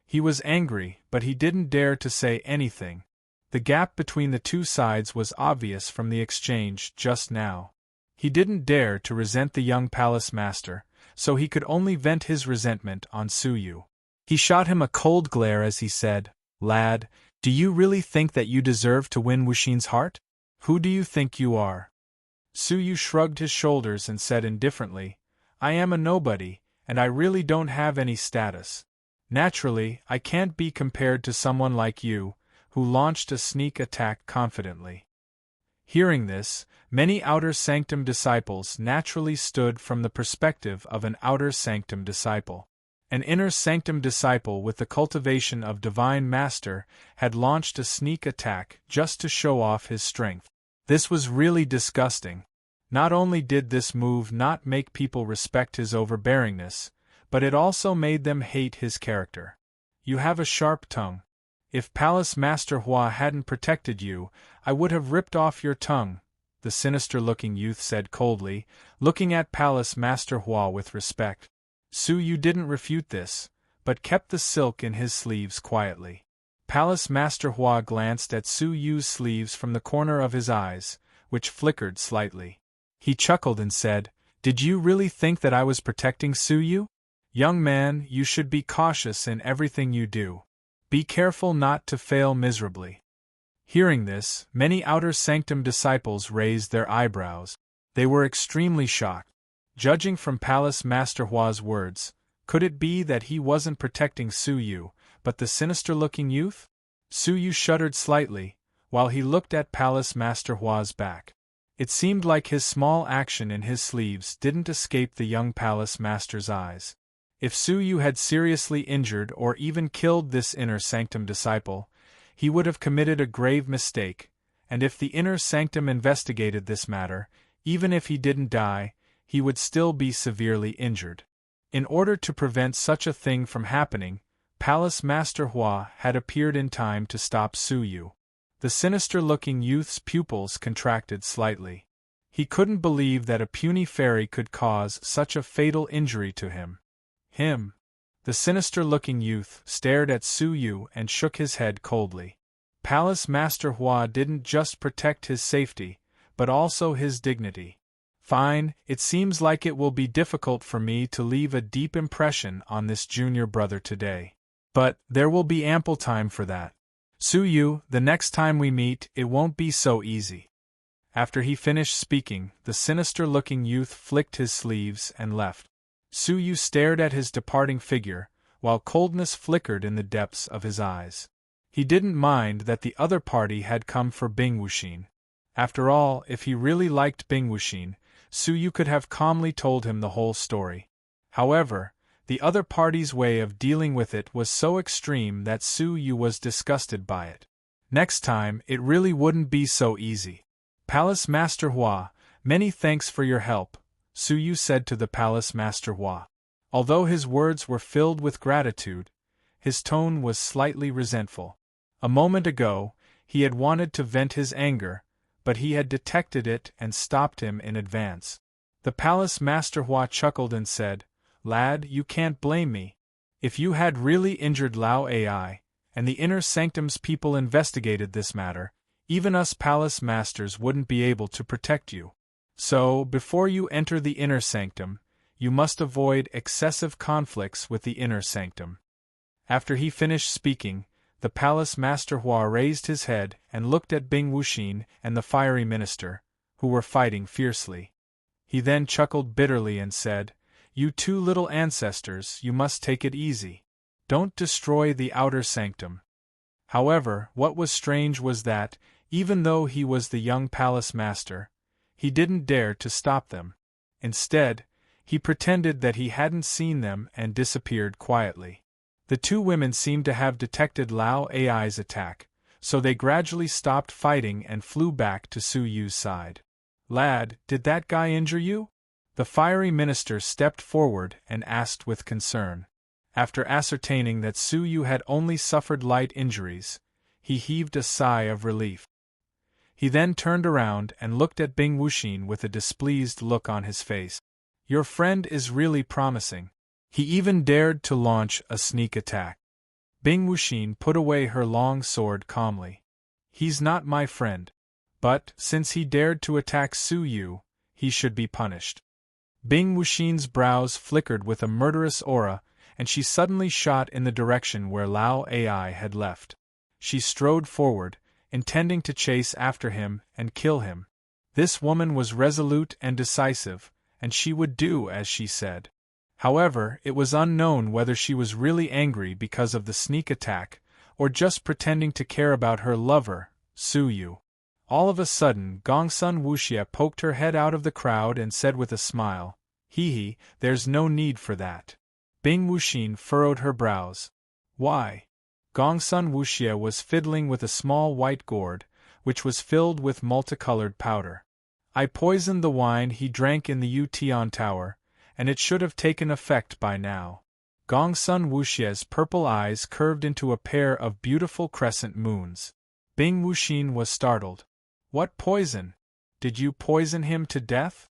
He was angry, but he didn't dare to say anything. The gap between the 2 sides was obvious from the exchange just now. He didn't dare to resent the young palace master, so he could only vent his resentment on Su Yu. He shot him a cold glare as he said, "Lad, do you really think that you deserve to win Wuxin's heart? Who do you think you are?" Su Yu shrugged his shoulders and said indifferently, "I am a nobody, and I really don't have any status. Naturally, I can't be compared to someone like you, who launched a sneak attack confidently." Hearing this, many outer sanctum disciples naturally stood from the perspective of an outer sanctum disciple. An inner sanctum disciple with the cultivation of divine master had launched a sneak attack just to show off his strength. This was really disgusting. Not only did this move not make people respect his overbearingness, but it also made them hate his character. "You have a sharp tongue. If Palace Master Hua hadn't protected you, I would have ripped off your tongue," the sinister-looking youth said coldly, looking at Palace Master Hua with respect. Su Yu didn't refute this, but kept the silk in his sleeves quietly. Palace Master Hua glanced at Su Yu's sleeves from the corner of his eyes, which flickered slightly. He chuckled and said, "Did you really think that I was protecting Su Yu? Young man, you should be cautious in everything you do. Be careful not to fail miserably." Hearing this, many outer sanctum disciples raised their eyebrows. They were extremely shocked. Judging from Palace Master Hua's words, could it be that he wasn't protecting Su Yu, but the sinister-looking youth? Su Yu shuddered slightly, while he looked at Palace Master Hua's back. It seemed like his small action in his sleeves didn't escape the young palace master's eyes. If Su Yu had seriously injured or even killed this inner sanctum disciple, he would have committed a grave mistake, and if the inner sanctum investigated this matter, even if he didn't die, he would still be severely injured. In order to prevent such a thing from happening, Palace Master Hua had appeared in time to stop Su Yu. The sinister-looking youth's pupils contracted slightly. He couldn't believe that a puny fairy could cause such a fatal injury to him. The sinister-looking youth stared at Su Yu and shook his head coldly. Palace Master Hua didn't just protect his safety, but also his dignity. "Fine, it seems like it will be difficult for me to leave a deep impression on this junior brother today. But there will be ample time for that. Su Yu, the next time we meet, it won't be so easy." After he finished speaking, the sinister-looking youth flicked his sleeves and left. Su Yu stared at his departing figure, while coldness flickered in the depths of his eyes. He didn't mind that the other party had come for Bing Wuxin. After all, if he really liked Bing Wuxin, Su Yu could have calmly told him the whole story. However, the other party's way of dealing with it was so extreme that Su Yu was disgusted by it. Next time, it really wouldn't be so easy. Palace Master Hua, many thanks for your help, Su Yu said to the Palace Master Hua. Although his words were filled with gratitude, his tone was slightly resentful. A moment ago, he had wanted to vent his anger, but he had detected it and stopped him in advance. The Palace Master Hua chuckled and said, "Lad, you can't blame me. If you had really injured Lao Ai, and the Inner Sanctum's people investigated this matter, even us Palace Masters wouldn't be able to protect you. So, before you enter the Inner Sanctum, you must avoid excessive conflicts with the Inner Sanctum." After he finished speaking, the Palace Master Hua raised his head and looked at Bing Wuxin and the fiery minister, who were fighting fiercely. He then chuckled bitterly and said, "You two little ancestors, you must take it easy. Don't destroy the outer sanctum." However, what was strange was that, even though he was the young palace master, he didn't dare to stop them. Instead, he pretended that he hadn't seen them and disappeared quietly. The two women seemed to have detected Lao Ai's attack, so they gradually stopped fighting and flew back to Su Yu's side. "Lad, did that guy injure you?" The fiery minister stepped forward and asked with concern. After ascertaining that Su Yu had only suffered light injuries, he heaved a sigh of relief. He then turned around and looked at Bing Wuxin with a displeased look on his face. "Your friend is really promising. He even dared to launch a sneak attack." Bing Wuxin put away her long sword calmly. "He's not my friend. But, since he dared to attack Su Yu, he should be punished." Bing Wuxin's brows flickered with a murderous aura, and she suddenly shot in the direction where Lao Ai had left. She strode forward, intending to chase after him and kill him. This woman was resolute and decisive, and she would do as she said. However, it was unknown whether she was really angry because of the sneak attack, or just pretending to care about her lover, Su Yu. All of a sudden, Gongsun Wuxia poked her head out of the crowd and said with a smile, "Hee, there's no need for that." Bing Wuxin furrowed her brows. "Why?" Gongsun Wuxia was fiddling with a small white gourd, which was filled with multicolored powder. "I poisoned the wine he drank in the Yutian Tower, and it should have taken effect by now." Gongsun Wuxia's purple eyes curved into a pair of beautiful crescent moons. Bing Wuxin was startled. "What poison? Did you poison him to death?"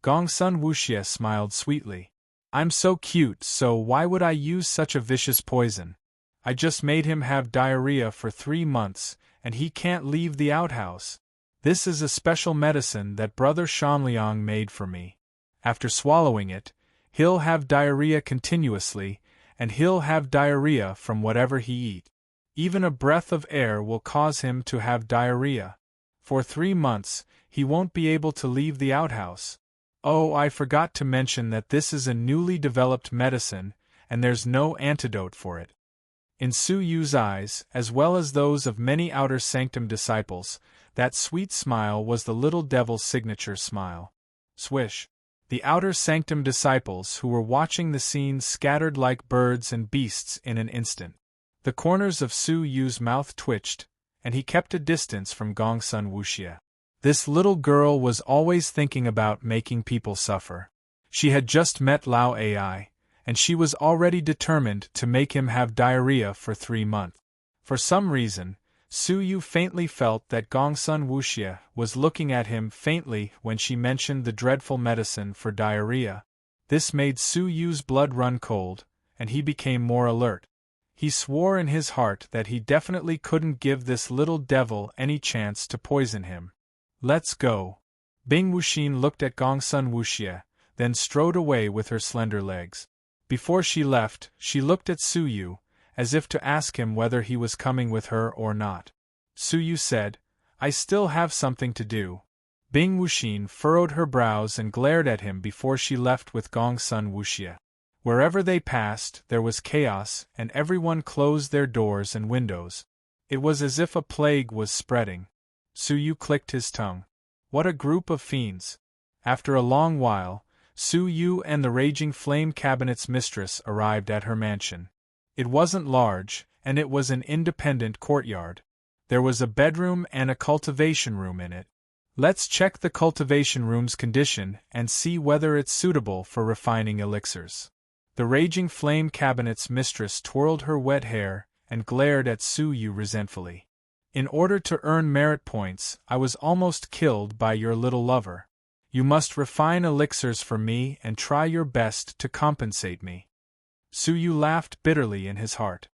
Gongsun Wuxia smiled sweetly. "I'm so cute, so why would I use such a vicious poison? I just made him have diarrhea for 3 months, and he can't leave the outhouse. This is a special medicine that Brother Shanliang made for me. After swallowing it, he'll have diarrhea continuously, and he'll have diarrhea from whatever he eats. Even a breath of air will cause him to have diarrhea. For 3 months, he won't be able to leave the outhouse. Oh, I forgot to mention that this is a newly developed medicine, and there's no antidote for it." In Su Yu's eyes, as well as those of many Outer Sanctum disciples, that sweet smile was the little devil's signature smile. Swish! The Outer Sanctum disciples who were watching the scene scattered like birds and beasts in an instant. The corners of Su Yu's mouth twitched, and he kept a distance from Gongsun Wuxia. This little girl was always thinking about making people suffer. She had just met Lao Ai, and she was already determined to make him have diarrhea for 3 months. For some reason, Su Yu faintly felt that Gongsun Wuxia was looking at him faintly when she mentioned the dreadful medicine for diarrhea. This made Su Yu's blood run cold, and he became more alert. He swore in his heart that he definitely couldn't give this little devil any chance to poison him. "Let's go." Bing Wuxin looked at Gongsun Wuxia, then strode away with her slender legs. Before she left, she looked at Su Yu, as if to ask him whether he was coming with her or not. Su Yu said, "I still have something to do." Bing Wuxin furrowed her brows and glared at him before she left with Gong Sun Wuxia. Wherever they passed, there was chaos, and everyone closed their doors and windows. It was as if a plague was spreading. Su Yu clicked his tongue. What a group of fiends! After a long while, Su Yu and the Raging Flame Cabinet's mistress arrived at her mansion. It wasn't large, and it was an independent courtyard. There was a bedroom and a cultivation room in it. Let's check the cultivation room's condition and see whether it's suitable for refining elixirs. The Raging Flame Cabinet's mistress twirled her wet hair and glared at Su Yu resentfully. In order to earn merit points, I was almost killed by your little lover. You must refine elixirs for me and try your best to compensate me. Su Yu laughed bitterly in his heart.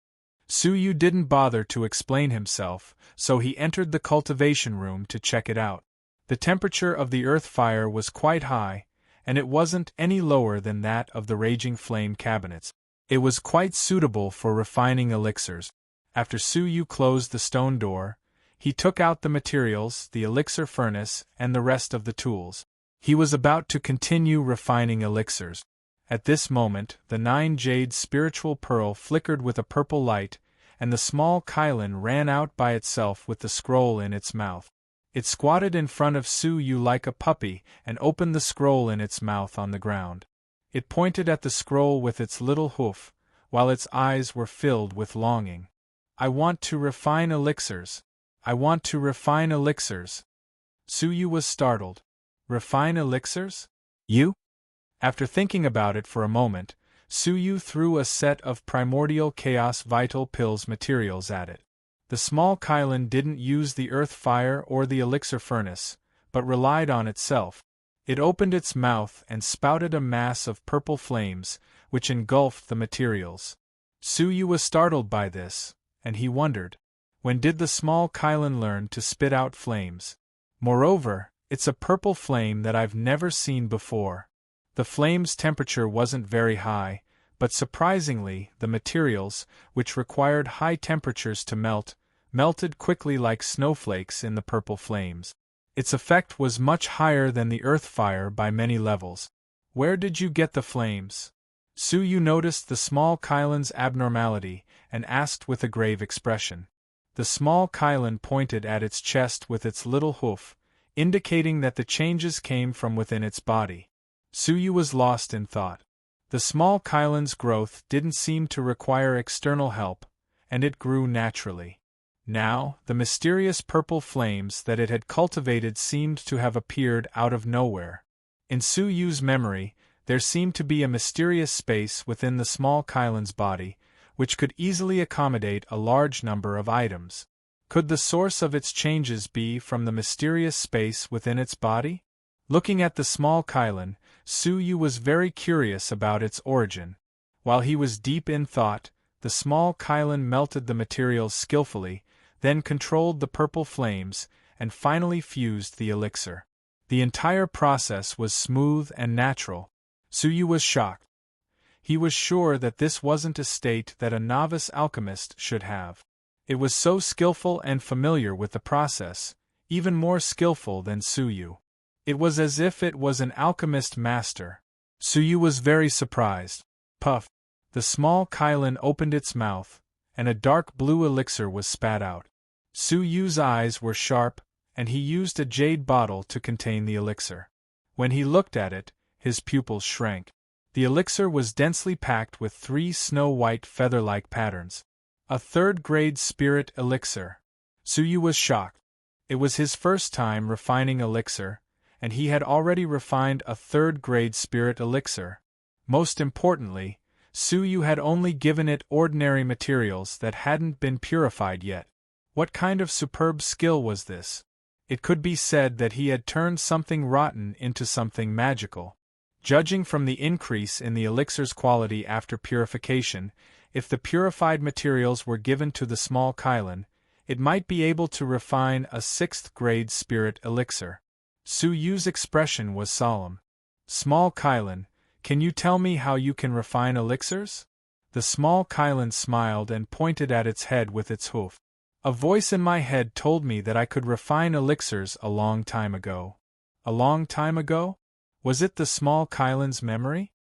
Su Yu didn't bother to explain himself, so he entered the cultivation room to check it out. The temperature of the earth fire was quite high, and it wasn't any lower than that of the Raging Flame Cabinets. It was quite suitable for refining elixirs. After Su Yu closed the stone door, he took out the materials, the elixir furnace, and the rest of the tools. He was about to continue refining elixirs. At this moment, the 9-jade spiritual pearl flickered with a purple light, and the small Kylin ran out by itself with the scroll in its mouth. It squatted in front of Su Yu like a puppy and opened the scroll in its mouth on the ground. It pointed at the scroll with its little hoof, while its eyes were filled with longing. I want to refine elixirs. I want to refine elixirs. Su Yu was startled. Refine elixirs? You? After thinking about it for a moment, Su Yu threw a set of primordial chaos vital pills materials at it. The small Kylin didn't use the earth fire or the elixir furnace, but relied on itself. It opened its mouth and spouted a mass of purple flames, which engulfed the materials. Su Yu was startled by this, and he wondered, when did the small Kylin learn to spit out flames? Moreover, it's a purple flame that I've never seen before. The flame's temperature wasn't very high, but surprisingly, the materials, which required high temperatures to melt, melted quickly like snowflakes in the purple flames. Its effect was much higher than the earth fire by many levels. Where did you get the flames? Su Yu noticed the small Kylin's abnormality and asked with a grave expression. The small Kylin pointed at its chest with its little hoof, indicating that the changes came from within its body. Su Yu was lost in thought. The small Kylin's growth didn't seem to require external help, and it grew naturally. Now, the mysterious purple flames that it had cultivated seemed to have appeared out of nowhere. In Su Yu's memory, there seemed to be a mysterious space within the small Kylin's body, which could easily accommodate a large number of items. Could the source of its changes be from the mysterious space within its body? Looking at the small Kylin, Su Yu was very curious about its origin. While he was deep in thought, the small Kylin melted the materials skillfully, then controlled the purple flames, and finally fused the elixir. The entire process was smooth and natural. Su Yu was shocked. He was sure that this wasn't a state that a novice alchemist should have. It was so skillful and familiar with the process, even more skillful than Su Yu. It was as if it was an alchemist master. Su Yu was very surprised. Puff! The small Kylin opened its mouth, and a dark blue elixir was spat out. Su Yu's eyes were sharp, and he used a jade bottle to contain the elixir. When he looked at it, his pupils shrank. The elixir was densely packed with 3 snow-white feather-like patterns. A third-grade spirit elixir. Su Yu was shocked. It was his first time refining elixir, and he had already refined a third-grade spirit elixir. Most importantly, Su Yu had only given it ordinary materials that hadn't been purified yet. What kind of superb skill was this? It could be said that he had turned something rotten into something magical. Judging from the increase in the elixir's quality after purification, if the purified materials were given to the small Kylin, it might be able to refine a 6th-grade spirit elixir. Su Yu's expression was solemn. Small Kylin, can you tell me how you can refine elixirs? The small Kylin smiled and pointed at its head with its hoof. A voice in my head told me that I could refine elixirs a long time ago. A long time ago? Was it the small Kylan's memory?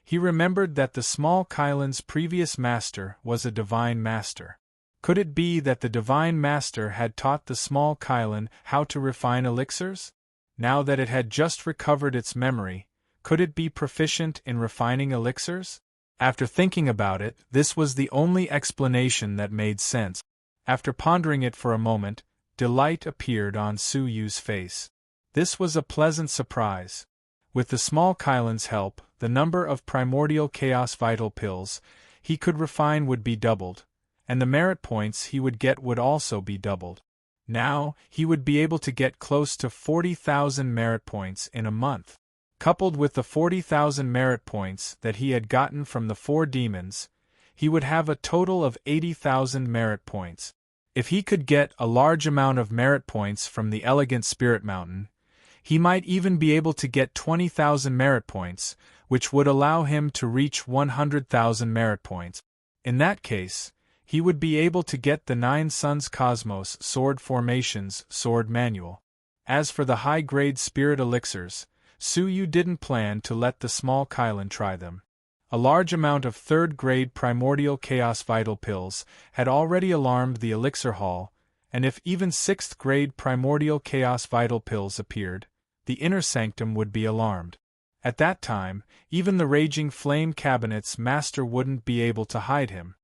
He remembered that the small Kylan's previous master was a divine master. Could it be that the divine master had taught the small Kylan how to refine elixirs? Now that it had just recovered its memory, could it be proficient in refining elixirs? After thinking about it, this was the only explanation that made sense. After pondering it for a moment, delight appeared on Su Yu's face. This was a pleasant surprise. With the small Kylan's help, the number of primordial chaos vital pills he could refine would be doubled, and the merit points he would get would also be doubled. Now, he would be able to get close to 40,000 merit points in a month. Coupled with the 40,000 merit points that he had gotten from the 4 demons, he would have a total of 80,000 merit points. If he could get a large amount of merit points from the elegant Spirit Mountain, he might even be able to get 20,000 merit points, which would allow him to reach 100,000 merit points. In that case, he would be able to get the 9 Suns Cosmos Sword Formations Sword Manual. As for the high-grade spirit elixirs, Su Yu didn't plan to let the small Kylan try them. A large amount of 3rd-grade primordial chaos vital pills had already alarmed the elixir hall, and if even 6th-grade primordial chaos vital pills appeared, the inner sanctum would be alarmed. At that time, even the Raging Flame Cabinet's master wouldn't be able to hide him.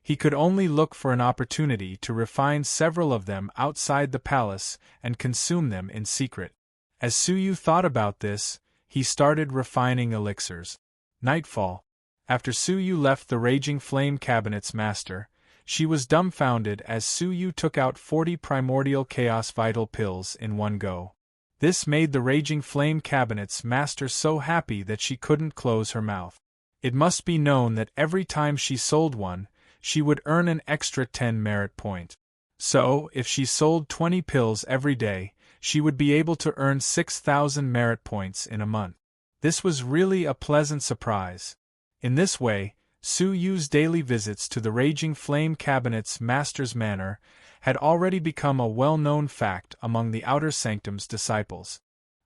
He could only look for an opportunity to refine several of them outside the palace and consume them in secret. As Su Yu thought about this, he started refining elixirs. Nightfall. After Su Yu left the Raging Flame Cabinet's master, she was dumbfounded as Su Yu took out 40 primordial chaos vital pills in one go. This made the Raging Flame Cabinet's master so happy that she couldn't close her mouth. It must be known that every time she sold one, she would earn an extra 10 merit point. So, if she sold 20 pills every day, she would be able to earn 6,000 merit points in a month. This was really a pleasant surprise. In this way, Su Yu's daily visits to the Raging Flame Cabinet's master's manor had already become a well-known fact among the Outer Sanctum's disciples.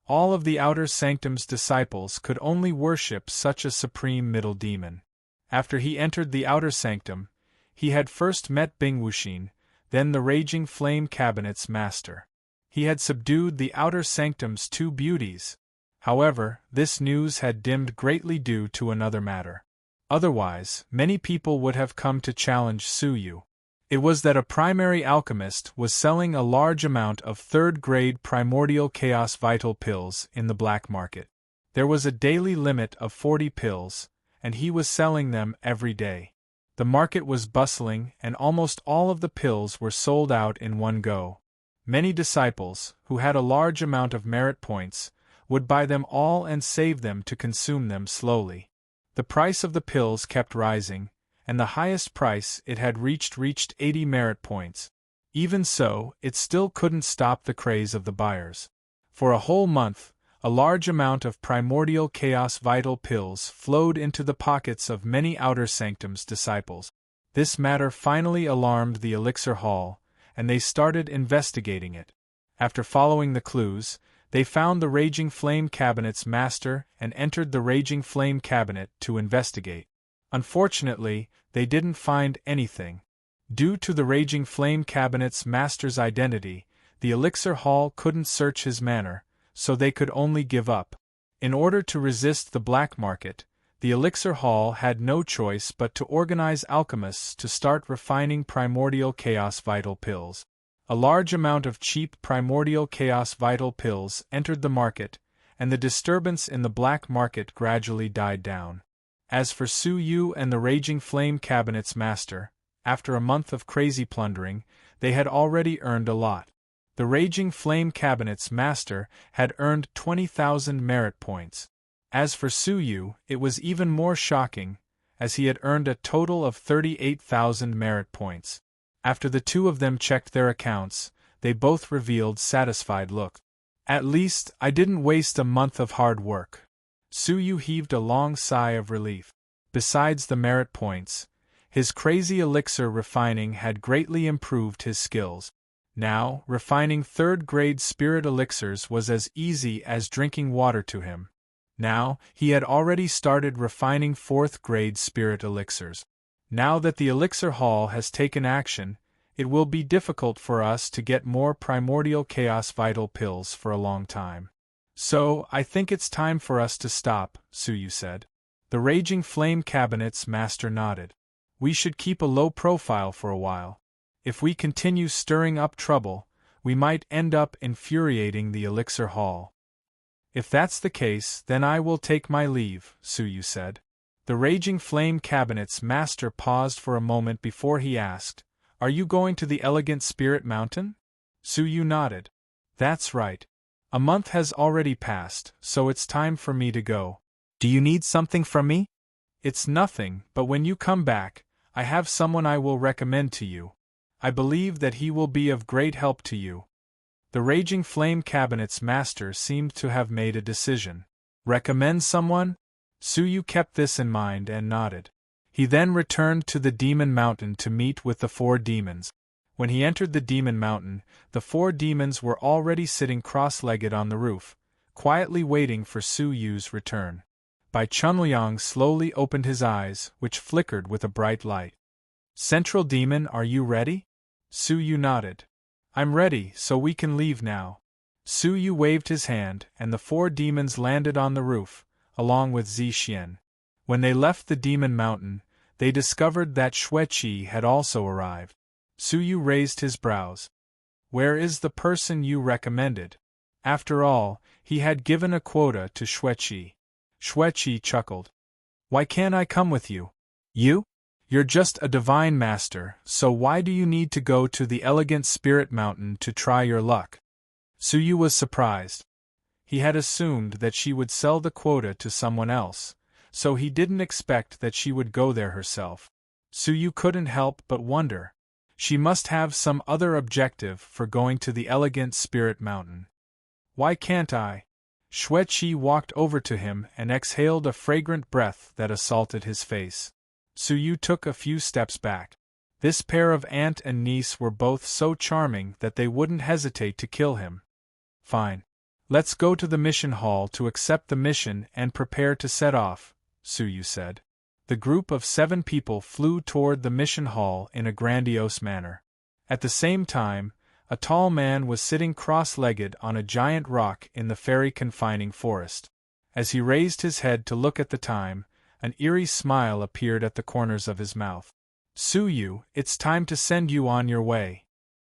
All of the Outer Sanctum's disciples could only worship such a supreme middle demon. After he entered the Outer Sanctum, he had first met Bing Wuxin, then the Raging Flame Cabinet's master. He had subdued the Outer Sanctum's 2 beauties. However, this news had dimmed greatly due to another matter. Otherwise, many people would have come to challenge Su Yu. It was that a primary alchemist was selling a large amount of 3rd-grade primordial chaos vital pills in the black market. There was a daily limit of 40 pills, and he was selling them every day. The market was bustling, and almost all of the pills were sold out in one go. Many disciples, who had a large amount of merit points, would buy them all and save them to consume them slowly. The price of the pills kept rising, and the highest price it had reached 80 merit points. Even so, it still couldn't stop the craze of the buyers. For a whole month, a large amount of primordial chaos vital pills flowed into the pockets of many Outer Sanctum's disciples. This matter finally alarmed the Elixir Hall, and they started investigating it. After following the clues, they found the Raging Flame Cabinet's master and entered the Raging Flame Cabinet to investigate. Unfortunately, they didn't find anything. Due to the Raging Flame Cabinet's master's identity, the Elixir Hall couldn't search his manor, so they could only give up. In order to resist the black market, the Elixir Hall had no choice but to organize alchemists to start refining primordial chaos vital pills. A large amount of cheap primordial chaos vital pills entered the market, and the disturbance in the black market gradually died down. As for Su Yu and the Raging Flame Cabinet's master, after a month of crazy plundering, they had already earned a lot. The Raging Flame Cabinet's master had earned 20,000 merit points. As for Su Yu, it was even more shocking, as he had earned a total of 38,000 merit points. After the two of them checked their accounts, they both revealed satisfied looks. At least, I didn't waste a month of hard work. Su Yu heaved a long sigh of relief. Besides the merit points, his crazy elixir refining had greatly improved his skills. Now, refining third-grade spirit elixirs was as easy as drinking water to him. Now, he had already started refining fourth-grade spirit elixirs. Now that the elixir hall has taken action, it will be difficult for us to get more primordial chaos vital pills for a long time. So, I think it's time for us to stop, Suyu said. The Raging Flame Cabinet's master nodded. We should keep a low profile for a while. If we continue stirring up trouble, we might end up infuriating the elixir hall. If that's the case, then I will take my leave, Suyu said. The Raging Flame Cabinet's master paused for a moment before he asked, Are you going to the Elegant Spirit Mountain? Suyu nodded. That's right. A month has already passed, so it's time for me to go. Do you need something from me? It's nothing, but when you come back, I have someone I will recommend to you. I believe that he will be of great help to you. The Raging Flame Cabinet's master seemed to have made a decision. Recommend someone? Suyu kept this in mind and nodded. He then returned to the Demon Mountain to meet with the 4 demons. When he entered the Demon Mountain, the 4 demons were already sitting cross-legged on the roof, quietly waiting for Suyu's return. Bai Chunliang slowly opened his eyes, which flickered with a bright light. Central Demon, are you ready? Suyu nodded. I'm ready, so we can leave now. Suyu waved his hand, and the 4 demons landed on the roof, along with Zixian. When they left the Demon Mountain, they discovered that Xueqi had also arrived. Suyu raised his brows. Where is the person you recommended? After all, he had given a quota to Xueqi. Xueqi chuckled. Why can't I come with you? You? You're just a divine master, so why do you need to go to the Elegant Spirit Mountain to try your luck? Suyu was surprised. He had assumed that she would sell the quota to someone else, so he didn't expect that she would go there herself. Suyu couldn't help but wonder. She must have some other objective for going to the Elegant Spirit Mountain. Why can't I? Xueqi walked over to him and exhaled a fragrant breath that assaulted his face. Suyu took a few steps back. This pair of aunt and niece were both so charming that they wouldn't hesitate to kill him. Fine. Let's go to the mission hall to accept the mission and prepare to set off, Suyu said. The group of 7 people flew toward the mission hall in a grandiose manner. At the same time, a tall man was sitting cross-legged on a giant rock in the fairy confining forest. As he raised his head to look at the time, an eerie smile appeared at the corners of his mouth. Suyu, it's time to send you on your way.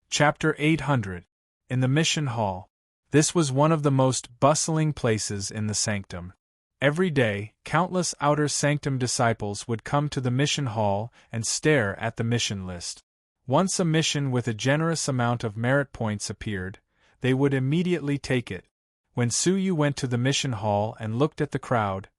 Chapter 800. In the Mission Hall. This was one of the most bustling places in the sanctum. Every day, countless outer sanctum disciples would come to the mission hall and stare at the mission list. Once a mission with a generous amount of merit points appeared, they would immediately take it. When Suyu went to the mission hall and looked at the crowd,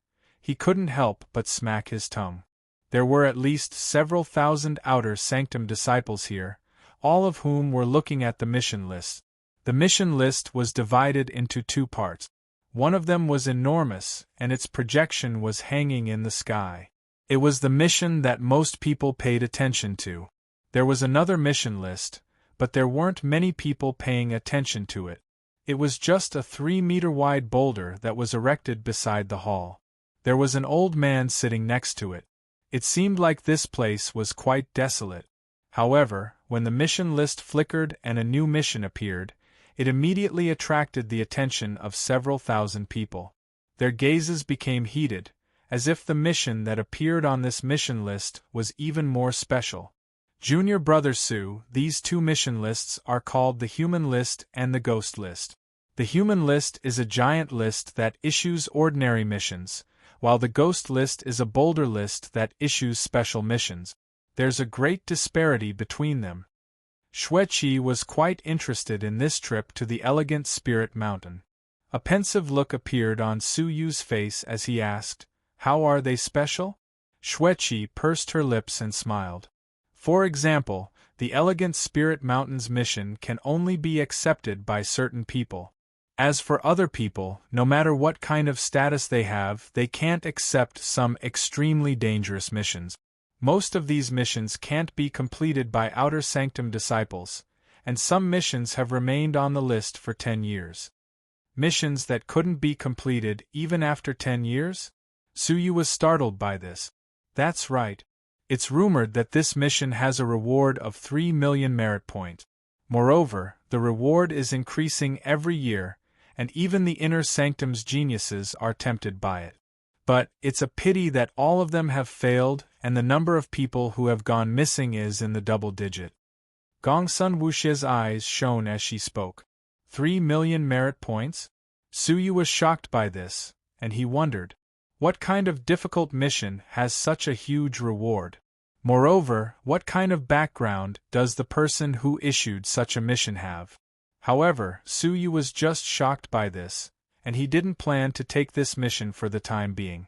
he couldn't help but smack his tongue. There were at least several thousand outer sanctum disciples here, all of whom were looking at the mission list. The mission list was divided into 2 parts. One of them was enormous, and its projection was hanging in the sky. It was the mission that most people paid attention to. There was another mission list, but there weren't many people paying attention to it. It was just a 3-meter-wide boulder that was erected beside the hall. There was an old man sitting next to it. It seemed like this place was quite desolate. However, when the mission list flickered and a new mission appeared, it immediately attracted the attention of several thousand people. Their gazes became heated, as if the mission that appeared on this mission list was even more special. Junior Brother Su, these 2 mission lists are called the Human List and the Ghost List. The Human List is a giant list that issues ordinary missions, while the Ghost List is a boulder list that issues special missions. There's a great disparity between them. Xueqi was quite interested in this trip to the Elegant Spirit Mountain. A pensive look appeared on Suyu's face as he asked, How are they special? Xueqi pursed her lips and smiled. For example, the Elegant Spirit Mountain's mission can only be accepted by certain people. As for other people, no matter what kind of status they have, they can't accept some extremely dangerous missions. Most of these missions can't be completed by Outer Sanctum disciples, and some missions have remained on the list for 10 years. Missions that couldn't be completed even after 10 years? Suyu was startled by this. That's right. It's rumored that this mission has a reward of 3 million merit points. Moreover, the reward is increasing every year, and even the inner sanctum's geniuses are tempted by it. But it's a pity that all of them have failed, and the number of people who have gone missing is in the double digit. Gongsun Wuxie's eyes shone as she spoke. 3 million merit points? Suyu was shocked by this, and he wondered, what kind of difficult mission has such a huge reward? Moreover, what kind of background does the person who issued such a mission have? However, Suyu was just shocked by this, and he didn't plan to take this mission for the time being.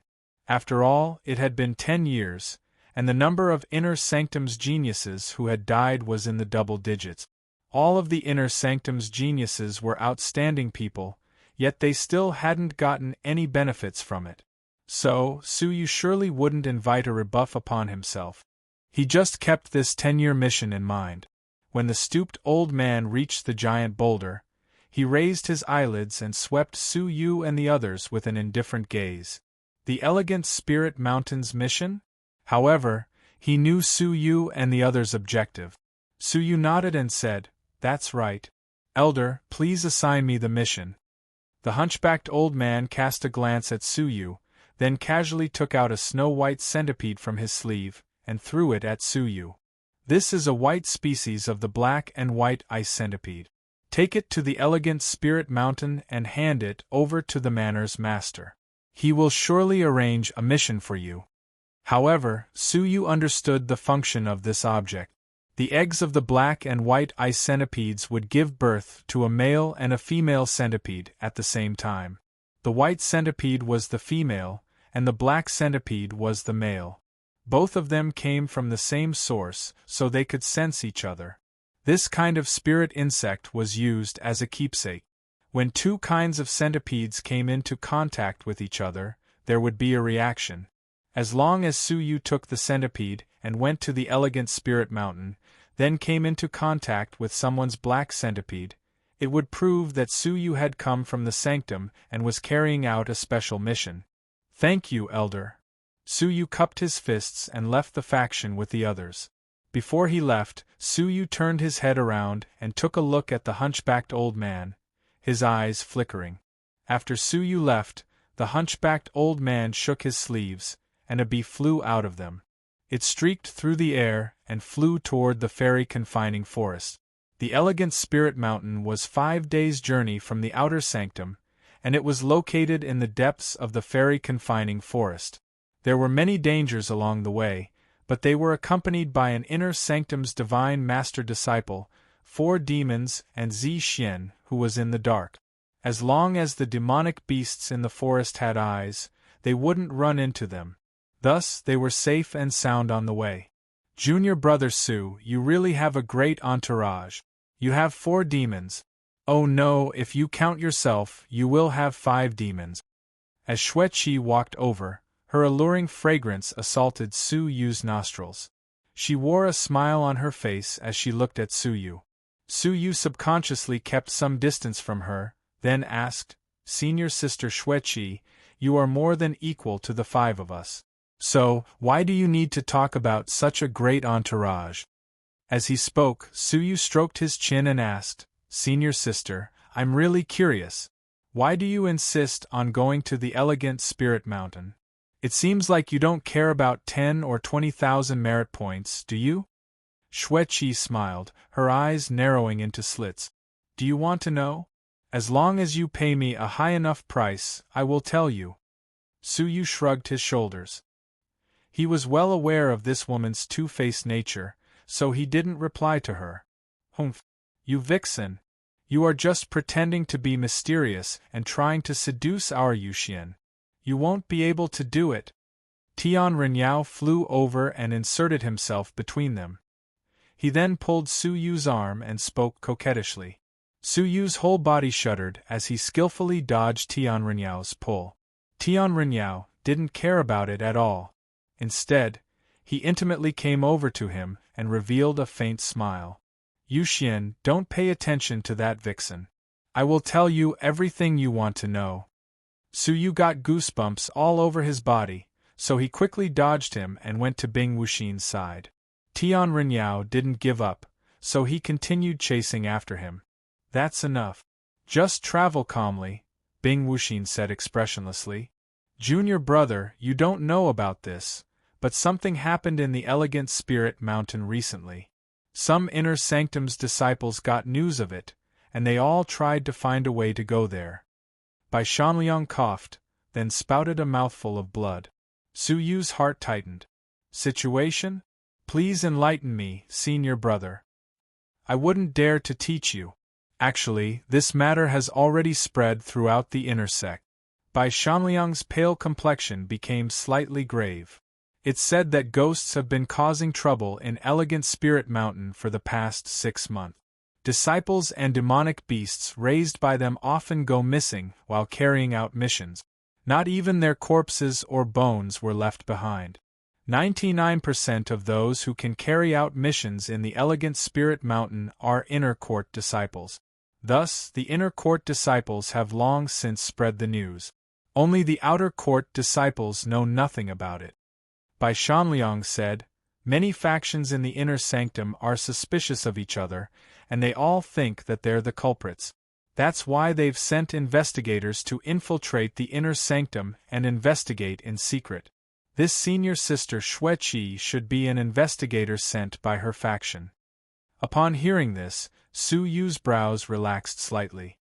After all, it had been 10 years, and the number of inner sanctum's geniuses who had died was in the double digits. All of the inner sanctum's geniuses were outstanding people, yet they still hadn't gotten any benefits from it. So, Suyu surely wouldn't invite a rebuff upon himself. He just kept this 10-year mission in mind. When the stooped old man reached the giant boulder, he raised his eyelids and swept Suyu and the others with an indifferent gaze. The elegant Spirit Mountain's mission? However, he knew Suyu and the others' objective. Suyu nodded and said, "That's right. Elder, please assign me the mission." The hunchbacked old man cast a glance at Suyu, then casually took out a snow-white centipede from his sleeve, and threw it at Suyu. "This is a white species of the black and white ice centipede. Take it to the elegant Spirit Mountain and hand it over to the manor's master. He will surely arrange a mission for you." However, Suyu understood the function of this object. The eggs of the black and white ice centipedes would give birth to a male and a female centipede at the same time. The white centipede was the female, and the black centipede was the male. Both of them came from the same source, so they could sense each other. This kind of spirit insect was used as a keepsake. When two kinds of centipedes came into contact with each other, there would be a reaction. As long as Suyu took the centipede and went to the elegant Spirit Mountain, then came into contact with someone's black centipede, it would prove that Suyu had come from the sanctum and was carrying out a special mission. "Thank you, Elder." Suyu cupped his fists and left the faction with the others. Before he left, Suyu turned his head around and took a look at the hunchbacked old man, his eyes flickering. After Suyu left, the hunchbacked old man shook his sleeves, and a bee flew out of them. It streaked through the air and flew toward the fairy confining forest. The elegant Spirit Mountain was 5 days' journey from the outer sanctum, and it was located in the depths of the fairy confining forest. There were many dangers along the way, but they were accompanied by an inner sanctum's divine master-disciple, 4 demons, and Zi Xian, who was in the dark. As long as the demonic beasts in the forest had eyes, they wouldn't run into them. Thus, they were safe and sound on the way. "Junior brother Su, you really have a great entourage. You have 4 demons. Oh no, if you count yourself, you will have 5 demons." As Xueqi walked over, her alluring fragrance assaulted Suyu's nostrils. She wore a smile on her face as she looked at Suyu. Suyu subconsciously kept some distance from her, then asked, "Senior sister Xueqi, you are more than equal to the 5 of us. So, why do you need to talk about such a great entourage?" As he spoke, Suyu stroked his chin and asked, "Senior sister, I'm really curious. Why do you insist on going to the elegant Spirit Mountain? It seems like you don't care about 10 or 20,000 merit points, do you?" Xueqi smiled, her eyes narrowing into slits. "Do you want to know? As long as you pay me a high enough price, I will tell you." Suyu shrugged his shoulders. He was well aware of this woman's two-faced nature, so he didn't reply to her. "Humph! You vixen! You are just pretending to be mysterious and trying to seduce our Yuxian. You won't be able to do it." Tian Renyao flew over and inserted himself between them. He then pulled Suyu's arm and spoke coquettishly. Suyu's whole body shuddered as he skillfully dodged Tian Renyao's pull. Tian Renyao didn't care about it at all. Instead, he intimately came over to him and revealed a faint smile. Yuxian, don't pay attention to that vixen. I will tell you everything you want to know. Su Yu got goosebumps all over his body, so he quickly dodged him and went to Bing Wuxian's side. Tian Renyao didn't give up, so he continued chasing after him. That's enough. Just travel calmly, Bing Wuxian said expressionlessly. Junior brother, you don't know about this, but something happened in the Elegant Spirit Mountain recently. Some Inner Sanctum's disciples got news of it, and they all tried to find a way to go there. Bai Shanliang coughed, then spouted a mouthful of blood. Su Yu's heart tightened. Situation? Please enlighten me, senior brother. I wouldn't dare to teach you. Actually, this matter has already spread throughout the inner sect. Bai Shanliang's pale complexion became slightly grave. It's said that ghosts have been causing trouble in Elegant Spirit Mountain for the past 6 months. Disciples and demonic beasts raised by them often go missing while carrying out missions. Not even their corpses or bones were left behind. 99% of those who can carry out missions in the Elegant Spirit Mountain are Inner Court disciples. Thus, the Inner Court disciples have long since spread the news. Only the Outer Court disciples know nothing about it. Bai Shanliang said, many factions in the Inner Sanctum are suspicious of each other, and they all think that they're the culprits. That's why they've sent investigators to infiltrate the Inner Sanctum and investigate in secret. This senior sister Xueqi should be an investigator sent by her faction. Upon hearing this, Su Yu's brows relaxed slightly.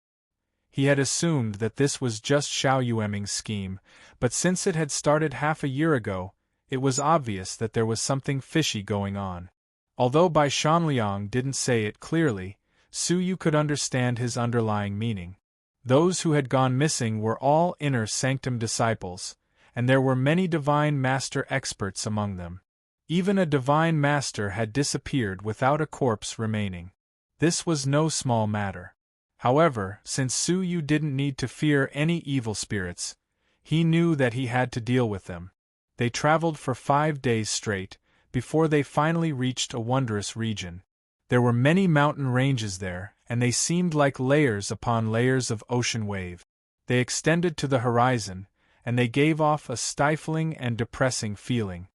He had assumed that this was just Xiao Yueming's scheme, but since it had started half a year ago, it was obvious that there was something fishy going on. Although Bai Shanliang didn't say it clearly, Su Yu could understand his underlying meaning. Those who had gone missing were all Inner Sanctum disciples, and there were many Divine Master experts among them. Even a Divine Master had disappeared without a corpse remaining. This was no small matter. However, since Su Yu didn't need to fear any evil spirits, he knew that he had to deal with them. They traveled for 5 days straight, before they finally reached a wondrous region. There were many mountain ranges there, and they seemed like layers upon layers of ocean wave. They extended to the horizon, and they gave off a stifling and depressing feeling.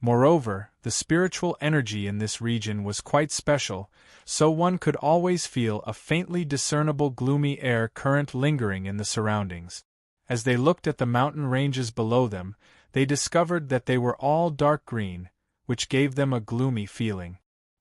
Moreover, the spiritual energy in this region was quite special, so one could always feel a faintly discernible gloomy air current lingering in the surroundings. As they looked at the mountain ranges below them, they discovered that they were all dark green, which gave them a gloomy feeling.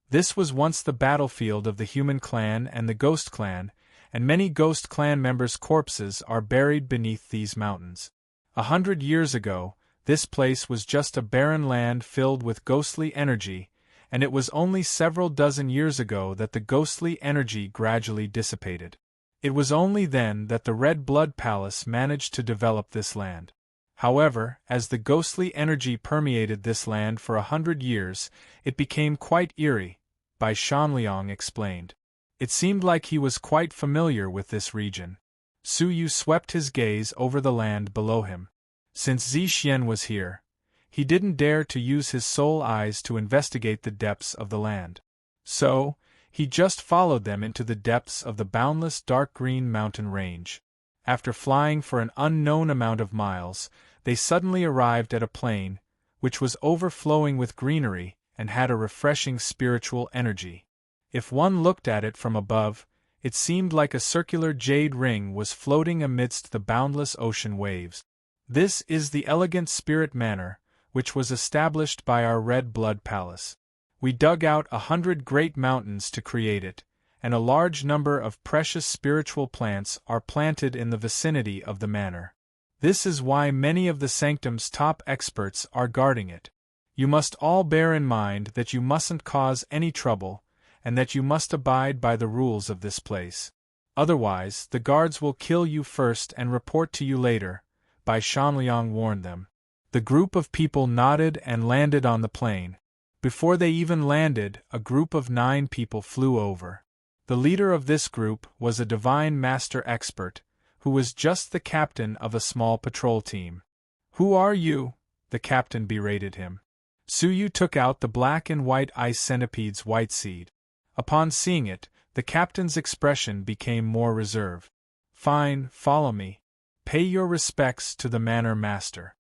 This was once the battlefield of the human clan and the ghost clan, and many ghost clan members' corpses are buried beneath these mountains. 100 years ago, this place was just a barren land filled with ghostly energy, and it was only several dozen years ago that the ghostly energy gradually dissipated. It was only then that the Red Blood Palace managed to develop this land. However, as the ghostly energy permeated this land for 100 years, it became quite eerie, Bai Shanliang explained. It seemed like he was quite familiar with this region. Su Yu swept his gaze over the land below him. Since Zixian was here, he didn't dare to use his soul eyes to investigate the depths of the land. So, he just followed them into the depths of the boundless dark green mountain range. After flying for an unknown amount of miles, they suddenly arrived at a plain, which was overflowing with greenery and had a refreshing spiritual energy. If one looked at it from above, it seemed like a circular jade ring was floating amidst the boundless ocean waves. This is the Elegant Spirit Manor, which was established by our Red Blood Palace. We dug out 100 great mountains to create it, and a large number of precious spiritual plants are planted in the vicinity of the manor. This is why many of the Sanctum's top experts are guarding it. You must all bear in mind that you mustn't cause any trouble, and that you must abide by the rules of this place. Otherwise, the guards will kill you first and report to you later, Bai Shanliang warned them. The group of people nodded and landed on the plain. Before they even landed, a group of 9 people flew over. The leader of this group was a Divine Master expert, who was just the captain of a small patrol team. "Who are you?" the captain berated him. Su Yu took out the black and white ice centipede's white seed. Upon seeing it, the captain's expression became more reserved. Fine, follow me. Pay your respects to the manor master.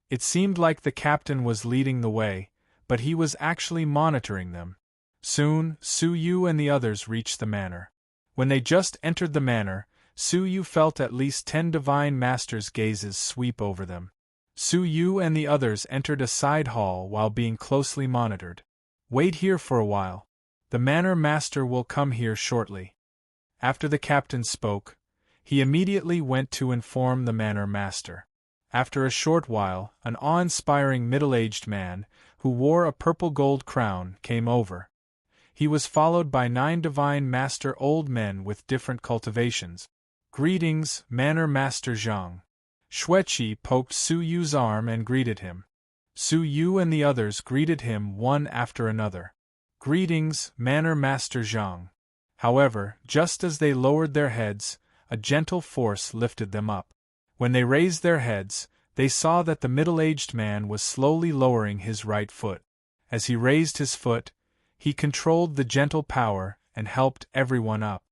It seemed like the captain was leading the way, but he was actually monitoring them. Soon, Su Yu and the others reached the manor. When they just entered the manor, Su Yu felt at least 10 divine masters' gazes sweep over them. Su Yu and the others entered a side hall while being closely monitored. Wait here for a while. The manor master will come here shortly. After the captain spoke, he immediately went to inform the manor master. After a short while, an awe-inspiring middle-aged man, who wore a purple-gold crown, came over. He was followed by 9 divine master old men with different cultivations. Greetings, Manor Master Zhang. Xueqi poked Su Yu's arm and greeted him. Su Yu and the others greeted him one after another. Greetings, Manor Master Zhang. However, just as they lowered their heads, a gentle force lifted them up. When they raised their heads, they saw that the middle-aged man was slowly lowering his right foot. As he raised his foot, he controlled the gentle power and helped everyone up.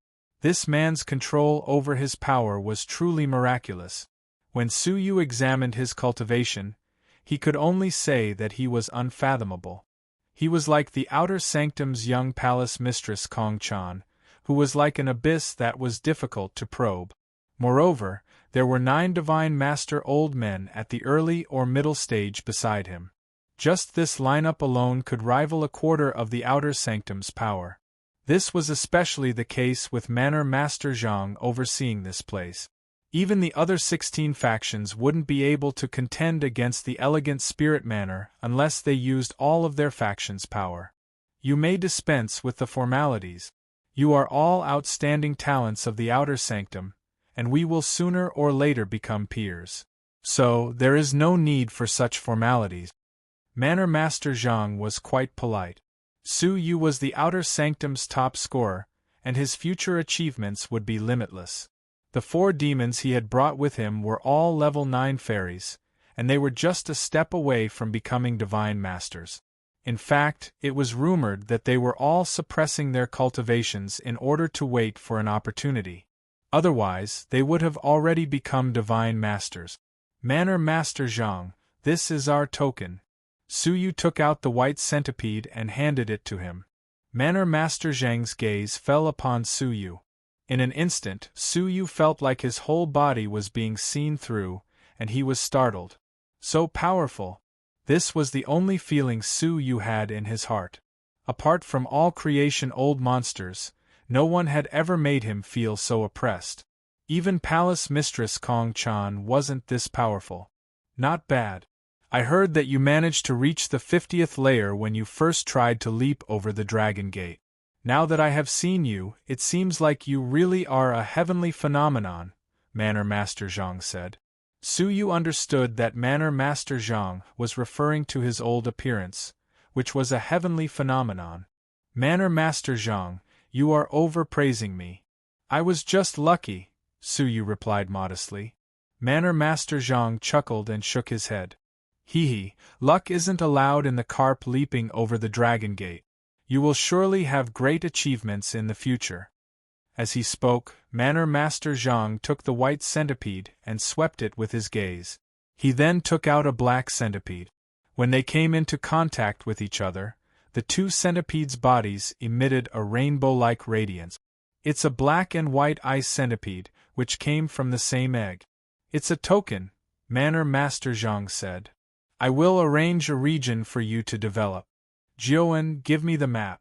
This man's control over his power was truly miraculous. When Su Yu examined his cultivation, he could only say that he was unfathomable. He was like the outer sanctum's young palace mistress Kong Chan, who was like an abyss that was difficult to probe. Moreover, there were 9 divine master old men at the early or middle stage beside him. Just this lineup alone could rival a quarter of the outer sanctum's power. This was especially the case with Manor Master Zhang overseeing this place. Even the other 16 factions wouldn't be able to contend against the elegant Spirit Manor unless they used all of their faction's power. You may dispense with the formalities. You are all outstanding talents of the outer sanctum, and we will sooner or later become peers. So, there is no need for such formalities. Manor Master Zhang was quite polite. Su Yu was the outer sanctum's top scorer, and his future achievements would be limitless. The 4 demons he had brought with him were all level 9 fairies, and they were just a step away from becoming divine masters. In fact, it was rumored that they were all suppressing their cultivations in order to wait for an opportunity. Otherwise, they would have already become divine masters. Manor Master Zhang, this is our token. Su Yu took out the white centipede and handed it to him. Manor Master Zhang's gaze fell upon Su Yu. In an instant, Su Yu felt like his whole body was being seen through, and he was startled. So powerful! This was the only feeling Su Yu had in his heart. Apart from all creation old monsters, no one had ever made him feel so oppressed. Even Palace Mistress Kong Chan wasn't this powerful. Not bad. I heard that you managed to reach the 50th layer when you first tried to leap over the Dragon Gate. Now that I have seen you, it seems like you really are a heavenly phenomenon, Manor Master Zhang said. Su Yu understood that Manor Master Zhang was referring to his old appearance, which was a heavenly phenomenon. Manor Master Zhang, you are overpraising me. I was just lucky, Su Yu replied modestly. Manor Master Zhang chuckled and shook his head. Hee, luck isn't allowed in the carp leaping over the Dragon Gate. You will surely have great achievements in the future. As he spoke, Manor Master Zhang took the white centipede and swept it with his gaze. He then took out a black centipede. When they came into contact with each other, the 2 centipedes' bodies emitted a rainbow-like radiance. It's a black and white ice centipede, which came from the same egg. It's a token, Manor Master Zhang said. I will arrange a region for you to develop. Jiuan, give me the map.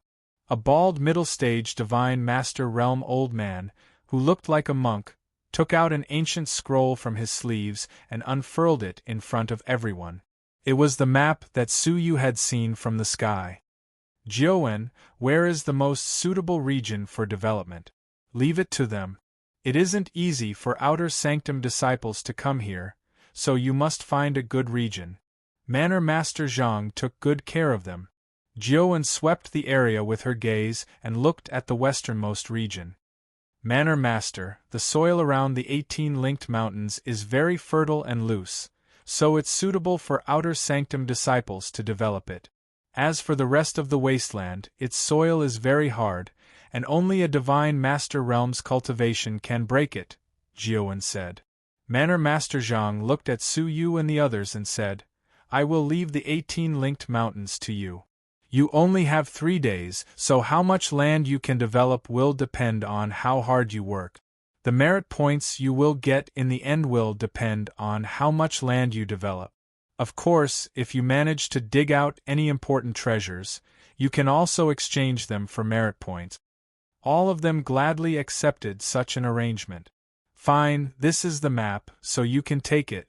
A bald middle-stage divine master realm old man, who looked like a monk, took out an ancient scroll from his sleeves and unfurled it in front of everyone. It was the map that Su Yu had seen from the sky. Jiuan, where is the most suitable region for development? Leave it to them. It isn't easy for outer sanctum disciples to come here, so you must find a good region. Manor Master Zhang took good care of them. Jiuan swept the area with her gaze and looked at the westernmost region. Manor Master, the soil around the 18 linked mountains is very fertile and loose, so it's suitable for outer sanctum disciples to develop it. As for the rest of the wasteland, its soil is very hard, and only a divine master realm's cultivation can break it, Jiuan said. Manor Master Zhang looked at Su Yu and the others and said, I will leave the 18 linked mountains to you. You only have 3 days, so how much land you can develop will depend on how hard you work. The merit points you will get in the end will depend on how much land you develop. Of course, if you manage to dig out any important treasures, you can also exchange them for merit points. All of them gladly accepted such an arrangement. Fine, this is the map, so you can take it.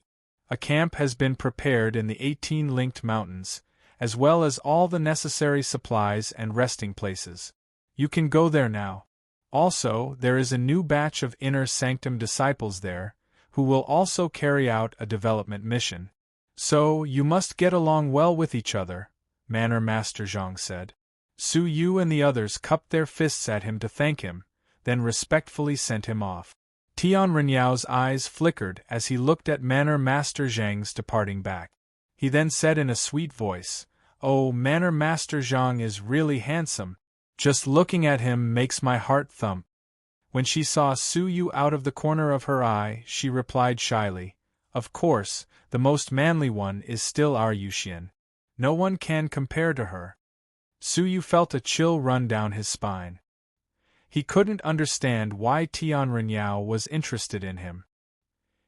A camp has been prepared in the 18 linked mountains, as well as all the necessary supplies and resting places. You can go there now. Also, there is a new batch of Inner Sanctum disciples there, who will also carry out a development mission. So, you must get along well with each other, Manor Master Zhang said. Su Yu and the others cupped their fists at him to thank him, then respectfully sent him off. Tian Renyao's eyes flickered as he looked at Manor Master Zhang's departing back. He then said in a sweet voice, Oh, Manor Master Zhang is really handsome. Just looking at him makes my heart thump. When she saw Su Yu out of the corner of her eye, she replied shyly, Of course, the most manly one is still our Yuxian. No one can compare to her. Su Yu felt a chill run down his spine. He couldn't understand why Tian Renyao was interested in him.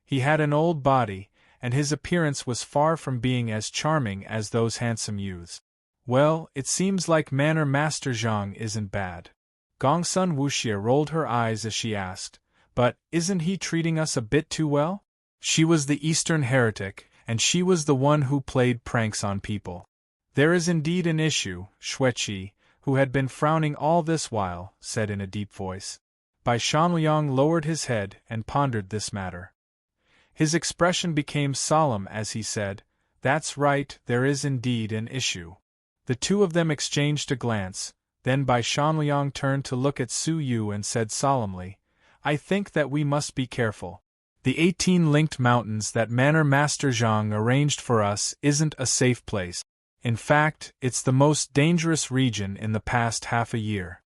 He had an old body, and his appearance was far from being as charming as those handsome youths. Well, it seems like Manor Master Zhang isn't bad. Gongsun Wuxia rolled her eyes as she asked, But isn't he treating us a bit too well? She was the Eastern heretic, and she was the one who played pranks on people. There is indeed an issue, Xueqi, who had been frowning all this while, said in a deep voice. Bai Shanliang lowered his head and pondered this matter. His expression became solemn as he said, That's right, there is indeed an issue. The two of them exchanged a glance, then Bai Shanliang turned to look at Su Yu and said solemnly, I think that we must be careful. The 18 linked mountains that Manor Master Zhang arranged for us isn't a safe place. In fact, it's the most dangerous region in the past half a year.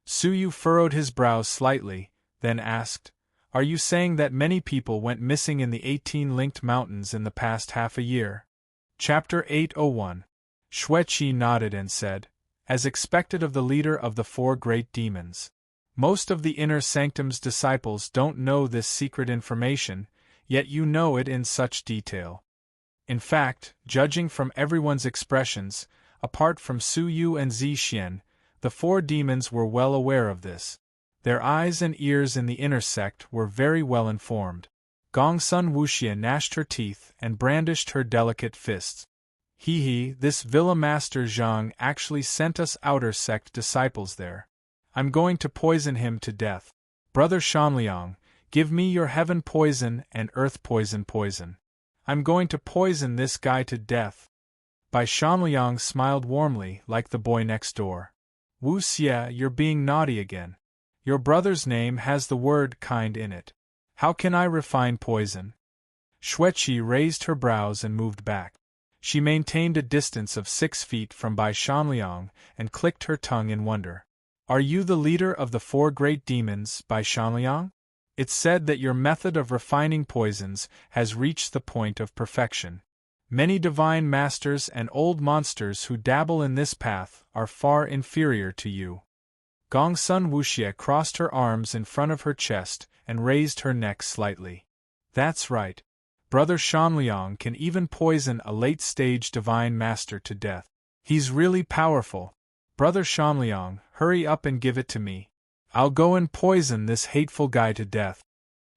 Su Yu furrowed his brows slightly, then asked, Are you saying that many people went missing in the 18 linked mountains in the past half a year? Chapter 801. Xueqi nodded and said, As expected of the leader of the 4 great demons. Most of the Inner Sanctum's disciples don't know this secret information, yet you know it in such detail. In fact, judging from everyone's expressions, apart from Su Yu and Zi Xian, the 4 demons were well aware of this. Their eyes and ears in the inner sect were very well informed. Gongsun Wuxia gnashed her teeth and brandished her delicate fists. This Villa Master Zhang actually sent us outer sect disciples there. I'm going to poison him to death. Brother Shanliang, give me your heaven poison and earth poison. I'm going to poison this guy to death. Bai Shanliang smiled warmly like the boy next door. Wu Xie, you're being naughty again. Your brother's name has the word kind in it. How can I refine poison? Xueqi raised her brows and moved back. She maintained a distance of 6 feet from Bai Shanliang and clicked her tongue in wonder. Are you the leader of the 4 great demons, Bai Shanliang? It's said that your method of refining poisons has reached the point of perfection. Many divine masters and old monsters who dabble in this path are far inferior to you. Gongsun Wuxia crossed her arms in front of her chest and raised her neck slightly. That's right. Brother Shanliang can even poison a late-stage divine master to death. He's really powerful. Brother Shanliang, hurry up and give it to me. I'll go and poison this hateful guy to death.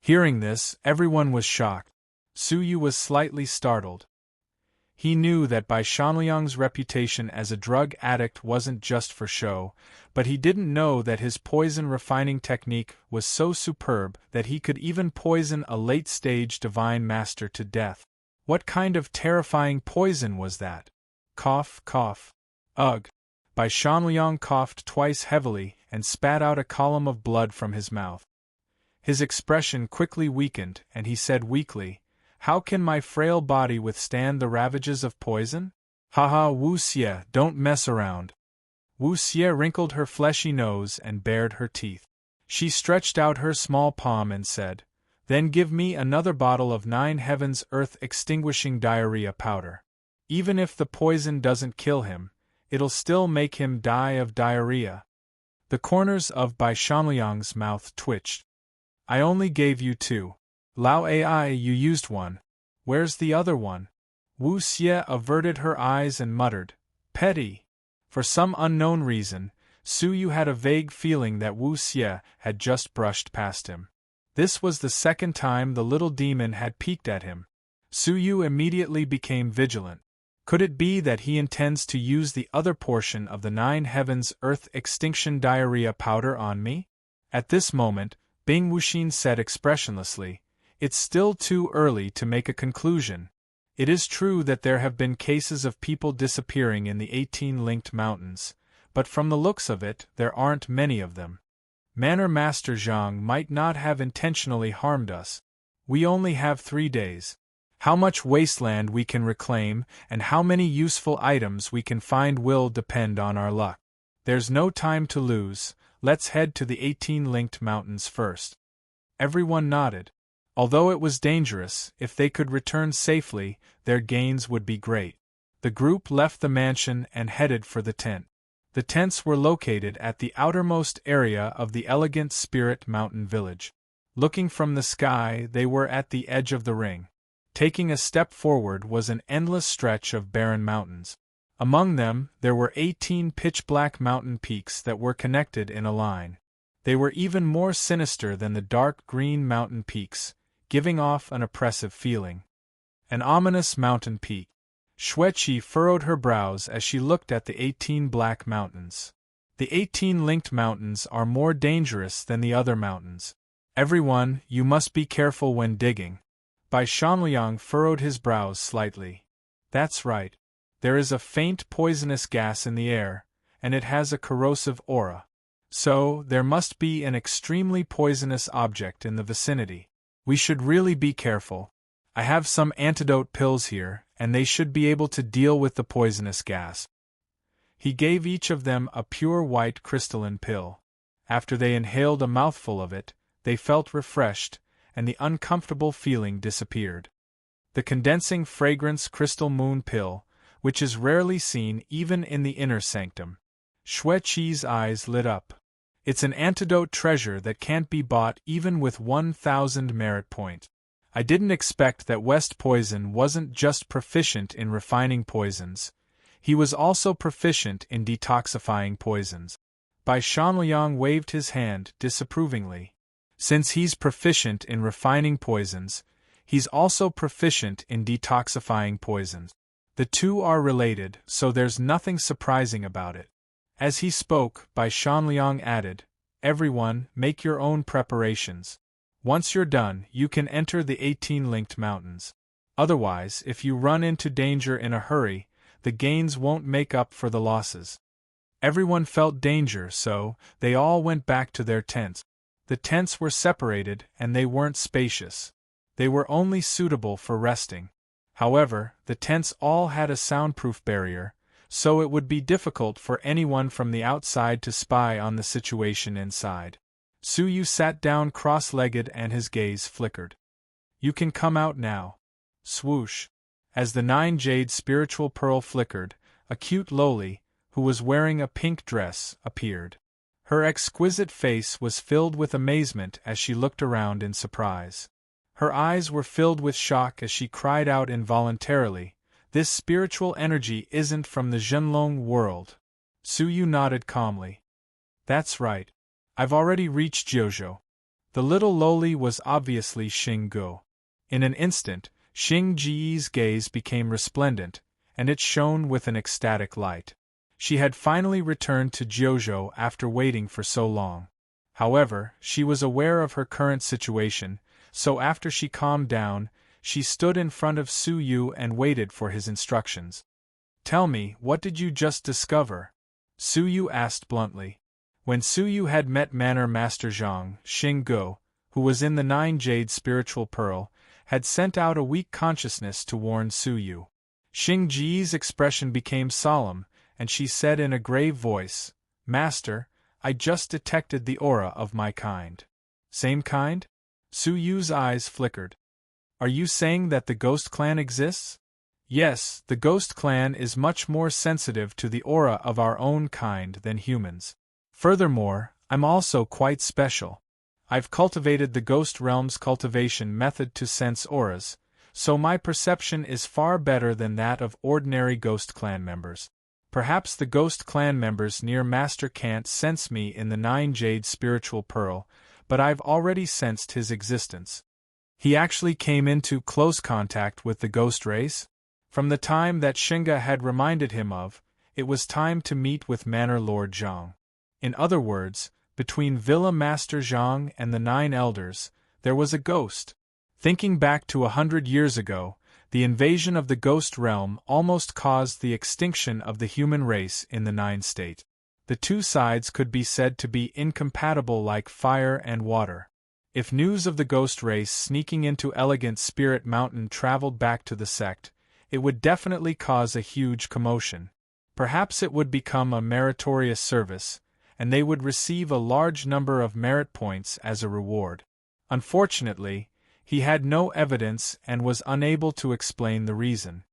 Hearing this, everyone was shocked. Su Yu was slightly startled. He knew that Bai Shanliang's reputation as a drug addict wasn't just for show, but he didn't know that his poison refining technique was so superb that he could even poison a late-stage divine master to death. What kind of terrifying poison was that? Cough, cough. Ugh. Bai Shanliang coughed twice heavily and spat out a column of blood from his mouth. His expression quickly weakened and he said weakly, How can my frail body withstand the ravages of poison? Haha, Wu Xie, don't mess around. Wu Xie wrinkled her fleshy nose and bared her teeth. She stretched out her small palm and said, "Then give me another bottle of 9 Heavens Earth Extinguishing Diarrhea Powder. Even if the poison doesn't kill him, it'll still make him die of diarrhea." The corners of Bai Shanliang's mouth twitched. "I only gave you 2. Lao Ai, you used 1. Where's the other one?" Wu Xie averted her eyes and muttered, "Petty." For some unknown reason, Su Yu had a vague feeling that Wu Xie had just brushed past him. This was the second time the little demon had peeked at him. Su Yu immediately became vigilant. Could it be that he intends to use the other portion of the 9 Heavens Earth Extinction Diarrhea Powder on me? At this moment, Bing Wuxin said expressionlessly, "It's still too early to make a conclusion. It is true that there have been cases of people disappearing in the 18 linked mountains, but from the looks of it, there aren't many of them. Manor Master Zhang might not have intentionally harmed us. We only have 3 days. How much wasteland we can reclaim and how many useful items we can find will depend on our luck. There's no time to lose, let's head to the 18 linked mountains first." Everyone nodded. Although it was dangerous, if they could return safely, their gains would be great. The group left the mansion and headed for the tent. The tents were located at the outermost area of the elegant Spirit Mountain village. Looking from the sky, they were at the edge of the ring. Taking a step forward was an endless stretch of barren mountains. Among them, there were 18 pitch-black mountain peaks that were connected in a line. They were even more sinister than the dark green mountain peaks, giving off an oppressive feeling. An ominous mountain peak. Xueqi furrowed her brows as she looked at the 18 black mountains. The 18 linked mountains are more dangerous than the other mountains. Everyone, you must be careful when digging. Bai Shanliang furrowed his brows slightly. That's right. There is a faint poisonous gas in the air, and it has a corrosive aura. So, there must be an extremely poisonous object in the vicinity. We should really be careful. I have some antidote pills here, and they should be able to deal with the poisonous gas. He gave each of them a pure white crystalline pill. After they inhaled a mouthful of it, they felt refreshed, and the uncomfortable feeling disappeared. The condensing fragrance crystal moon pill, which is rarely seen even in the inner sanctum. Xueqi's eyes lit up. It's an antidote treasure that can't be bought even with 1,000 merit points. I didn't expect that West Poison wasn't just proficient in refining poisons. He was also proficient in detoxifying poisons. Bai Shanliang waved his hand disapprovingly. Since he's proficient in refining poisons, he's also proficient in detoxifying poisons. The two are related, so there's nothing surprising about it. As he spoke, Bai Shanliang added, "Everyone, make your own preparations. Once you're done, you can enter the 18 linked mountains. Otherwise, if you run into danger in a hurry, the gains won't make up for the losses." Everyone felt danger, so they all went back to their tents. The tents were separated and they weren't spacious. They were only suitable for resting. However, the tents all had a soundproof barrier, so it would be difficult for anyone from the outside to spy on the situation inside. Su Yu sat down cross-legged and his gaze flickered. "You can come out now." Swoosh. As the 9 jade spiritual pearl flickered, a cute loli, who was wearing a pink dress, appeared. Her exquisite face was filled with amazement as she looked around in surprise. Her eyes were filled with shock as she cried out involuntarily, "This spiritual energy isn't from the Zhenlong world." Su Yu nodded calmly. "That's right. I've already reached Jiuzhou." The little loli was obviously Xing Guo. In an instant, Xing Ji's gaze became resplendent, and it shone with an ecstatic light. She had finally returned to Jiuzhou after waiting for so long. However, she was aware of her current situation, so after she calmed down, she stood in front of Su Yu and waited for his instructions. "Tell me, what did you just discover?" Su Yu asked bluntly. When Su Yu had met Manor Master Zhang, Xing Guo, who was in the 9 jade spiritual pearl, had sent out a weak consciousness to warn Su Yu. Xing Ji's expression became solemn, and she said in a grave voice, "Master, I just detected the aura of my kind." "Same kind?" Su Yu's eyes flickered. "Are you saying that the Ghost Clan exists?" "Yes, the Ghost Clan is much more sensitive to the aura of our own kind than humans. Furthermore, I'm also quite special. I've cultivated the Ghost Realm's cultivation method to sense auras, so my perception is far better than that of ordinary Ghost Clan members. Perhaps the Ghost Clan members near Master can't sense me in the 9 Jade Spiritual Pearl, but I've already sensed his existence." He actually came into close contact with the Ghost race? From the time that Shinga had reminded him of, it was time to meet with Manor Lord Zhang. In other words, between Villa Master Zhang and the 9 Elders, there was a ghost. Thinking back to 100 years ago, the invasion of the Ghost Realm almost caused the extinction of the human race in the 9 State. The two sides could be said to be incompatible like fire and water. If news of the ghost race sneaking into Elegant Spirit Mountain traveled back to the sect, it would definitely cause a huge commotion. Perhaps it would become a meritorious service, and they would receive a large number of merit points as a reward. Unfortunately, he had no evidence and was unable to explain the reason.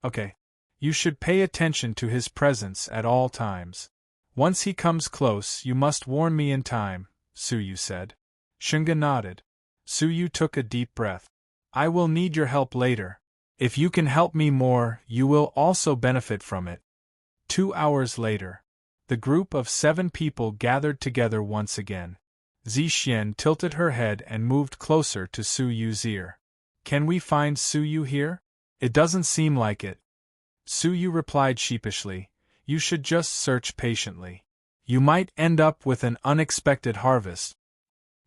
"Okay. You should pay attention to his presence at all times. Once he comes close, you must warn me in time," Su Yu said. Shinga nodded. Su Yu took a deep breath. "I will need your help later. If you can help me more, you will also benefit from it." 2 hours later, the group of 7 people gathered together once again. Zixien tilted her head and moved closer to Su Yu's ear. "Can we find Su Yu here?" "It doesn't seem like it." Su Yu replied sheepishly, "You should just search patiently. You might end up with an unexpected harvest."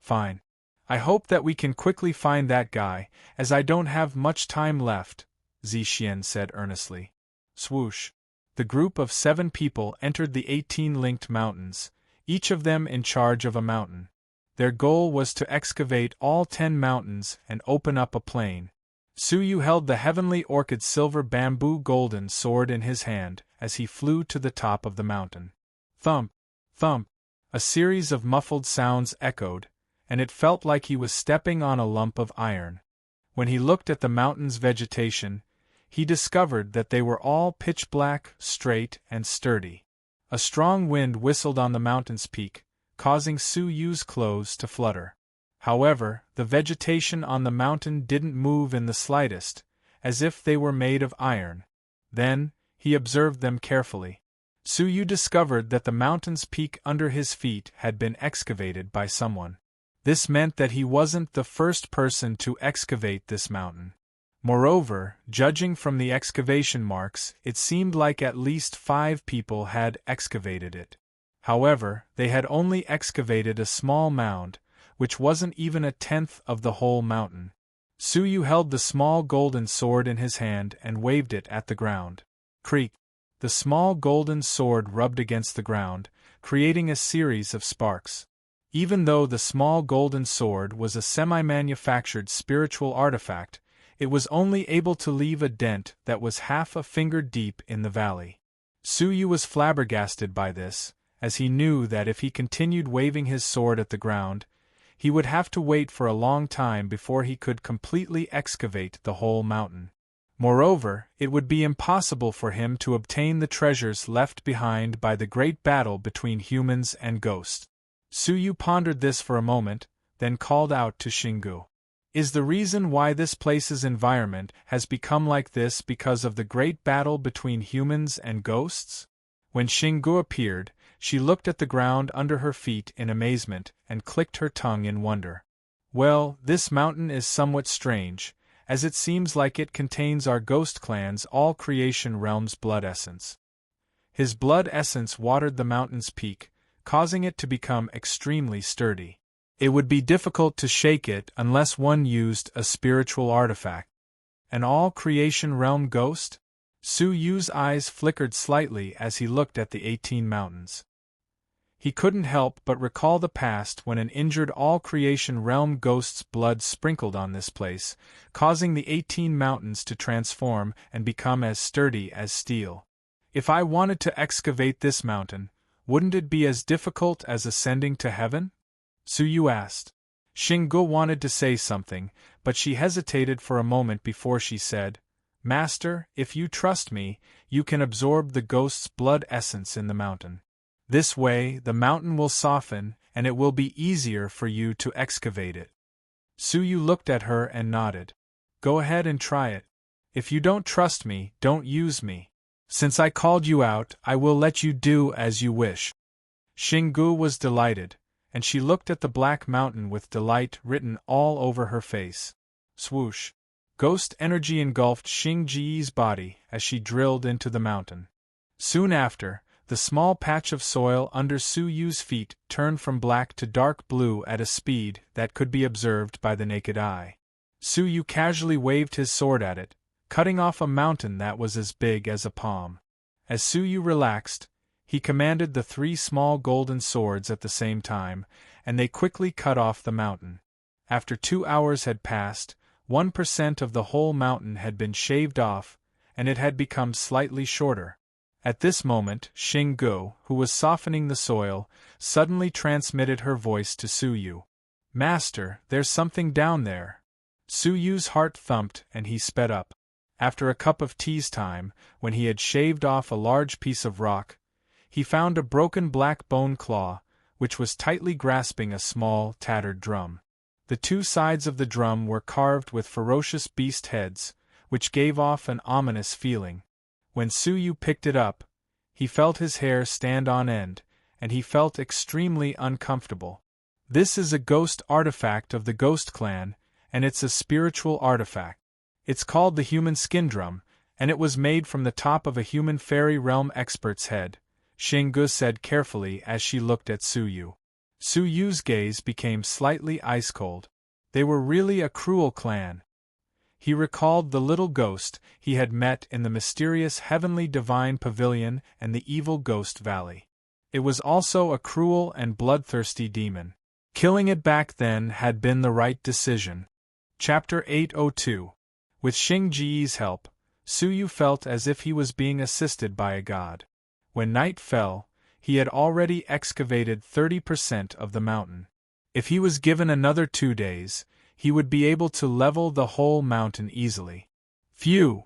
"Fine. I hope that we can quickly find that guy, as I don't have much time left," Zixien said earnestly. Swoosh. The group of 7 people entered the 18 linked mountains, each of them in charge of a mountain. Their goal was to excavate all 10 mountains and open up a plain. Su Yu held the heavenly orchid silver bamboo golden sword in his hand as he flew to the top of the mountain. Thump, thump, a series of muffled sounds echoed, and it felt like he was stepping on a lump of iron. When he looked at the mountain's vegetation, he discovered that they were all pitch black, straight, and sturdy. A strong wind whistled on the mountain's peak, causing Su Yu's clothes to flutter. However, the vegetation on the mountain didn't move in the slightest, as if they were made of iron. Then, he observed them carefully. Su Yu discovered that the mountain's peak under his feet had been excavated by someone. This meant that he wasn't the first person to excavate this mountain. Moreover, judging from the excavation marks, it seemed like at least 5 people had excavated it. However, they had only excavated a small mound, which wasn't even a tenth of the whole mountain. Su Yu held the small golden sword in his hand and waved it at the ground. Creak! The small golden sword rubbed against the ground, creating a series of sparks. Even though the small golden sword was a semi-manufactured spiritual artifact, it was only able to leave a dent that was half a finger deep in the valley. Su Yu was flabbergasted by this, as he knew that if he continued waving his sword at the ground, he would have to wait for a long time before he could completely excavate the whole mountain. Moreover, it would be impossible for him to obtain the treasures left behind by the great battle between humans and ghosts. Su Yu pondered this for a moment, then called out to Xingu. "Is the reason why this place's environment has become like this because of the great battle between humans and ghosts?" When Xingu appeared, she looked at the ground under her feet in amazement and clicked her tongue in wonder. "Well, this mountain is somewhat strange, as it seems like it contains our ghost clan's all-creation realm's blood essence." His blood essence watered the mountain's peak, causing it to become extremely sturdy. It would be difficult to shake it unless one used a spiritual artifact. An all-creation realm ghost? Su Yu's eyes flickered slightly as he looked at the 18 mountains. He couldn't help but recall the past when an injured all-creation realm ghost's blood sprinkled on this place, causing the 18 mountains to transform and become as sturdy as steel. If I wanted to excavate this mountain, wouldn't it be as difficult as ascending to heaven? Suyu asked. Xinggu wanted to say something, but she hesitated for a moment before she said, Master, if you trust me, you can absorb the ghost's blood essence in the mountain. This way, the mountain will soften, and it will be easier for you to excavate it. Suyu looked at her and nodded. Go ahead and try it. If you don't trust me, don't use me. Since I called you out, I will let you do as you wish. Xinggu was delighted, and she looked at the black mountain with delight written all over her face. Swoosh! Ghost energy engulfed Xingji's body as she drilled into the mountain. Soon after, the small patch of soil under Suyu's feet turned from black to dark blue at a speed that could be observed by the naked eye. Suyu casually waved his sword at it, cutting off a mountain that was as big as a palm. As Suyu relaxed, he commanded the 3 small golden swords at the same time, and they quickly cut off the mountain. After 2 hours had passed, 1% of the whole mountain had been shaved off, and it had become slightly shorter. At this moment, Xinggu, who was softening the soil, suddenly transmitted her voice to Suyu. Master, there's something down there. Suyu's heart thumped and he sped up. After a cup of tea's time, when he had shaved off a large piece of rock, he found a broken black bone claw, which was tightly grasping a small, tattered drum. The 2 sides of the drum were carved with ferocious beast heads, which gave off an ominous feeling. When Suyu picked it up, he felt his hair stand on end, and he felt extremely uncomfortable. This is a ghost artifact of the Ghost Clan, and it's a spiritual artifact. It's called the human skin drum, and it was made from the top of a human fairy realm expert's head, Xinggu said carefully as she looked at Suyu. Suyu's gaze became slightly ice-cold. They were really a cruel clan. He recalled the little ghost he had met in the mysterious Heavenly Divine Pavilion and the evil Ghost Valley. It was also a cruel and bloodthirsty demon. Killing it back then had been the right decision. Chapter 802. With Xingji's help, Suyu felt as if he was being assisted by a god. When night fell, he had already excavated 30% of the mountain. If he was given another 2 days, he would be able to level the whole mountain easily. Phew!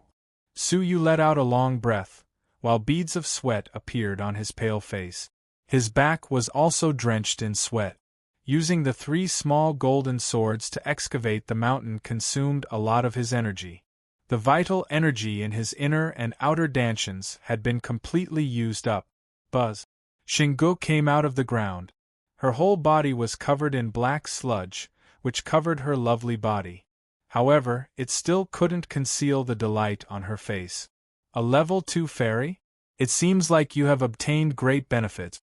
Suyu let out a long breath, while beads of sweat appeared on his pale face. His back was also drenched in sweat. Using the 3 small golden swords to excavate the mountain consumed a lot of his energy. The vital energy in his inner and outer dantians had been completely used up. Buzz! Xinggu came out of the ground. Her whole body was covered in black sludge, which covered her lovely body. However, it still couldn't conceal the delight on her face. A level 2 fairy? It seems like you have obtained great benefits.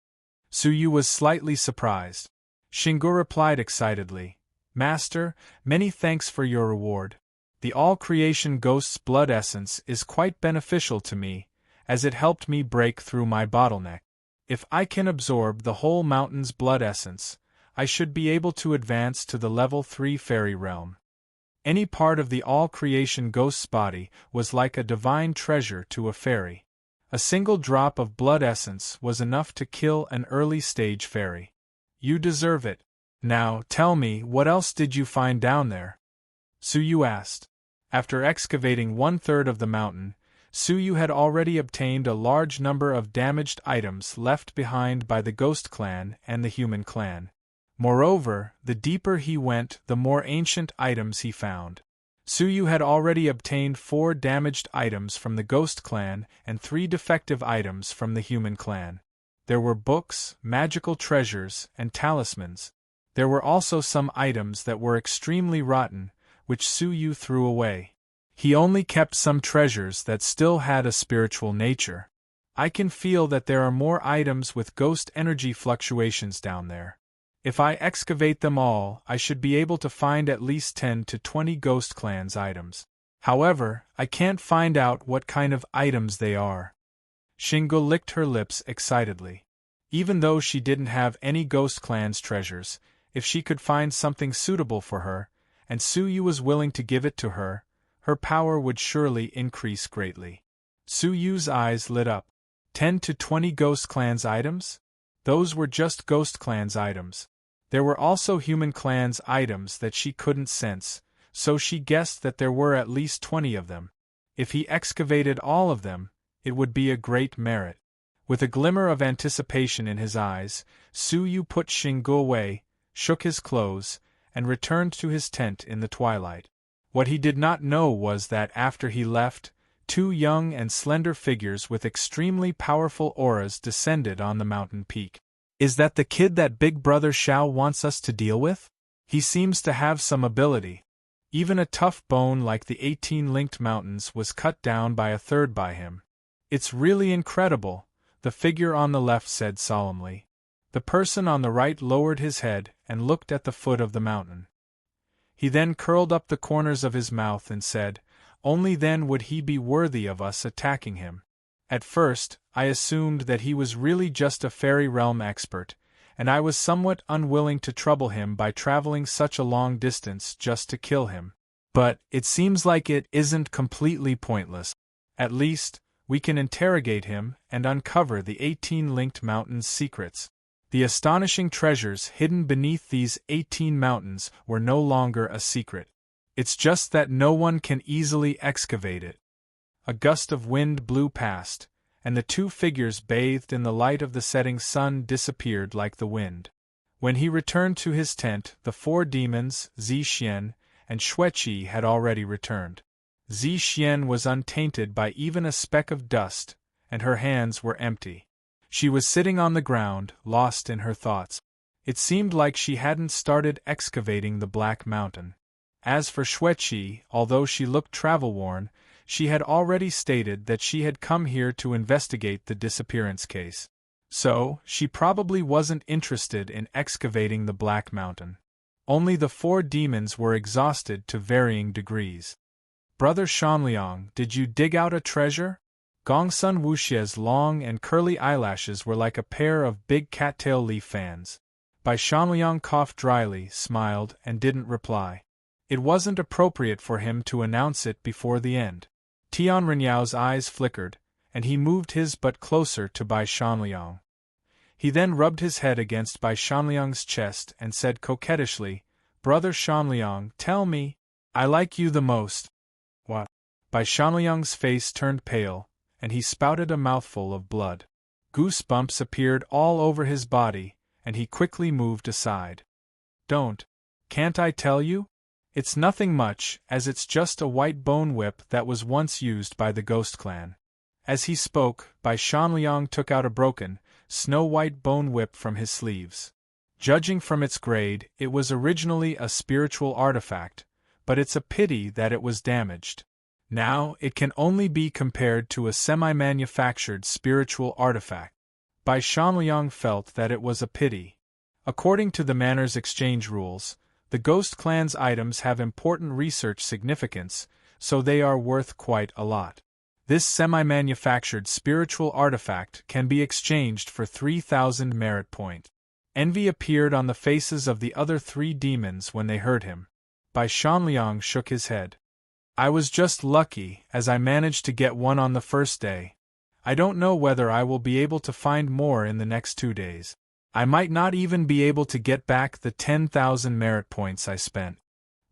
Suyu was slightly surprised. Xinggu replied excitedly, Master, many thanks for your reward. The all-creation ghost's blood essence is quite beneficial to me, as it helped me break through my bottleneck. If I can absorb the whole mountain's blood essence, I should be able to advance to the level 3 fairy realm. Any part of the all-creation ghost's body was like a divine treasure to a fairy. A single drop of blood essence was enough to kill an early-stage fairy. You deserve it. Now, tell me, what else did you find down there? Suyu asked. After excavating 1/3 of the mountain, Suyu had already obtained a large number of damaged items left behind by the Ghost Clan and the Human Clan. Moreover, the deeper he went, the more ancient items he found. Suyu had already obtained 4 damaged items from the Ghost Clan and 3 defective items from the Human Clan. There were books, magical treasures, and talismans. There were also some items that were extremely rotten, which Suyu threw away. He only kept some treasures that still had a spiritual nature. I can feel that there are more items with ghost energy fluctuations down there. If I excavate them all, I should be able to find at least 10 to 20 Ghost Clan's items. However, I can't find out what kind of items they are. Xinggu licked her lips excitedly. Even though she didn't have any Ghost Clan's treasures, if she could find something suitable for her, and Suyu was willing to give it to her, her power would surely increase greatly. Suyu's eyes lit up. 10 to 20 Ghost Clan's items? Those were just Ghost Clan's items. There were also Human Clan's items that she couldn't sense, so she guessed that there were at least 20 of them. If he excavated all of them, it would be a great merit. With a glimmer of anticipation in his eyes, Su Yu put Xinggu away, shook his clothes, and returned to his tent in the twilight. What he did not know was that after he left, 2 young and slender figures with extremely powerful auras descended on the mountain peak. Is that the kid that Big Brother Shao wants us to deal with? He seems to have some ability. Even a tough bone like the 18 linked mountains was cut down by a third by him. It's really incredible, the figure on the left said solemnly. The person on the right lowered his head and looked at the foot of the mountain. He then curled up the corners of his mouth and said, only then would he be worthy of us attacking him. At first, I assumed that he was really just a fairy realm expert, and I was somewhat unwilling to trouble him by traveling such a long distance just to kill him. But it seems like it isn't completely pointless. At least, we can interrogate him and uncover the 18 linked mountains' secrets. The astonishing treasures hidden beneath these 18 mountains were no longer a secret. It's just that no one can easily excavate it. A gust of wind blew past, and the 2 figures bathed in the light of the setting sun disappeared like the wind. When he returned to his tent, the 4 demons, Zixian and Xueqi, had already returned. Zixian was untainted by even a speck of dust, and her hands were empty. She was sitting on the ground, lost in her thoughts. It seemed like she hadn't started excavating the Black Mountain. As for Xueqi, although she looked travel-worn, she had already stated that she had come here to investigate the disappearance case. So, she probably wasn't interested in excavating the Black Mountain. Only the 4 demons were exhausted to varying degrees. Brother Shanliang, did you dig out a treasure? Gongsun Wuxie's long and curly eyelashes were like a pair of big cattail leaf fans. Bai Shanliang coughed dryly, smiled, and didn't reply. It wasn't appropriate for him to announce it before the end. Tian Renyao's eyes flickered, and he moved his butt closer to Bai Shanliang. He then rubbed his head against Bai Shanliang's chest and said coquettishly, Brother Shanliang, tell me, I like you the most. What? Bai Shanliang's face turned pale, and he spouted a mouthful of blood. Goosebumps appeared all over his body, and he quickly moved aside. Don't. Can't I tell you? It's nothing much, as it's just a white bone whip that was once used by the Ghost Clan. As he spoke, Bai Shanliang took out a broken, snow-white bone whip from his sleeves. Judging from its grade, it was originally a spiritual artifact, but it's a pity that it was damaged. Now, it can only be compared to a semi-manufactured spiritual artifact. Bai Shanliang felt that it was a pity. According to the Manners Exchange rules, the Ghost Clan's items have important research significance, so they are worth quite a lot. This semi-manufactured spiritual artifact can be exchanged for 3,000 merit point. Envy appeared on the faces of the other 3 demons when they heard him. Bai Shanliang shook his head. I was just lucky, as I managed to get one on the first day. I don't know whether I will be able to find more in the next 2 days. I might not even be able to get back the 10,000 merit points I spent.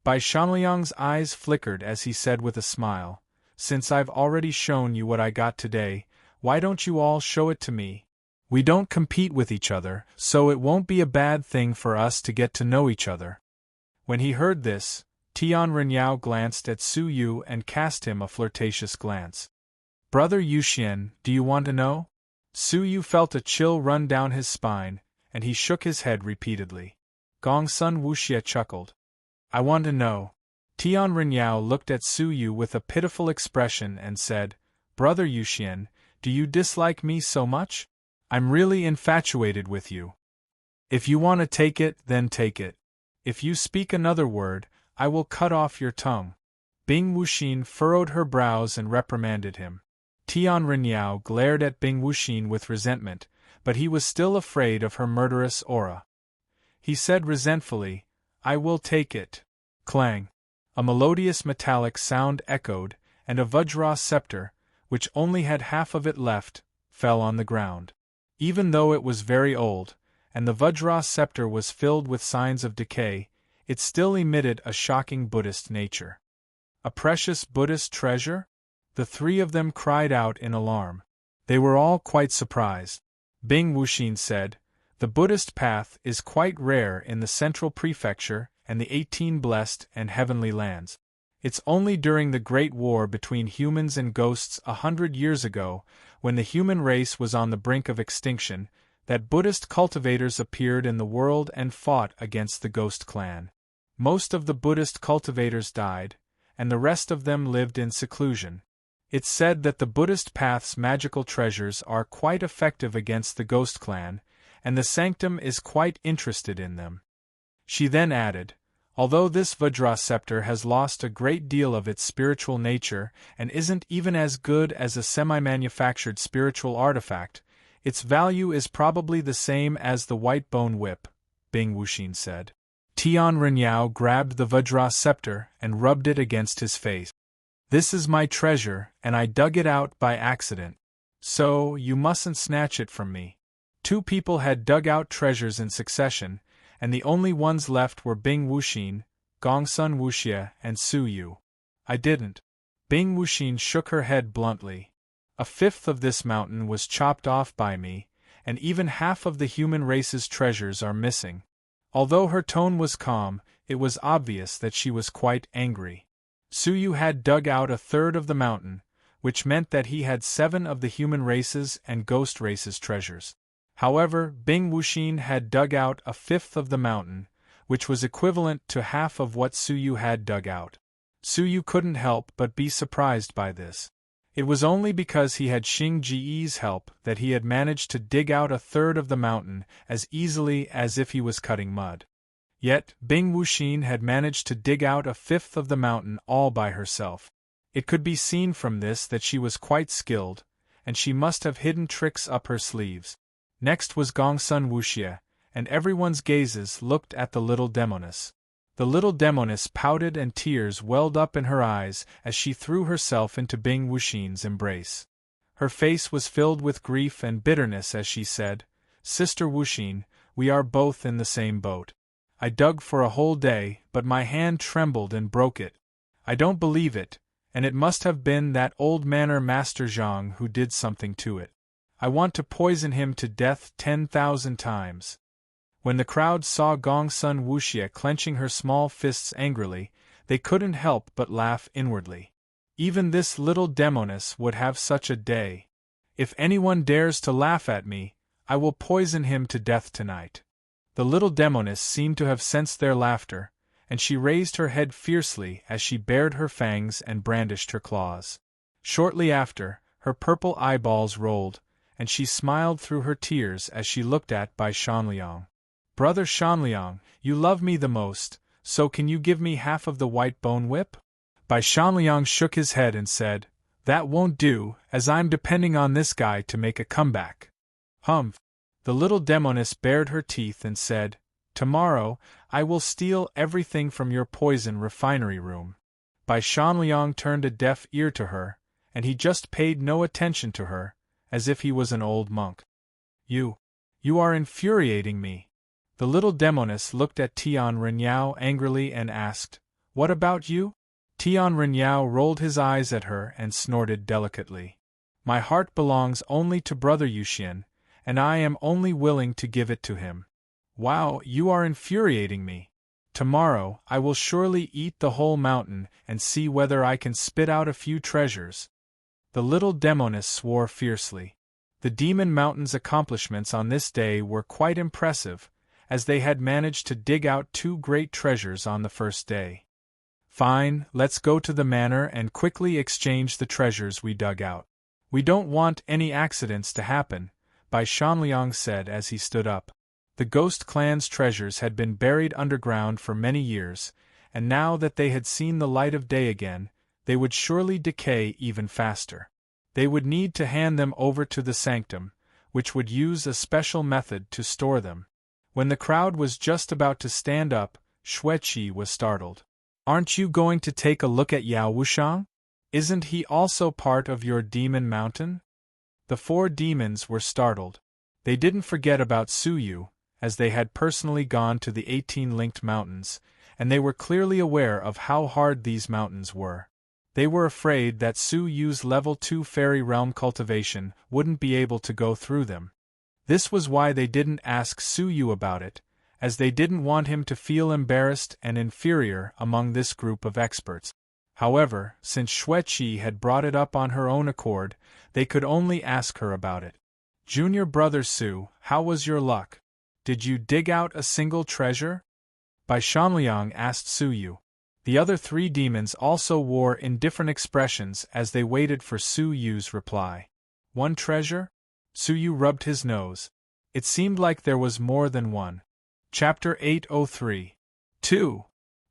Bai Shanliang's eyes flickered as he said with a smile, Since I've already shown you what I got today, why don't you all show it to me? We don't compete with each other, so it won't be a bad thing for us to get to know each other. When he heard this, Tian Renyao glanced at Su Yu and cast him a flirtatious glance. Brother Yuxian, do you want to know? Su Yu felt a chill run down his spine, and he shook his head repeatedly. Gongsun Wuxie chuckled. I want to know. Tian Renyao looked at Su Yu with a pitiful expression and said, Brother Yuxian, do you dislike me so much? I'm really infatuated with you. If you want to take it, then take it. If you speak another word, I will cut off your tongue. Bing Wuxin furrowed her brows and reprimanded him. Tian Renyao glared at Bing Wuxin with resentment, but he was still afraid of her murderous aura. He said resentfully, I will take it. Clang. A melodious metallic sound echoed, and a Vajra scepter, which only had half of it left, fell on the ground. Even though it was very old, and the Vajra scepter was filled with signs of decay, it still emitted a shocking Buddhist nature. A precious Buddhist treasure? The three of them cried out in alarm. They were all quite surprised. Bing Wuxin said, "The Buddhist path is quite rare in the Central Prefecture and the 18 blessed and heavenly lands. It's only during the Great War between humans and ghosts 100 years ago, when the human race was on the brink of extinction, that Buddhist cultivators appeared in the world and fought against the ghost clan. Most of the Buddhist cultivators died, and the rest of them lived in seclusion. It's said that the Buddhist path's magical treasures are quite effective against the ghost clan, and the sanctum is quite interested in them." She then added, "Although this Vajra scepter has lost a great deal of its spiritual nature and isn't even as good as a semi-manufactured spiritual artifact, its value is probably the same as the white bone whip," Bing Wuxin said. Tian Renyao grabbed the Vajra scepter and rubbed it against his face. "This is my treasure, and I dug it out by accident. So, you mustn't snatch it from me." Two people had dug out treasures in succession, and the only ones left were Bing Wuxin, Gongsun Wuxia, and Su Yu. "I didn't." Bing Wuxin shook her head bluntly. "A fifth of this mountain was chopped off by me, and even half of the human race's treasures are missing." Although her tone was calm, it was obvious that she was quite angry. Su Yu had dug out a third of the mountain, which meant that he had 7 of the human race's and ghost race's treasures. However, Bing Wuxin had dug out a fifth of the mountain, which was equivalent to half of what Su Yu had dug out. Su Yu couldn't help but be surprised by this. It was only because he had Xing Ji's help that he had managed to dig out a third of the mountain as easily as if he was cutting mud. Yet, Bing Wuxin had managed to dig out a fifth of the mountain all by herself. It could be seen from this that she was quite skilled, and she must have hidden tricks up her sleeves. Next was Gongsun Wuxia, and everyone's gazes looked at the little demoness. The little demoness pouted and tears welled up in her eyes as she threw herself into Bing Wuxin's embrace. Her face was filled with grief and bitterness as she said, "Sister Wuxin, we are both in the same boat. I dug for a whole day, but my hand trembled and broke it. I don't believe it, and it must have been that old manor master Zhang who did something to it. I want to poison him to death 10,000 times." When the crowd saw Gongsun Wuxia clenching her small fists angrily, they couldn't help but laugh inwardly. Even this little demoness would have such a day. "If anyone dares to laugh at me, I will poison him to death tonight." The little demoness seemed to have sensed their laughter, and she raised her head fiercely as she bared her fangs and brandished her claws. Shortly after, her purple eyeballs rolled, and she smiled through her tears as she looked at Bai Shanliang. "Brother Shanliang, you love me the most, so can you give me half of the white bone whip?" Bai Shanliang shook his head and said, "That won't do, as I'm depending on this guy to make a comeback." "Humph." The little demoness bared her teeth and said, "Tomorrow, I will steal everything from your poison refinery room." Bai Shanliang turned a deaf ear to her, and he just paid no attention to her, as if he was an old monk. You are infuriating me." The little demoness looked at Tian Renyao angrily and asked, "What about you?" Tian Renyao rolled his eyes at her and snorted delicately. "My heart belongs only to Brother Yuxian, and I am only willing to give it to him." "Wow, you are infuriating me. Tomorrow, I will surely eat the whole mountain and see whether I can spit out a few treasures." The little demoness swore fiercely. The Demon Mountain's accomplishments on this day were quite impressive, as they had managed to dig out 2 great treasures on the first day. "Fine, let's go to the manor and quickly exchange the treasures we dug out. We don't want any accidents to happen," Bai Shanliang said as he stood up. The Ghost Clan's treasures had been buried underground for many years, and now that they had seen the light of day again, they would surely decay even faster. They would need to hand them over to the sanctum, which would use a special method to store them. When the crowd was just about to stand up, Xueqi was startled. "Aren't you going to take a look at Yao Wushang? Isn't he also part of your Demon Mountain?" The 4 demons were startled. They didn't forget about Suyu, as they had personally gone to the 18 linked mountains, and they were clearly aware of how hard these mountains were. They were afraid that Suyu's level 2 fairy realm cultivation wouldn't be able to go through them. This was why they didn't ask Suyu about it, as they didn't want him to feel embarrassed and inferior among this group of experts. However, since Xueqi had brought it up on her own accord, they could only ask her about it. Junior brother Su, how was your luck? Did you dig out a single treasure? Bai Shanliang asked Suyu. The other 3 demons also wore indifferent expressions as they waited for Suyu's reply. 1 treasure? Suyu rubbed his nose. It seemed like there was more than one. Chapter 803. 2.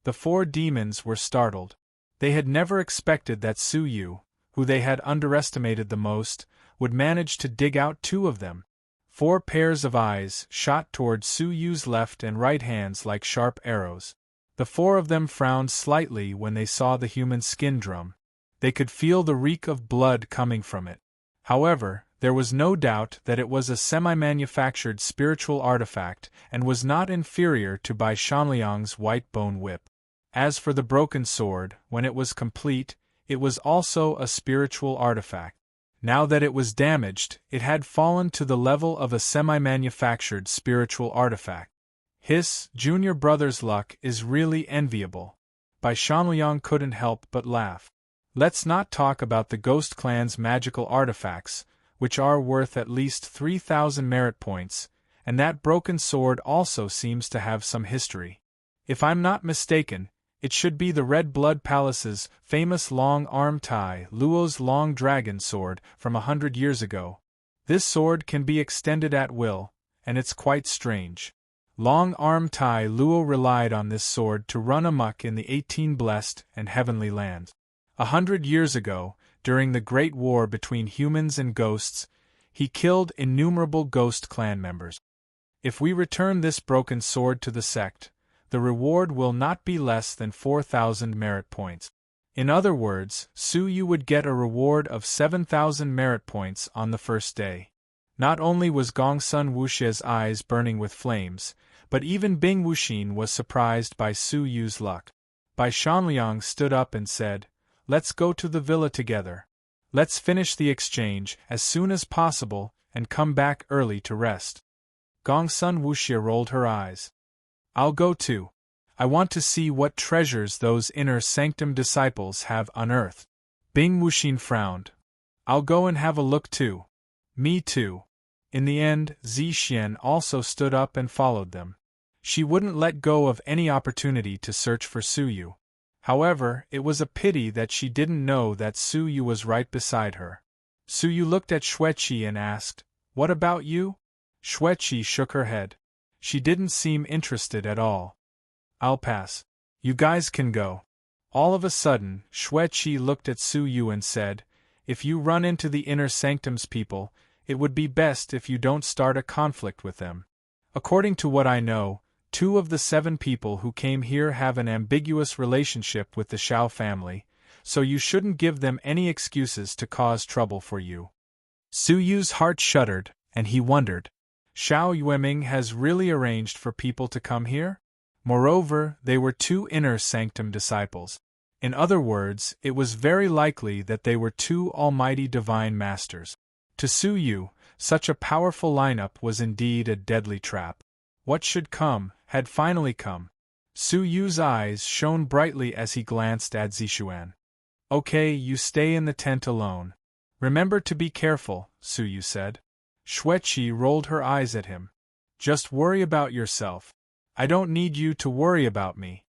The 4 demons were startled. They had never expected that Suyu, who they had underestimated the most, would manage to dig out 2 of them. 4 pairs of eyes shot toward Suyu's left and right hands like sharp arrows. The 4 of them frowned slightly when they saw the human skin drum. They could feel the reek of blood coming from it. However, there was no doubt that it was a semi-manufactured spiritual artifact and was not inferior to Bai Shanliang's white bone whip. As for the broken sword, when it was complete, it was also a spiritual artifact. Now that it was damaged, it had fallen to the level of a semi-manufactured spiritual artifact. His junior brother's luck is really enviable. Bai Shanliang couldn't help but laugh. Let's not talk about the Ghost Clan's magical artifacts, which are worth at least 3,000 merit points, and that broken sword also seems to have some history. If I'm not mistaken, it should be the Red Blood Palace's famous long-arm Tai Luo's long dragon sword from 100 years ago. This sword can be extended at will, and it's quite strange. Long-arm Tai Luo relied on this sword to run amok in the 18 blessed and heavenly lands. 100 years ago, during the Great War between humans and ghosts, he killed innumerable Ghost Clan members. If we return this broken sword to the sect, the reward will not be less than 4,000 merit points. In other words, Suyu would get a reward of 7,000 merit points on the first day. Not only was Gongsun Wuxie's eyes burning with flames, but even Bing Wuxin was surprised by Suyu's luck. Bai Shanliang stood up and said, "Let's go to the villa together. Let's finish the exchange as soon as possible and come back early to rest." Gongsun Wuxie rolled her eyes. "I'll go too. I want to see what treasures those inner sanctum disciples have unearthed." Bing Wuxin frowned. "I'll go and have a look too." "Me too." In the end, Zixian also stood up and followed them. She wouldn't let go of any opportunity to search for Suyu. However, it was a pity that she didn't know that Suyu was right beside her. Suyu looked at Xueqi and asked, "What about you?" Xueqi shook her head. She didn't seem interested at all. "I'll pass. You guys can go." All of a sudden, Xueqi looked at Suyu and said, "If you run into the inner sanctum's people, it would be best if you don't start a conflict with them. According to what I know, 2 of the 7 people who came here have an ambiguous relationship with the Shao family, so you shouldn't give them any excuses to cause trouble for you." Suyu's heart shuddered, and he wondered. Shao Yueming has really arranged for people to come here? Moreover, they were 2 inner sanctum disciples. In other words, it was very likely that they were 2 almighty divine masters. To Suyu, such a powerful lineup was indeed a deadly trap. What should come had finally come. Suyu's eyes shone brightly as he glanced at Zixuan. "Okay, you stay in the tent alone. Remember to be careful," Suyu said. Xueqi rolled her eyes at him. "Just worry about yourself. I don't need you to worry about me."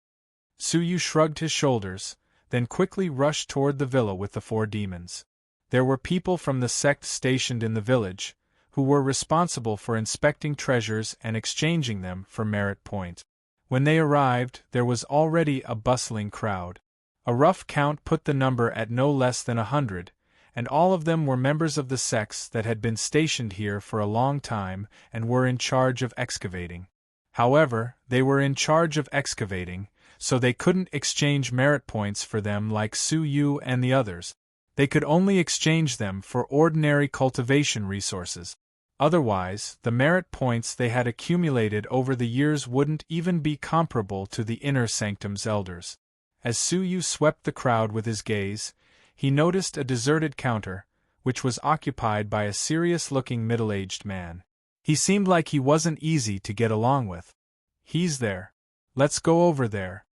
Suyu shrugged his shoulders, then quickly rushed toward the villa with the 4 demons. There were people from the sect stationed in the village, who were responsible for inspecting treasures and exchanging them for merit points. When they arrived, there was already a bustling crowd. A rough count put the number at no less than 100, and all of them were members of the sects that had been stationed here for a long time and were in charge of excavating. However, they were in charge of excavating, so they couldn't exchange merit points for them like Suyu and the others. They could only exchange them for ordinary cultivation resources. Otherwise, the merit points they had accumulated over the years wouldn't even be comparable to the inner sanctum's elders. As Su Yu swept the crowd with his gaze, he noticed a deserted counter, which was occupied by a serious-looking middle-aged man. He seemed like he wasn't easy to get along with. "He's there. Let's go over there."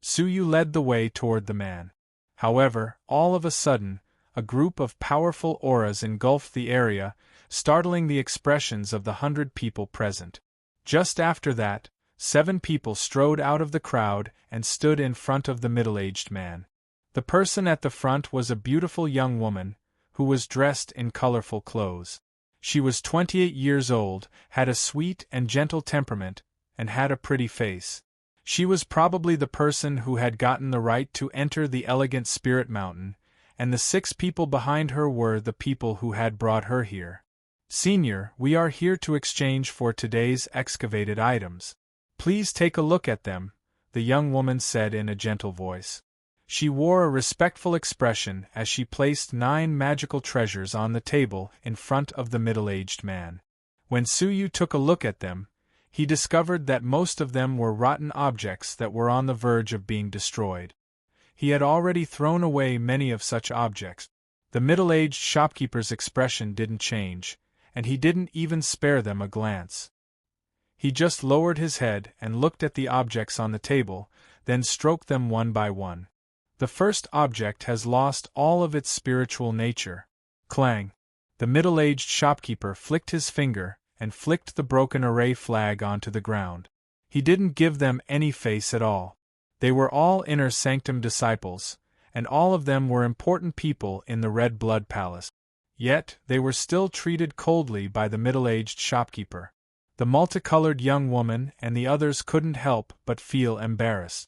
Su Yu led the way toward the man. However, all of a sudden, a group of powerful auras engulfed the area, startling the expressions of the 100 people present. Just after that, 7 people strode out of the crowd and stood in front of the middle-aged man. The person at the front was a beautiful young woman, who was dressed in colorful clothes. She was 28 years old, had a sweet and gentle temperament, and had a pretty face. She was probably the person who had gotten the right to enter the elegant spirit mountain, and the 6 people behind her were the people who had brought her here. "Senior, we are here to exchange for today's excavated items. Please take a look at them," the young woman said in a gentle voice. She wore a respectful expression as she placed 9 magical treasures on the table in front of the middle-aged man. When Su Yu took a look at them, he discovered that most of them were rotten objects that were on the verge of being destroyed. He had already thrown away many of such objects. The middle-aged shopkeeper's expression didn't change, and he didn't even spare them a glance. He just lowered his head and looked at the objects on the table, then stroked them one by one. The first object has lost all of its spiritual nature. Clang! The middle-aged shopkeeper flicked his finger and flicked the broken array flag onto the ground. He didn't give them any face at all. They were all inner sanctum disciples, and all of them were important people in the Red Blood Palace. Yet, they were still treated coldly by the middle-aged shopkeeper. The multicolored young woman and the others couldn't help but feel embarrassed.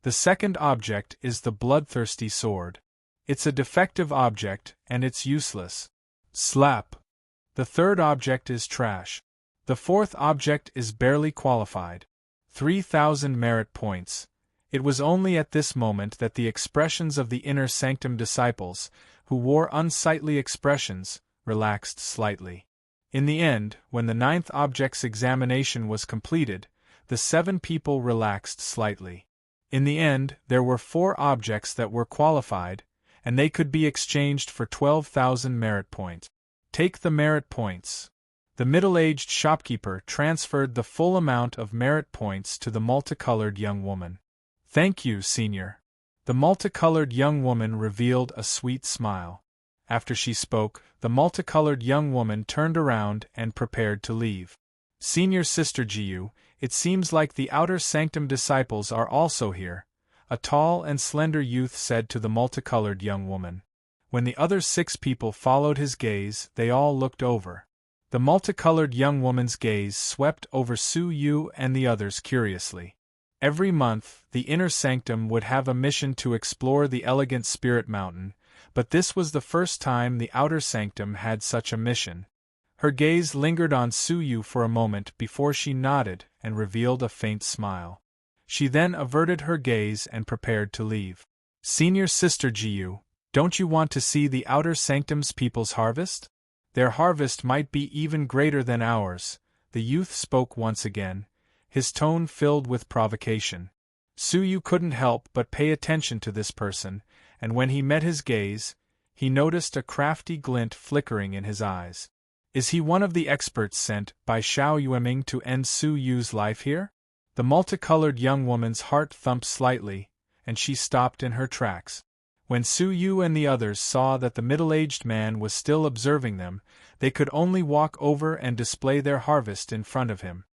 The second object is the bloodthirsty sword. It's a defective object, and it's useless. Slap! The third object is trash. The fourth object is barely qualified. 3,000 merit points. It was only at this moment that the expressions of the inner sanctum disciples, who wore unsightly expressions, relaxed slightly. In the end, when the 9th object's examination was completed, the 7 people relaxed slightly. In the end, there were 4 objects that were qualified, and they could be exchanged for 12,000 merit points. Take the merit points. The middle-aged shopkeeper transferred the full amount of merit points to the multicolored young woman. "Thank you, senior." The multicolored young woman revealed a sweet smile. After she spoke, the multicolored young woman turned around and prepared to leave. "Senior Sister Jiyu, it seems like the outer sanctum disciples are also here," a tall and slender youth said to the multicolored young woman. When the other 6 people followed his gaze, they all looked over. The multicolored young woman's gaze swept over Su Yu and the others curiously. Every month, the inner sanctum would have a mission to explore the elegant spirit mountain, but this was the first time the outer sanctum had such a mission. Her gaze lingered on Su Yu for a moment before she nodded and revealed a faint smile. She then averted her gaze and prepared to leave. "Senior Sister Jiyu, don't you want to see the outer sanctum's people's harvest? Their harvest might be even greater than ours," the youth spoke once again, his tone filled with provocation. Su Yu couldn't help but pay attention to this person, and when he met his gaze, he noticed a crafty glint flickering in his eyes. Is he one of the experts sent by Xiao Yueming to end Su Yu's life here? The multicolored young woman's heart thumped slightly, and she stopped in her tracks. When Su Yu and the others saw that the middle-aged man was still observing them, they could only walk over and display their harvest in front of him.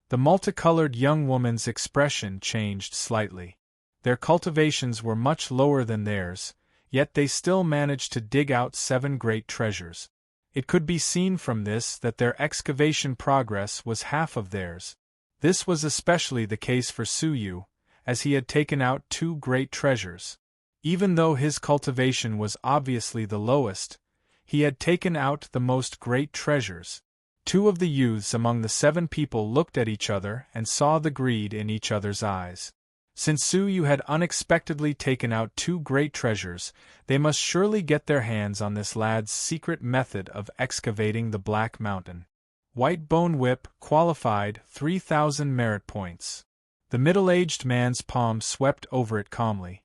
The multicolored young woman's expression changed slightly. Their cultivations were much lower than theirs, yet they still managed to dig out 7 great treasures. It could be seen from this that their excavation progress was half of theirs. This was especially the case for Su Yu, as he had taken out 2 great treasures. Even though his cultivation was obviously the lowest, he had taken out the most great treasures. 2 of the youths among the 7 people looked at each other and saw the greed in each other's eyes. Since Su Yu had unexpectedly taken out 2 great treasures, they must surely get their hands on this lad's secret method of excavating the Black Mountain. White Bone Whip, qualified, 3,000 merit points. The middle-aged man's palm swept over it calmly.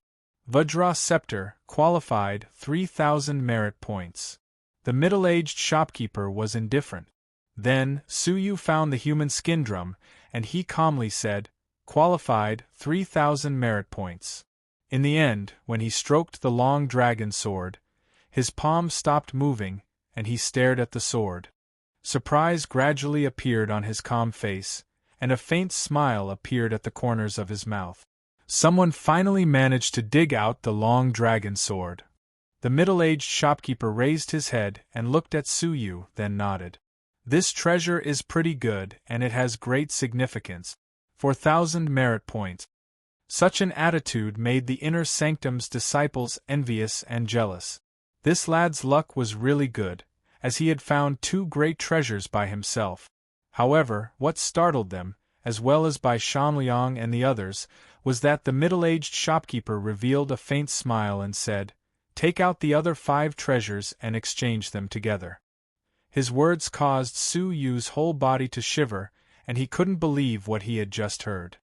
Vajra Scepter, qualified, 3,000 merit points. The middle-aged shopkeeper was indifferent. Then, Su Yu found the human skin drum, and he calmly said, qualified, 3,000 merit points. In the end, when he stroked the long dragon sword, his palm stopped moving, and he stared at the sword. Surprise gradually appeared on his calm face, and a faint smile appeared at the corners of his mouth. Someone finally managed to dig out the long dragon sword. The middle-aged shopkeeper raised his head and looked at Su Yu, then nodded. This treasure is pretty good, and it has great significance. 4,000 merit points. Such an attitude made the inner sanctum's disciples envious and jealous. This lad's luck was really good, as he had found 2 great treasures by himself. However, what startled them, as well as by Shanliang and the others, was that the middle-aged shopkeeper revealed a faint smile and said, "Take out the other 5 treasures and exchange them together." His words caused Su Yu's whole body to shiver, and he couldn't believe what he had just heard.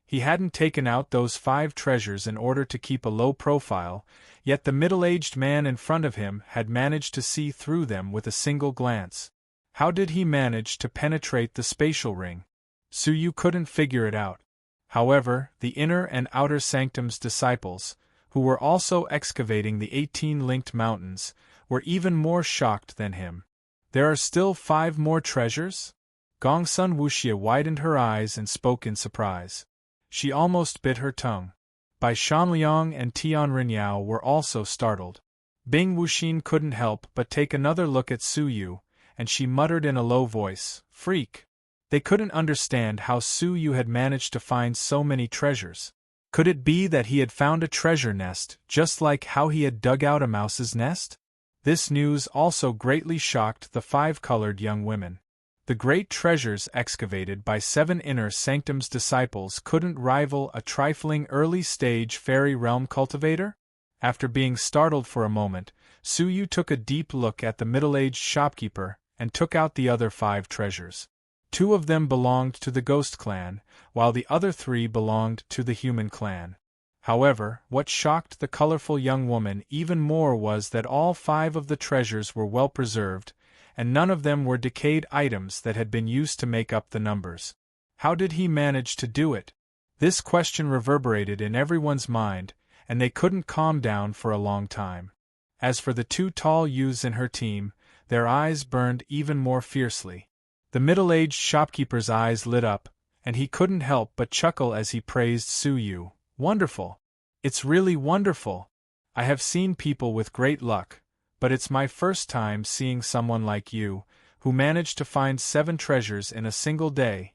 He hadn't taken out those 5 treasures in order to keep a low profile, yet the middle-aged man in front of him had managed to see through them with a single glance. How did he manage to penetrate the spatial ring? Su Yu couldn't figure it out. However, the inner and outer sanctum's disciples, who were also excavating the 18 linked mountains, were even more shocked than him. There are still 5 more treasures? Gongsun Wuxia widened her eyes and spoke in surprise. She almost bit her tongue. Bai Shanliang and Tian Rinyao were also startled. Bing Wuxin couldn't help but take another look at Su Yu, and she muttered in a low voice, "Freak." They couldn't understand how Su Yu had managed to find so many treasures. Could it be that he had found a treasure nest, just like how he had dug out a mouse's nest? This news also greatly shocked the 5 colored young women. The great treasures excavated by 7 inner sanctum's disciples couldn't rival a trifling early-stage fairy realm cultivator? After being startled for a moment, Su Yu took a deep look at the middle-aged shopkeeper and took out the other 5 treasures. 2 of them belonged to the ghost clan, while the other 3 belonged to the human clan. However, what shocked the colorful young woman even more was that all 5 of the treasures were well preserved, and none of them were decayed items that had been used to make up the numbers. How did he manage to do it? This question reverberated in everyone's mind, and they couldn't calm down for a long time. As for the 2 tall youths in her team, their eyes burned even more fiercely. The middle-aged shopkeeper's eyes lit up, and he couldn't help but chuckle as he praised Su Yu. "Wonderful! It's really wonderful! I have seen people with great luck, but it's my first time seeing someone like you, who managed to find 7 treasures in a single day."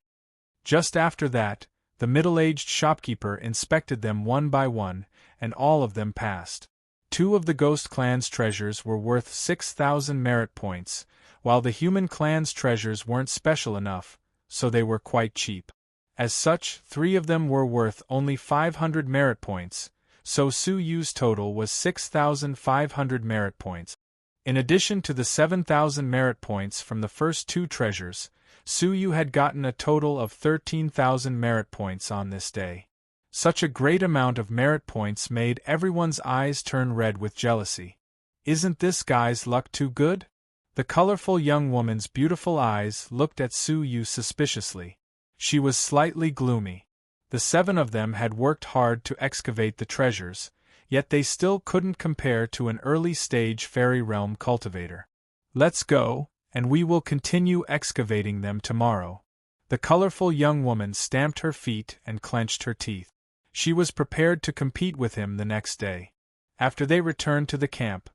Just after that, the middle-aged shopkeeper inspected them one by one, and all of them passed. 2 of the ghost clan's treasures were worth 6,000 merit points, while the human clan's treasures weren't special enough, so they were quite cheap. As such, 3 of them were worth only 500 merit points, so Su Yu's total was 6,500 merit points. In addition to the 7,000 merit points from the first 2 treasures, Su Yu had gotten a total of 13,000 merit points on this day. Such a great amount of merit points made everyone's eyes turn red with jealousy. Isn't this guy's luck too good? The colorful young woman's beautiful eyes looked at Su Yu suspiciously. She was slightly gloomy. The 7 of them had worked hard to excavate the treasures, yet they still couldn't compare to an early-stage fairy realm cultivator. "Let's go, and we will continue excavating them tomorrow." The colorful young woman stamped her feet and clenched her teeth. She was prepared to compete with him the next day. After they returned to the camp,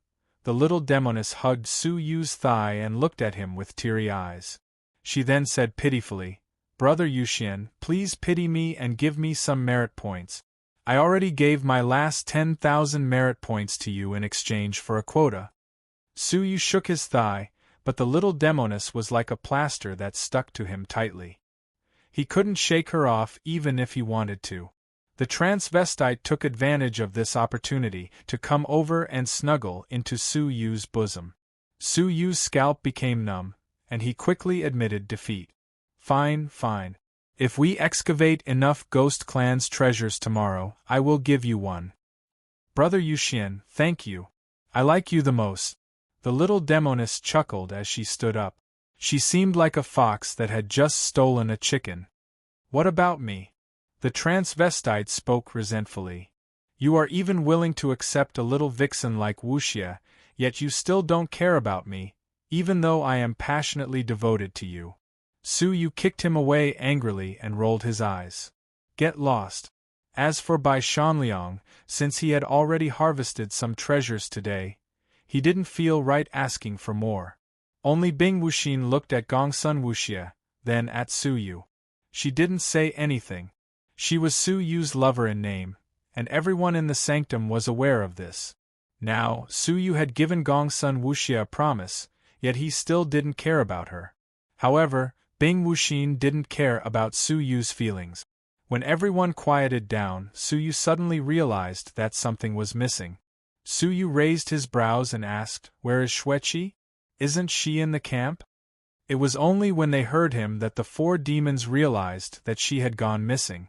the little demoness hugged Su Yu's thigh and looked at him with teary eyes. She then said pitifully, "Brother Yuxian, please pity me and give me some merit points. I already gave my last 10,000 merit points to you in exchange for a quota." Su Yu shook his thigh, but the little demoness was like a plaster that stuck to him tightly. He couldn't shake her off even if he wanted to. The transvestite took advantage of this opportunity to come over and snuggle into Su Yu's bosom. Su Yu's scalp became numb, and he quickly admitted defeat. Fine, fine. If we excavate enough Ghost Clan's treasures tomorrow, I will give you one. Brother Yuxian, thank you. I like you the most. The little demoness chuckled as she stood up. She seemed like a fox that had just stolen a chicken. What about me? The transvestite spoke resentfully. You are even willing to accept a little vixen like Wuxia, yet you still don't care about me, even though I am passionately devoted to you. Su Yu kicked him away angrily and rolled his eyes. Get lost. As for Bai Shanliang, since he had already harvested some treasures today, he didn't feel right asking for more. Only Bing Wuxin looked at Gongsun Wuxia, then at Su Yu. She didn't say anything. She was Su Yu's lover in name, and everyone in the sanctum was aware of this. Now, Su Yu had given Gongsun Wuxia a promise, yet he still didn't care about her. However, Bing Wuxin didn't care about Su Yu's feelings. When everyone quieted down, Su Yu suddenly realized that something was missing. Su Yu raised his brows and asked, Where is Xueqi? Isn't she in the camp? It was only when they heard him that the four demons realized that she had gone missing.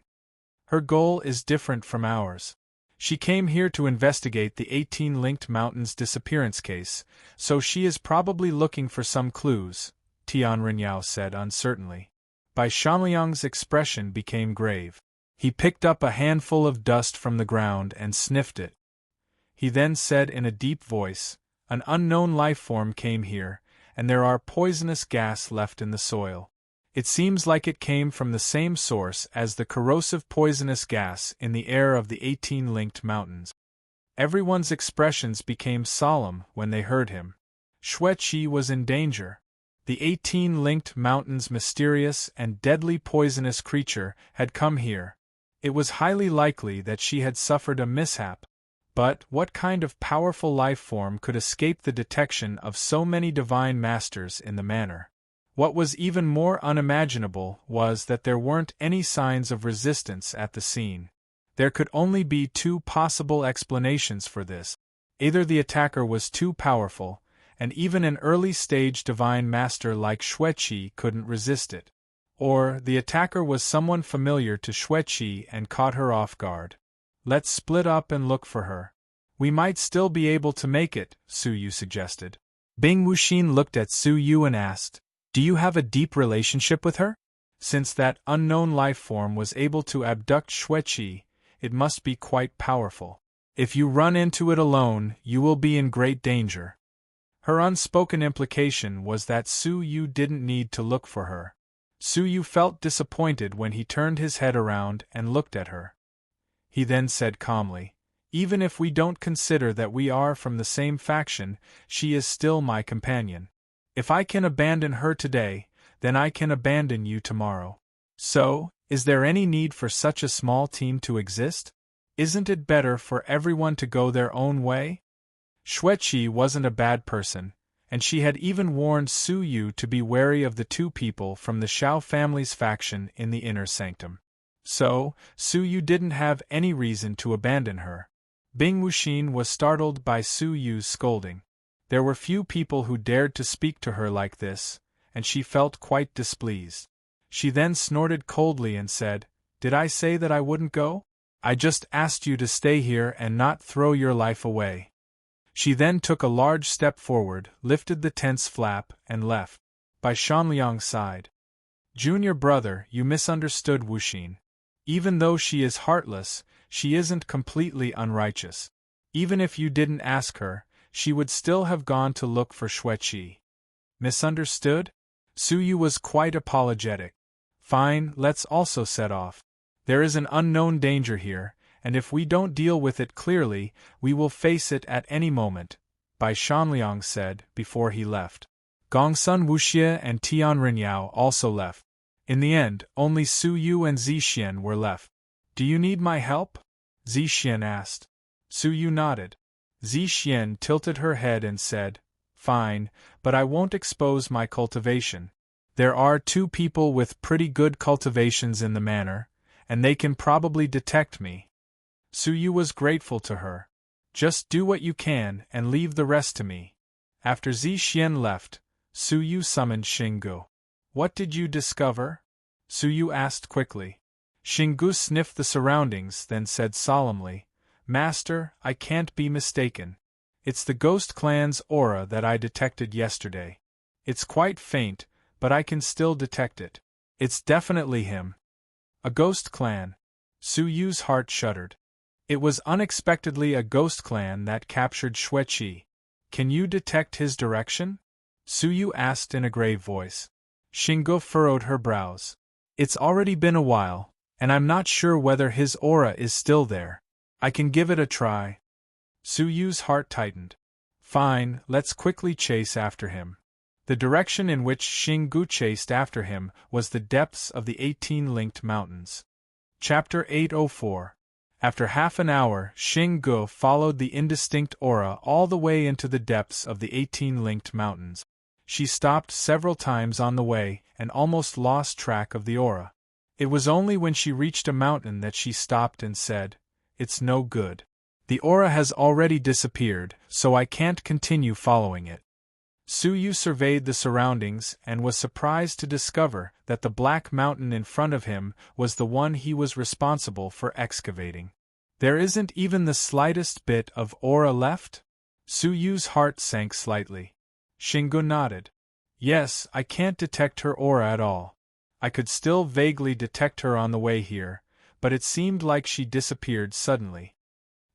Her goal is different from ours. She came here to investigate the 18 Linked Mountains disappearance case, so she is probably looking for some clues, Tian Renyao said uncertainly. Bai Shanliang's expression became grave. He picked up a handful of dust from the ground and sniffed it. He then said in a deep voice, An unknown life form came here, and there are poisonous gas left in the soil. It seems like it came from the same source as the corrosive poisonous gas in the air of the 18 Linked Mountains. Everyone's expressions became solemn when they heard him. Xueqi was in danger. The 18 Linked Mountains' mysterious and deadly poisonous creature had come here. It was highly likely that she had suffered a mishap. But what kind of powerful life form could escape the detection of so many divine masters in the manor? What was even more unimaginable was that there weren't any signs of resistance at the scene. There could only be two possible explanations for this. Either the attacker was too powerful, and even an early-stage divine master like Xueqi couldn't resist it. Or the attacker was someone familiar to Xueqi and caught her off guard. Let's split up and look for her. We might still be able to make it, Su Yu suggested. Bing Wuxin looked at Su Yu and asked, Do you have a deep relationship with her? Since that unknown life form was able to abduct Xueqi, it must be quite powerful. If you run into it alone, you will be in great danger. Her unspoken implication was that Su Yu didn't need to look for her. Su Yu felt disappointed when he turned his head around and looked at her. He then said calmly, Even if we don't consider that we are from the same faction, she is still my companion. If I can abandon her today, then I can abandon you tomorrow. So, is there any need for such a small team to exist? Isn't it better for everyone to go their own way? Xueqi wasn't a bad person, and she had even warned Su Yu to be wary of the two people from the Xiao family's faction in the inner sanctum. So, Su Yu didn't have any reason to abandon her. Bing Wuxin was startled by Su Yu's scolding. There were few people who dared to speak to her like this, and she felt quite displeased. She then snorted coldly and said, Did I say that I wouldn't go? I just asked you to stay here and not throw your life away. She then took a large step forward, lifted the tent's flap, and left. Bai Shanliang sighed. Junior brother, you misunderstood Wuxin. Even though she is heartless, she isn't completely unrighteous. Even if you didn't ask her, she would still have gone to look for Xueqi. Misunderstood? Su Yu was quite apologetic. Fine, let's also set off. There is an unknown danger here, and if we don't deal with it clearly, we will face it at any moment, Bai Shanliang said before he left. Gongsun Wuxia and Tian Renyao also left. In the end, only Su Yu and Zixian were left. Do you need my help? Zixian asked. Su Yu nodded. Zixian tilted her head and said, Fine, but I won't expose my cultivation. There are two people with pretty good cultivations in the manor, and they can probably detect me. Su Yu was grateful to her. Just do what you can and leave the rest to me. After Zi Xian left, Su Yu summoned Xinggu. What did you discover? Su Yu asked quickly. Xinggu sniffed the surroundings, then said solemnly, Master, I can't be mistaken. It's the Ghost Clan's aura that I detected yesterday. It's quite faint, but I can still detect it. It's definitely him. A Ghost Clan. Su Yu's heart shuddered. It was unexpectedly a Ghost Clan that captured Xueqi. Can you detect his direction? Su Yu asked in a grave voice. Xinggu furrowed her brows. It's already been a while, and I'm not sure whether his aura is still there. I can give it a try. Su Yu's heart tightened. Fine, let's quickly chase after him. The direction in which Xinggu chased after him was the depths of the 18 linked mountains. Chapter 804. After half an hour, Xinggu followed the indistinct aura all the way into the depths of the 18 linked mountains. She stopped several times on the way and almost lost track of the aura. It was only when she reached a mountain that she stopped and said, It's no good. The aura has already disappeared, so I can't continue following it. Su Yu surveyed the surroundings and was surprised to discover that the black mountain in front of him was the one he was responsible for excavating. There isn't even the slightest bit of aura left? Su Yu's heart sank slightly. Xinggu nodded. Yes, I can't detect her aura at all. I could still vaguely detect her on the way here, but it seemed like she disappeared suddenly.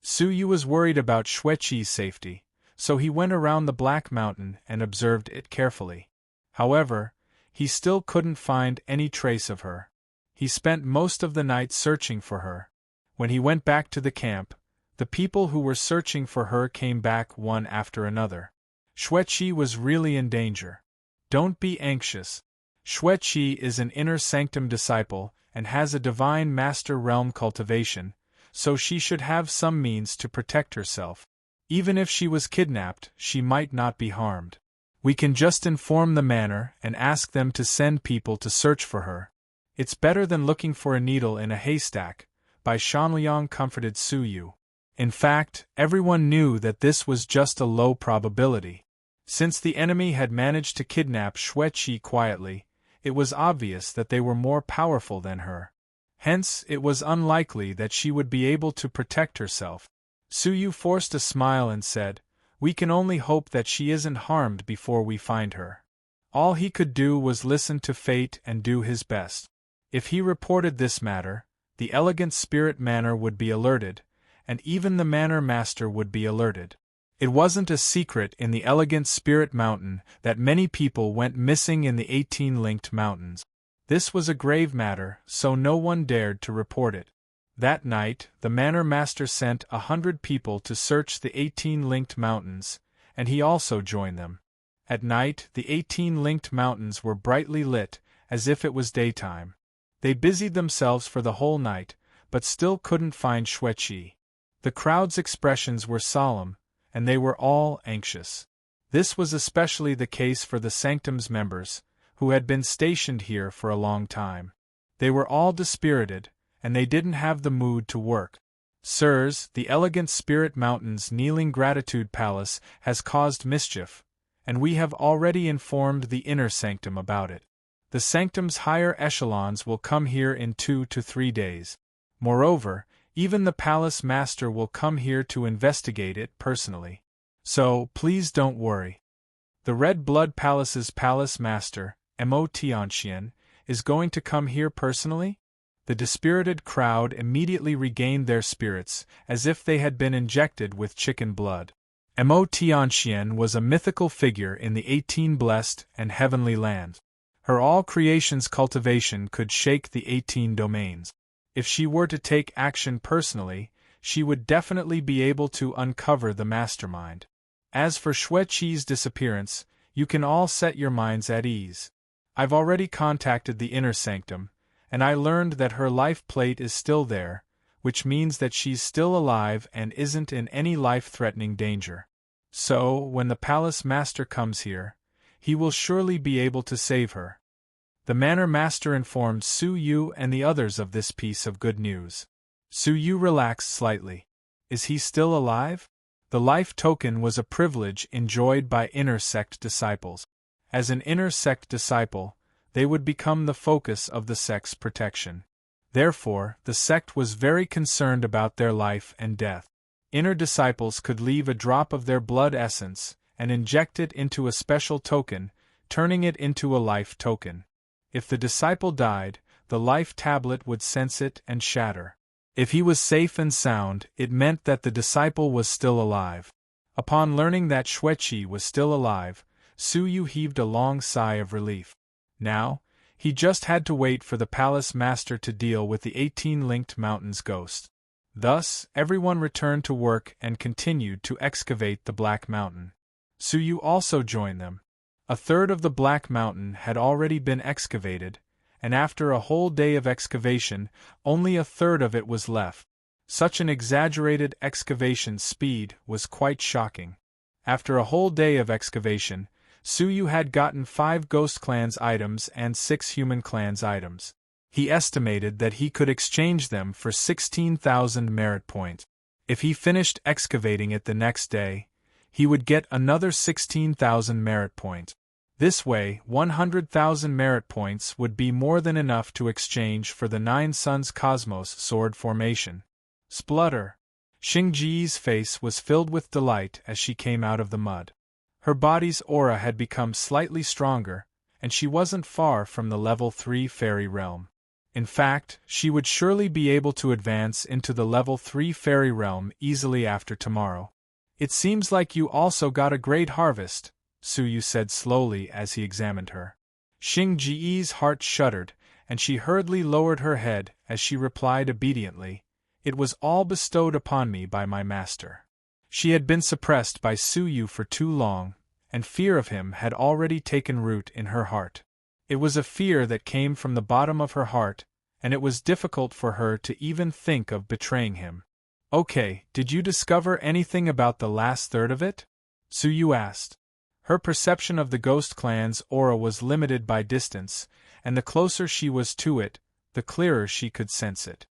Su Yu was worried about Xueqi's safety, so he went around the Black Mountain and observed it carefully. However, he still couldn't find any trace of her. He spent most of the night searching for her. When he went back to the camp, the people who were searching for her came back one after another. Xueqi was really in danger. Don't be anxious. Xueqi is an inner sanctum disciple and has a divine master realm cultivation, so she should have some means to protect herself. Even if she was kidnapped, she might not be harmed. We can just inform the manor and ask them to send people to search for her. It's better than looking for a needle in a haystack, Bai Shanliang comforted Su Yu. In fact, everyone knew that this was just a low probability. Since the enemy had managed to kidnap Xueqi quietly, it was obvious that they were more powerful than her. Hence, it was unlikely that she would be able to protect herself. Su Yu forced a smile and said, We can only hope that she isn't harmed before we find her. All he could do was listen to fate and do his best. If he reported this matter, the Elegant Spirit Manor would be alerted, and even the Manor Master would be alerted. It wasn't a secret in the Elegant Spirit Mountain that many people went missing in the 18 linked mountains. This was a grave matter, so no one dared to report it. That night, the Manor Master sent 100 people to search the 18 linked mountains, and he also joined them. At night, the 18 linked mountains were brightly lit, as if it was daytime. They busied themselves for the whole night, but still couldn't find Xueqi. The crowd's expressions were solemn, and they were all anxious. This was especially the case for the Sanctum's members, who had been stationed here for a long time. They were all dispirited, and they didn't have the mood to work. Sirs, the Elegant Spirit Mountain's Kneeling Gratitude Palace has caused mischief, and we have already informed the Inner Sanctum about it. The Sanctum's higher echelons will come here in 2 to 3 days. Moreover, even the Palace Master will come here to investigate it personally. So, please don't worry. The Red Blood Palace's Palace Master, Mo Tianxian, is going to come here personally? The dispirited crowd immediately regained their spirits, as if they had been injected with chicken blood. Mo Tianxian was a mythical figure in the 18 blessed and heavenly lands. Her all-creations cultivation could shake the 18 domains. If she were to take action personally, she would definitely be able to uncover the mastermind. As for Xueqi's disappearance, you can all set your minds at ease. I've already contacted the Inner Sanctum, and I learned that her life plate is still there, which means that she's still alive and isn't in any life-threatening danger. So, when the Palace Master comes here, he will surely be able to save her. The manor master informed Su Yu and the others of this piece of good news. Su Yu relaxed slightly. Is he still alive? The life token was a privilege enjoyed by inner sect disciples. As an inner sect disciple, they would become the focus of the sect's protection. Therefore, the sect was very concerned about their life and death. Inner disciples could leave a drop of their blood essence and inject it into a special token, turning it into a life token. If the disciple died, the life tablet would sense it and shatter. If he was safe and sound, it meant that the disciple was still alive. Upon learning that Xueqi was still alive, Su Yu heaved a long sigh of relief. Now, he just had to wait for the palace master to deal with the 18-linked mountain's ghost. Thus, everyone returned to work and continued to excavate the Black Mountain. Su Yu also joined them. A third of the Black Mountain had already been excavated, and after a whole day of excavation, only a third of it was left. Such an exaggerated excavation speed was quite shocking. After a whole day of excavation, Su Yu had gotten 5 Ghost Clan's items and 6 Human Clan's items. He estimated that he could exchange them for 16,000 merit points. If he finished excavating it the next day, he would get another 16,000 merit points. This way, 100,000 merit points would be more than enough to exchange for the 9 Suns Cosmos sword formation. Splutter! Xingji's face was filled with delight as she came out of the mud. Her body's aura had become slightly stronger, and she wasn't far from the level 3 fairy realm. In fact, she would surely be able to advance into the level 3 fairy realm easily after tomorrow. It seems like you also got a great harvest, Su Yu said slowly as he examined her. Xingji's heart shuddered, and she hurriedly lowered her head as she replied obediently, "It was all bestowed upon me by my master." She had been suppressed by Su Yu for too long, and fear of him had already taken root in her heart. It was a fear that came from the bottom of her heart, and it was difficult for her to even think of betraying him. "Okay, did you discover anything about the last third of it?" Su Yu asked. Her perception of the Ghost Clan's aura was limited by distance, and the closer she was to it, the clearer she could sense it.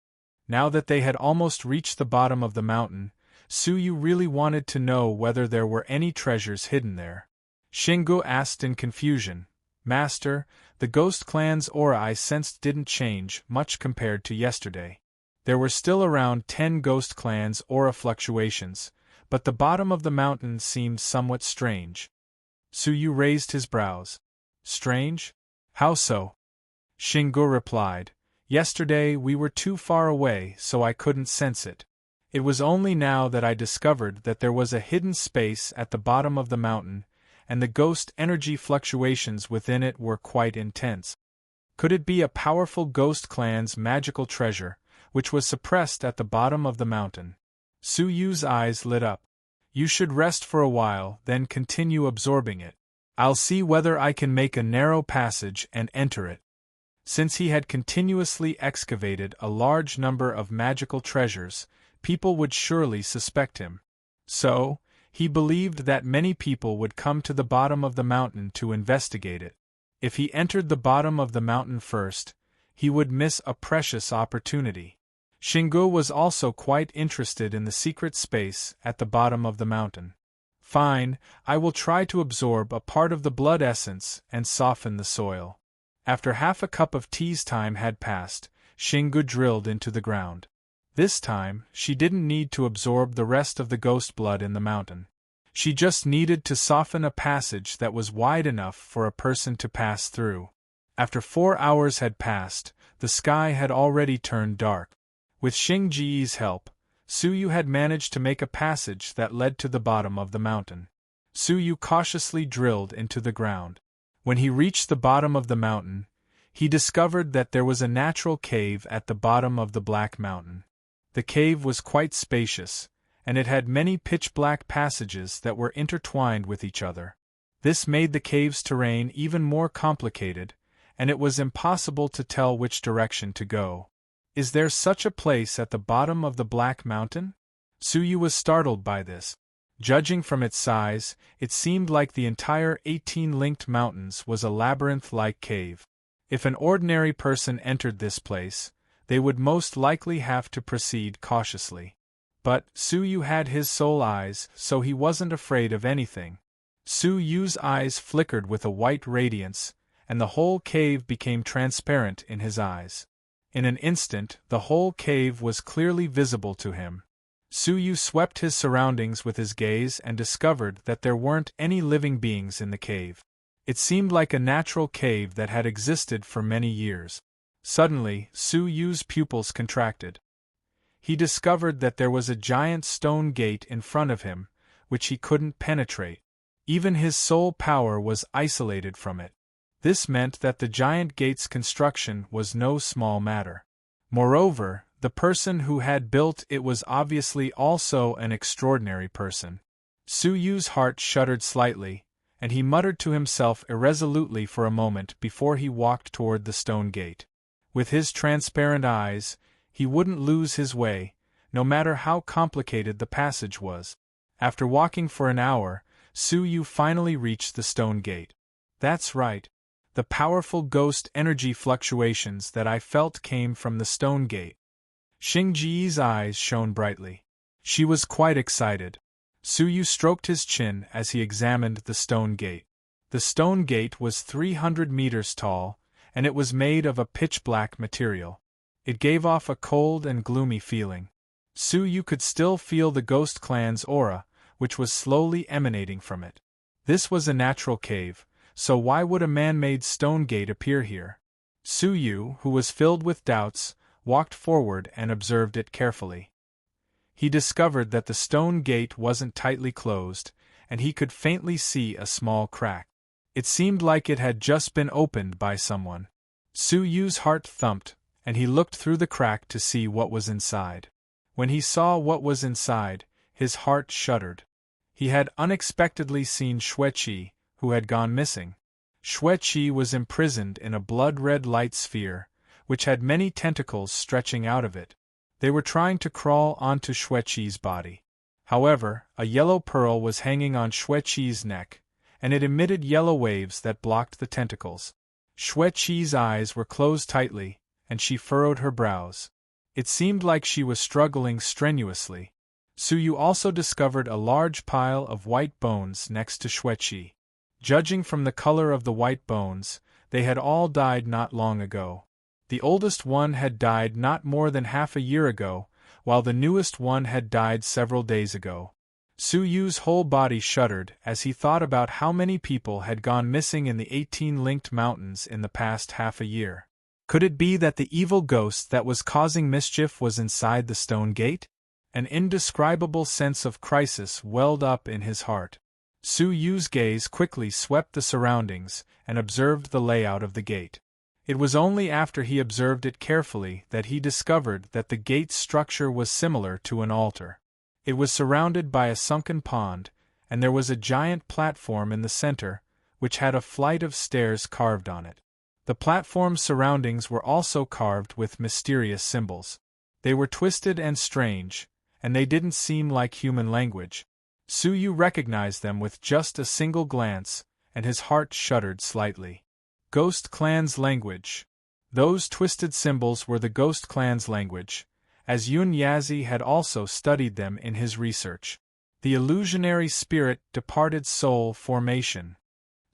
Now that they had almost reached the bottom of the mountain, Su Yu really wanted to know whether there were any treasures hidden there. Xinggu asked in confusion, "Master, the Ghost Clan's aura I sensed didn't change much compared to yesterday. There were still around 10 Ghost Clan's aura fluctuations, but the bottom of the mountain seemed somewhat strange." Su Yu raised his brows. "Strange? How so?" Xinggu replied, "Yesterday we were too far away so I couldn't sense it. It was only now that I discovered that there was a hidden space at the bottom of the mountain, and the ghost energy fluctuations within it were quite intense. Could it be a powerful Ghost Clan's magical treasure, which was suppressed at the bottom of the mountain?" Su Yu's eyes lit up. "You should rest for a while, then continue absorbing it. I'll see whether I can make a narrow passage and enter it." Since he had continuously excavated a large number of magical treasures, people would surely suspect him. So, he believed that many people would come to the bottom of the mountain to investigate it. If he entered the bottom of the mountain first, he would miss a precious opportunity. Xinggu was also quite interested in the secret space at the bottom of the mountain. "Fine, I will try to absorb a part of the blood essence and soften the soil." After half a cup of tea's time had passed, Xinggu drilled into the ground. This time, she didn't need to absorb the rest of the ghost blood in the mountain. She just needed to soften a passage that was wide enough for a person to pass through. After 4 hours had passed, the sky had already turned dark. With Xingji's help, Su Yu had managed to make a passage that led to the bottom of the mountain. Su Yu cautiously drilled into the ground. When he reached the bottom of the mountain, he discovered that there was a natural cave at the bottom of the Black Mountain. The cave was quite spacious, and it had many pitch-black passages that were intertwined with each other. This made the cave's terrain even more complicated, and it was impossible to tell which direction to go. "Is there such a place at the bottom of the Black Mountain?" Su Yu was startled by this. Judging from its size, it seemed like the entire 18-linked mountains was a labyrinth-like cave. If an ordinary person entered this place, they would most likely have to proceed cautiously. But Su Yu had his soul eyes, so he wasn't afraid of anything. Su Yu's eyes flickered with a white radiance, and the whole cave became transparent in his eyes. In an instant, the whole cave was clearly visible to him. Su Yu swept his surroundings with his gaze and discovered that there weren't any living beings in the cave. It seemed like a natural cave that had existed for many years. Suddenly, Su Yu's pupils contracted. He discovered that there was a giant stone gate in front of him, which he couldn't penetrate. Even his soul power was isolated from it. This meant that the giant gate's construction was no small matter. Moreover, the person who had built it was obviously also an extraordinary person. Su Yu's heart shuddered slightly, and he muttered to himself irresolutely for a moment before he walked toward the stone gate. With his transparent eyes, he wouldn't lose his way, no matter how complicated the passage was. After walking for an hour, Su Yu finally reached the stone gate. That's right. The powerful ghost energy fluctuations that I felt came from the stone gate. Xingji's eyes shone brightly. She was quite excited. Su Yu stroked his chin as he examined the stone gate. The stone gate was 300 meters tall, and it was made of a pitch-black material. It gave off a cold and gloomy feeling. Su Yu could still feel the ghost clan's aura, which was slowly emanating from it. This was a natural cave, so why would a man-made stone gate appear here? Su Yu, who was filled with doubts, walked forward and observed it carefully. He discovered that the stone gate wasn't tightly closed, and he could faintly see a small crack. It seemed like it had just been opened by someone. Su Yu's heart thumped, and he looked through the crack to see what was inside. When he saw what was inside, his heart shuddered. He had unexpectedly seen Xueqi, who had gone missing. Xueqi was imprisoned in a blood-red light sphere, which had many tentacles stretching out of it. They were trying to crawl onto Xueqi's body. However, a yellow pearl was hanging on Xueqi's neck, and it emitted yellow waves that blocked the tentacles. Xueqi's eyes were closed tightly, and she furrowed her brows. It seemed like she was struggling strenuously. Su Yu also discovered a large pile of white bones next to Xueqi. Judging from the color of the white bones, they had all died not long ago. The oldest one had died not more than half a year ago, while the newest one had died several days ago. Su Yu's whole body shuddered as he thought about how many people had gone missing in the 18 linked mountains in the past half a year. Could it be that the evil ghost that was causing mischief was inside the stone gate? An indescribable sense of crisis welled up in his heart. Su Yu's gaze quickly swept the surroundings and observed the layout of the gate. It was only after he observed it carefully that he discovered that the gate's structure was similar to an altar. It was surrounded by a sunken pond, and there was a giant platform in the center, which had a flight of stairs carved on it. The platform's surroundings were also carved with mysterious symbols. They were twisted and strange, and they didn't seem like human language. Su Yu recognized them with just a single glance, and his heart shuddered slightly. Ghost Clan's language. Those twisted symbols were the Ghost Clan's language, as Yun Yazi had also studied them in his research. The illusionary spirit departed soul formation.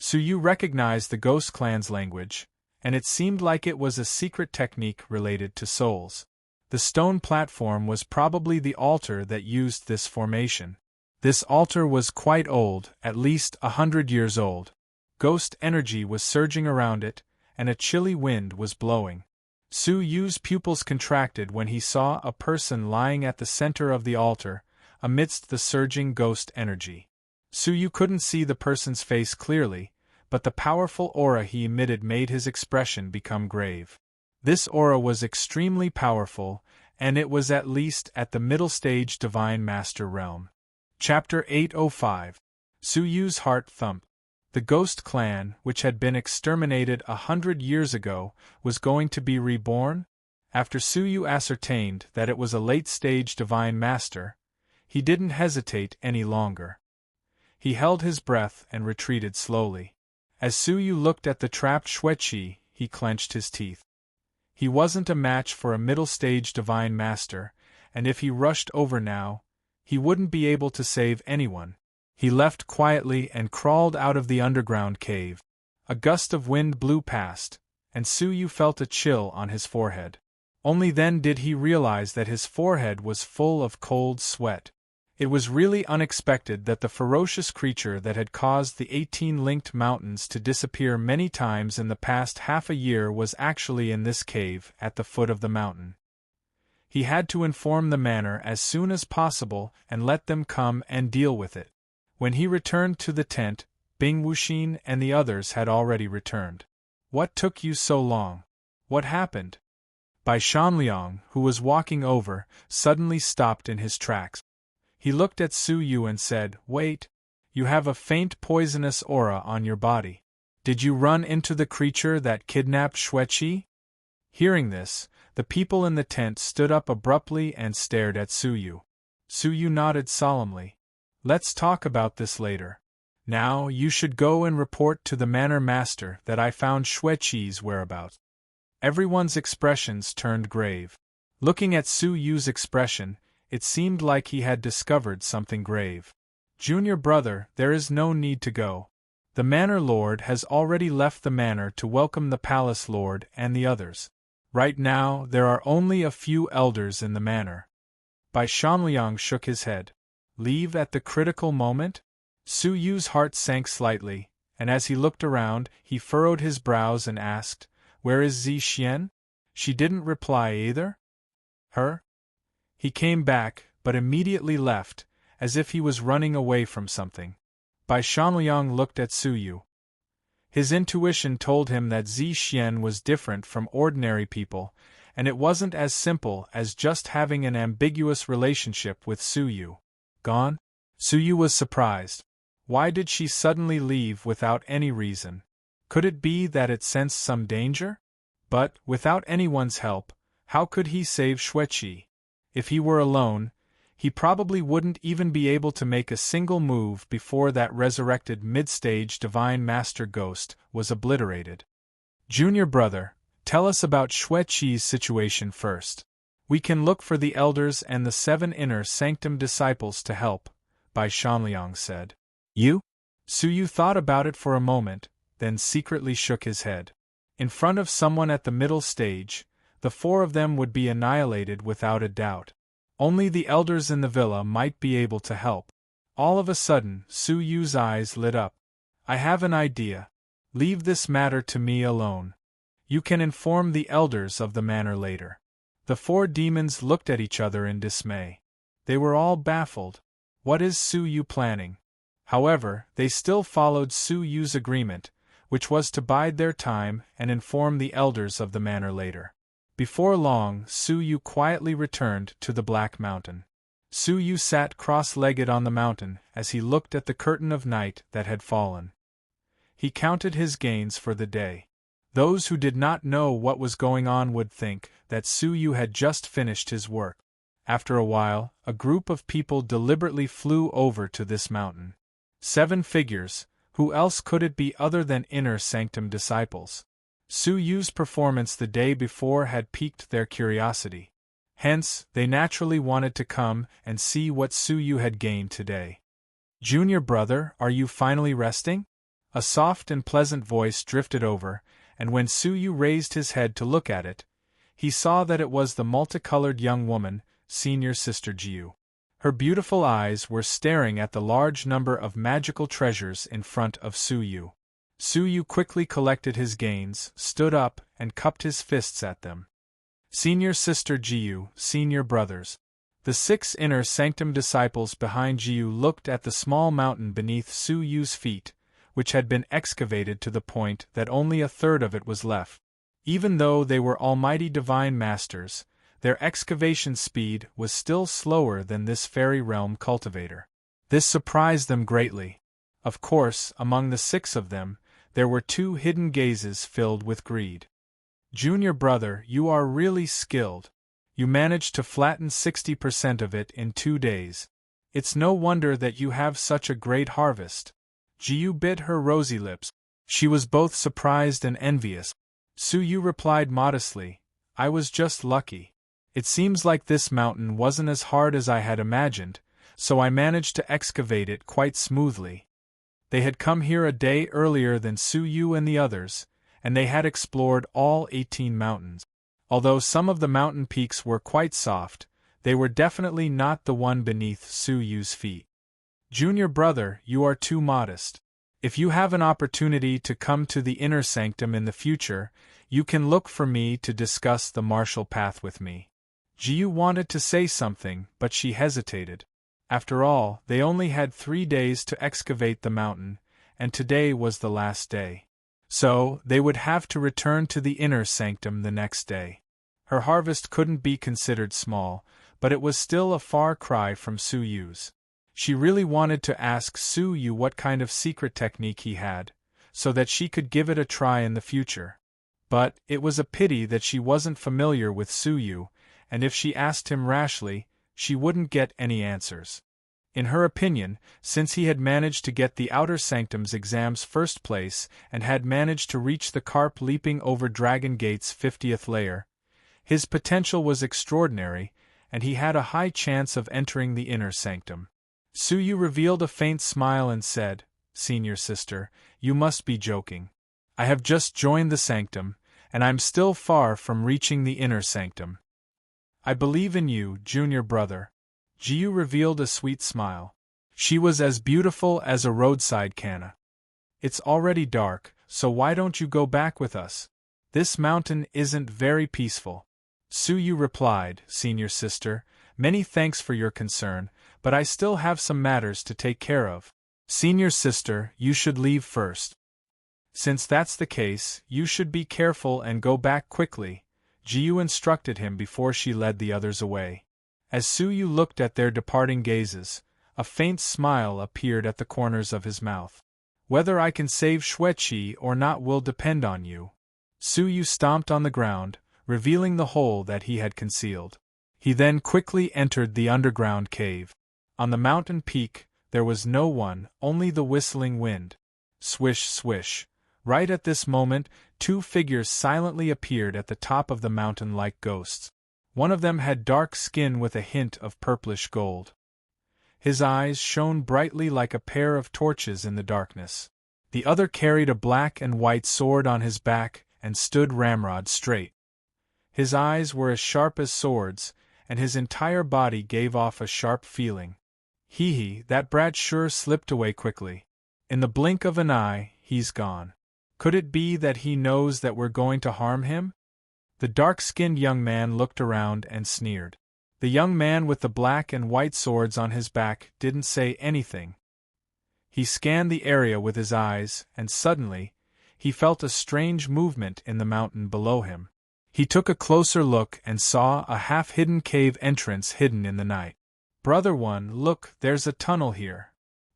Su Yu recognized the Ghost Clan's language, and it seemed like it was a secret technique related to souls. The stone platform was probably the altar that used this formation. This altar was quite old, at least 100 years old. Ghost energy was surging around it, and a chilly wind was blowing. Su Yu's pupils contracted when he saw a person lying at the center of the altar, amidst the surging ghost energy. Su Yu couldn't see the person's face clearly, but the powerful aura he emitted made his expression become grave. This aura was extremely powerful, and it was at least at the middle stage Divine Master realm. Chapter 805. Su Yu's heart thumped. The Ghost Clan, which had been exterminated 100 years ago, was going to be reborn? After Su Yu ascertained that it was a late-stage Divine Master, he didn't hesitate any longer. He held his breath and retreated slowly. As Su Yu looked at the trapped Xueqi, he clenched his teeth. He wasn't a match for a middle-stage divine master, and if he rushed over now, he wouldn't be able to save anyone. He left quietly and crawled out of the underground cave. A gust of wind blew past, and Suyu felt a chill on his forehead. Only then did he realize that his forehead was full of cold sweat. It was really unexpected that the ferocious creature that had caused the 18 linked mountains to disappear many times in the past half a year was actually in this cave at the foot of the mountain. He had to inform the manor as soon as possible and let them come and deal with it. When he returned to the tent, Bing Wuxin and the others had already returned. "What took you so long? What happened?" Bai Shanliang, who was walking over, suddenly stopped in his tracks. He looked at Suyu and said, "Wait, you have a faint poisonous aura on your body. Did you run into the creature that kidnapped Xueqi?" Hearing this, the people in the tent stood up abruptly and stared at Suyu. Suyu nodded solemnly. "Let's talk about this later. Now you should go and report to the manor master that I found Xueqi's whereabouts." Everyone's expressions turned grave. Looking at Suyu's expression, it seemed like he had discovered something grave. "Junior brother, there is no need to go. The manor lord has already left the manor to welcome the palace lord and the others. Right now, there are only a few elders in the manor." Bai Shanliang shook his head. "Leave at the critical moment?" Suyu's heart sank slightly, and as he looked around, he furrowed his brows and asked, "Where is Zi Xian?" She didn't reply either. Her? He came back, but immediately left, as if he was running away from something. Bai Shanliang looked at Suyu. His intuition told him that Zi Xian was different from ordinary people, and it wasn't as simple as just having an ambiguous relationship with Suyu. Gone? Suyu was surprised. Why did she suddenly leave without any reason? Could it be that it sensed some danger? But, without anyone's help, how could he save Xueqi? If he were alone, he probably wouldn't even be able to make a single move before that resurrected mid-stage divine master ghost was obliterated. "Junior brother, tell us about Xueqi's situation first. We can look for the elders and the 7 inner sanctum disciples to help," Bai Shanliang said. "You?" Suyu thought about it for a moment, then secretly shook his head. In front of someone at the middle stage, the 4 of them would be annihilated without a doubt. Only the elders in the villa might be able to help. All of a sudden, Suyu's eyes lit up. "I have an idea. Leave this matter to me alone. You can inform the elders of the manor later." The 4 demons looked at each other in dismay. They were all baffled. What is Suyu planning? However, they still followed Suyu's agreement, which was to bide their time and inform the elders of the manor later. Before long, Suyu quietly returned to the Black Mountain. Suyu sat cross-legged on the mountain as he looked at the curtain of night that had fallen. He counted his gains for the day. Those who did not know what was going on would think that Suyu had just finished his work. After a while, a group of people deliberately flew over to this mountain. 7 figures, who else could it be other than inner sanctum disciples? Suyu's performance the day before had piqued their curiosity. Hence, they naturally wanted to come and see what Suyu had gained today. "Junior brother, are you finally resting?" A soft and pleasant voice drifted over, and when Suyu raised his head to look at it, he saw that it was the multicolored young woman, senior sister Jiu. Her beautiful eyes were staring at the large number of magical treasures in front of Suyu. Suyu quickly collected his gains, stood up, and cupped his fists at them. "Senior sister Jiu, senior brothers." The 6 inner sanctum disciples behind Jiu looked at the small mountain beneath Suyu's feet, which had been excavated to the point that only a third of it was left. Even though they were almighty divine masters, their excavation speed was still slower than this fairy realm cultivator. This surprised them greatly. Of course, among the 6 of them, there were 2 hidden gazes filled with greed. "Junior brother, you are really skilled. You managed to flatten 60% of it in 2 days. It's no wonder that you have such a great harvest." Jiu bit her rosy lips. She was both surprised and envious. Su replied modestly, I was just lucky. It seems like this mountain wasn't as hard as I had imagined, so I managed to excavate it quite smoothly. They had come here a day earlier than Su and the others, and they had explored all 18 mountains. Although some of the mountain peaks were quite soft, they were definitely not the one beneath Su's feet. Junior brother, you are too modest. If you have an opportunity to come to the inner sanctum in the future, you can look for me to discuss the martial path with me. Jiu wanted to say something, but she hesitated. After all, they only had 3 days to excavate the mountain, and today was the last day. So, they would have to return to the inner sanctum the next day. Her harvest couldn't be considered small, but it was still a far cry from Su's. She really wanted to ask Su what kind of secret technique he had, so that she could give it a try in the future. But it was a pity that she wasn't familiar with Su, and if she asked him rashly, she wouldn't get any answers. In her opinion, since he had managed to get the Outer Sanctum's exams first place and had managed to reach the carp leaping over Dragon Gate's 50th layer, his potential was extraordinary, and he had a high chance of entering the Inner Sanctum. Su revealed a faint smile and said, Senior sister, you must be joking. I have just joined the Sanctum, and I'm still far from reaching the Inner Sanctum. I believe in you, junior brother. Jiu revealed a sweet smile. She was as beautiful as a roadside canna. It's already dark, so why don't you go back with us? This mountain isn't very peaceful. Su replied, Senior sister, many thanks for your concern, but I still have some matters to take care of. Senior sister, you should leave first. Since that's the case, you should be careful and go back quickly, Jiu instructed him before she led the others away. As Su looked at their departing gazes, a faint smile appeared at the corners of his mouth. Whether I can save Xueqi or not will depend on you. Su stomped on the ground, revealing the hole that he had concealed. He then quickly entered the underground cave. On the mountain peak, there was no one, only the whistling wind. Swish, swish. Right at this moment, 2 figures silently appeared at the top of the mountain like ghosts. One of them had dark skin with a hint of purplish gold. His eyes shone brightly like a pair of torches in the darkness. The other carried a black and white sword on his back and stood ramrod straight. His eyes were as sharp as swords, and his entire body gave off a sharp feeling. Hee, that brat sure slipped away quickly. In the blink of an eye, he's gone. Could it be that he knows that we're going to harm him? The dark-skinned young man looked around and sneered. The young man with the black and white swords on his back didn't say anything. He scanned the area with his eyes, and suddenly, he felt a strange movement in the mountain below him. He took a closer look and saw a half-hidden cave entrance hidden in the night. Brother One, look, there's a tunnel here.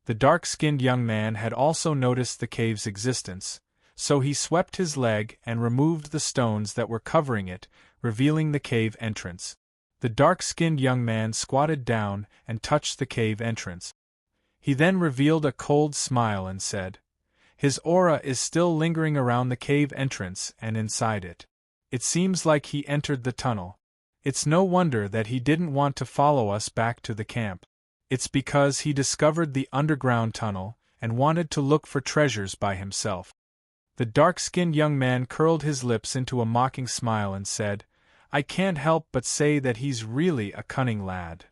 The dark-skinned young man had also noticed the cave's existence, so he swept his leg and removed the stones that were covering it, revealing the cave entrance. The dark-skinned young man squatted down and touched the cave entrance. He then revealed a cold smile and said, His aura is still lingering around the cave entrance and inside it. It seems like he entered the tunnel. It's no wonder that he didn't want to follow us back to the camp. It's because he discovered the underground tunnel and wanted to look for treasures by himself. The dark-skinned young man curled his lips into a mocking smile and said, I can't help but say that he's really a cunning lad.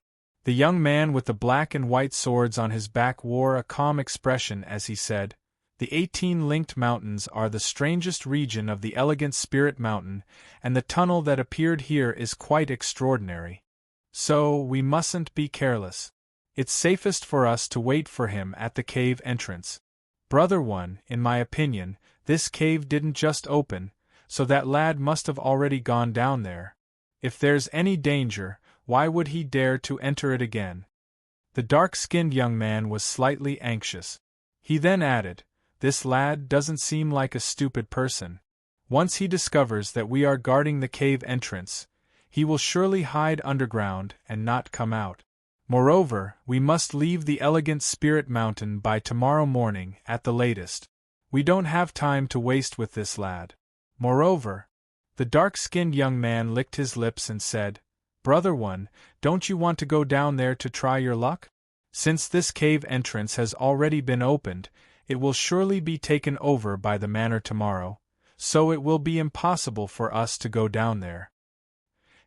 The young man with the black and white swords on his back wore a calm expression as he said, The 18 linked mountains are the strangest region of the elegant Spirit Mountain, and the tunnel that appeared here is quite extraordinary. So, we mustn't be careless. It's safest for us to wait for him at the cave entrance. Brother One, in my opinion, this cave didn't just open, so that lad must have already gone down there. If there's any danger, why would he dare to enter it again? The dark-skinned young man was slightly anxious. He then added, This lad doesn't seem like a stupid person. Once he discovers that we are guarding the cave entrance, he will surely hide underground and not come out. Moreover, we must leave the elegant Spirit Mountain by tomorrow morning at the latest. We don't have time to waste with this lad. Moreover, the dark-skinned young man licked his lips and said, "Brother One, don't you want to go down there to try your luck? Since this cave entrance has already been opened, it will surely be taken over by the manor tomorrow, so it will be impossible for us to go down there."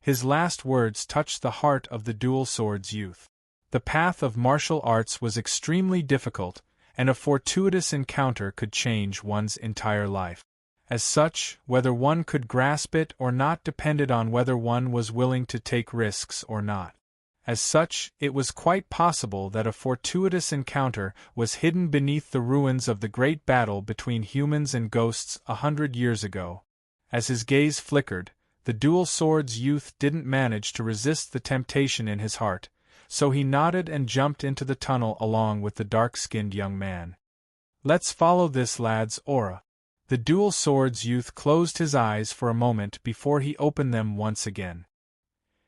His last words touched the heart of the dual swords youth. The path of martial arts was extremely difficult, and a fortuitous encounter could change one's entire life. As such, whether one could grasp it or not depended on whether one was willing to take risks or not. As such, it was quite possible that a fortuitous encounter was hidden beneath the ruins of the great battle between humans and ghosts 100 years ago. As his gaze flickered, the dual swords youth didn't manage to resist the temptation in his heart, so he nodded and jumped into the tunnel along with the dark-skinned young man. "Let's follow this lad's aura." The dual swords youth closed his eyes for a moment before he opened them once again.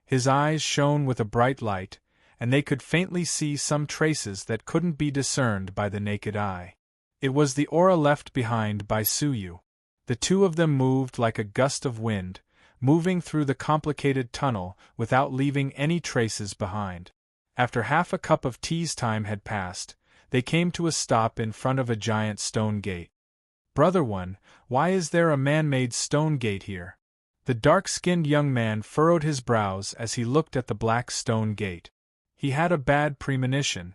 His eyes shone with a bright light, and they could faintly see some traces that couldn't be discerned by the naked eye. It was the aura left behind by Suyu. The two of them moved like a gust of wind, moving through the complicated tunnel without leaving any traces behind. After half a cup of tea's time had passed, they came to a stop in front of a giant stone gate. "Brother One, why is there a man-made stone gate here?" The dark-skinned young man furrowed his brows as he looked at the black stone gate. He had a bad premonition.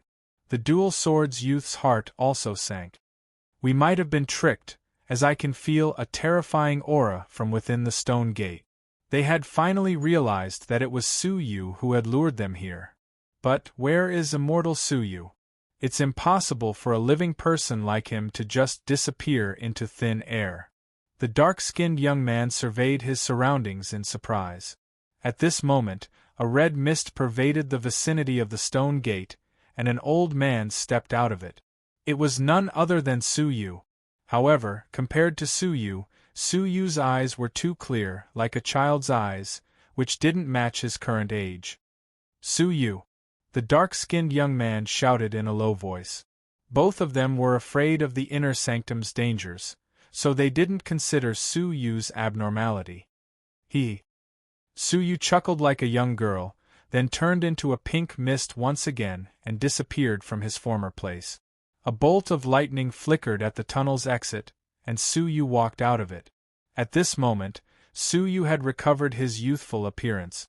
The dual swords youth's heart also sank. "We might have been tricked, as I can feel a terrifying aura from within the stone gate." They had finally realized that it was Suyu who had lured them here. But where is immortal Suyu? It's impossible for a living person like him to just disappear into thin air. The dark-skinned young man surveyed his surroundings in surprise. At this moment, a red mist pervaded the vicinity of the stone gate, and an old man stepped out of it. It was none other than Suyu. However, compared to Suyu's eyes were too clear, like a child's eyes, which didn't match his current age. "Suyu!" the dark-skinned young man shouted in a low voice. Both of them were afraid of the inner sanctum's dangers, so they didn't consider Suyu's abnormality. Suyu chuckled like a young girl, then turned into a pink mist once again and disappeared from his former place. A bolt of lightning flickered at the tunnel's exit, and Suyu walked out of it. At this moment, Suyu had recovered his youthful appearance.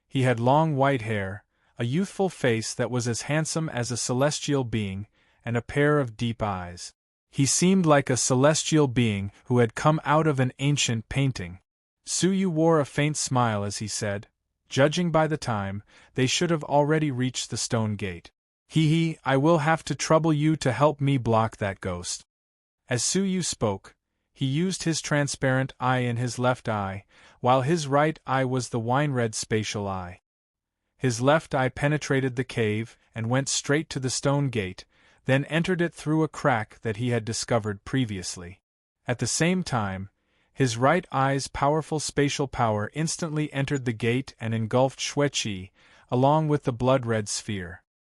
He had long white hair, a youthful face that was as handsome as a celestial being, and a pair of deep eyes. He seemed like a celestial being who had come out of an ancient painting. Suyu wore a faint smile as he said, "Judging by the time, they should have already reached the stone gate. I will have to trouble you to help me block that ghost." As Suyu spoke, he used his transparent eye in his left eye, while his right eye was the wine-red spatial eye. His left eye penetrated the cave and went straight to the stone gate, then entered it through a crack that he had discovered previously. At the same time, his right eye's powerful spatial power instantly entered the gate and engulfed Xueqi, along with the blood-red sphere.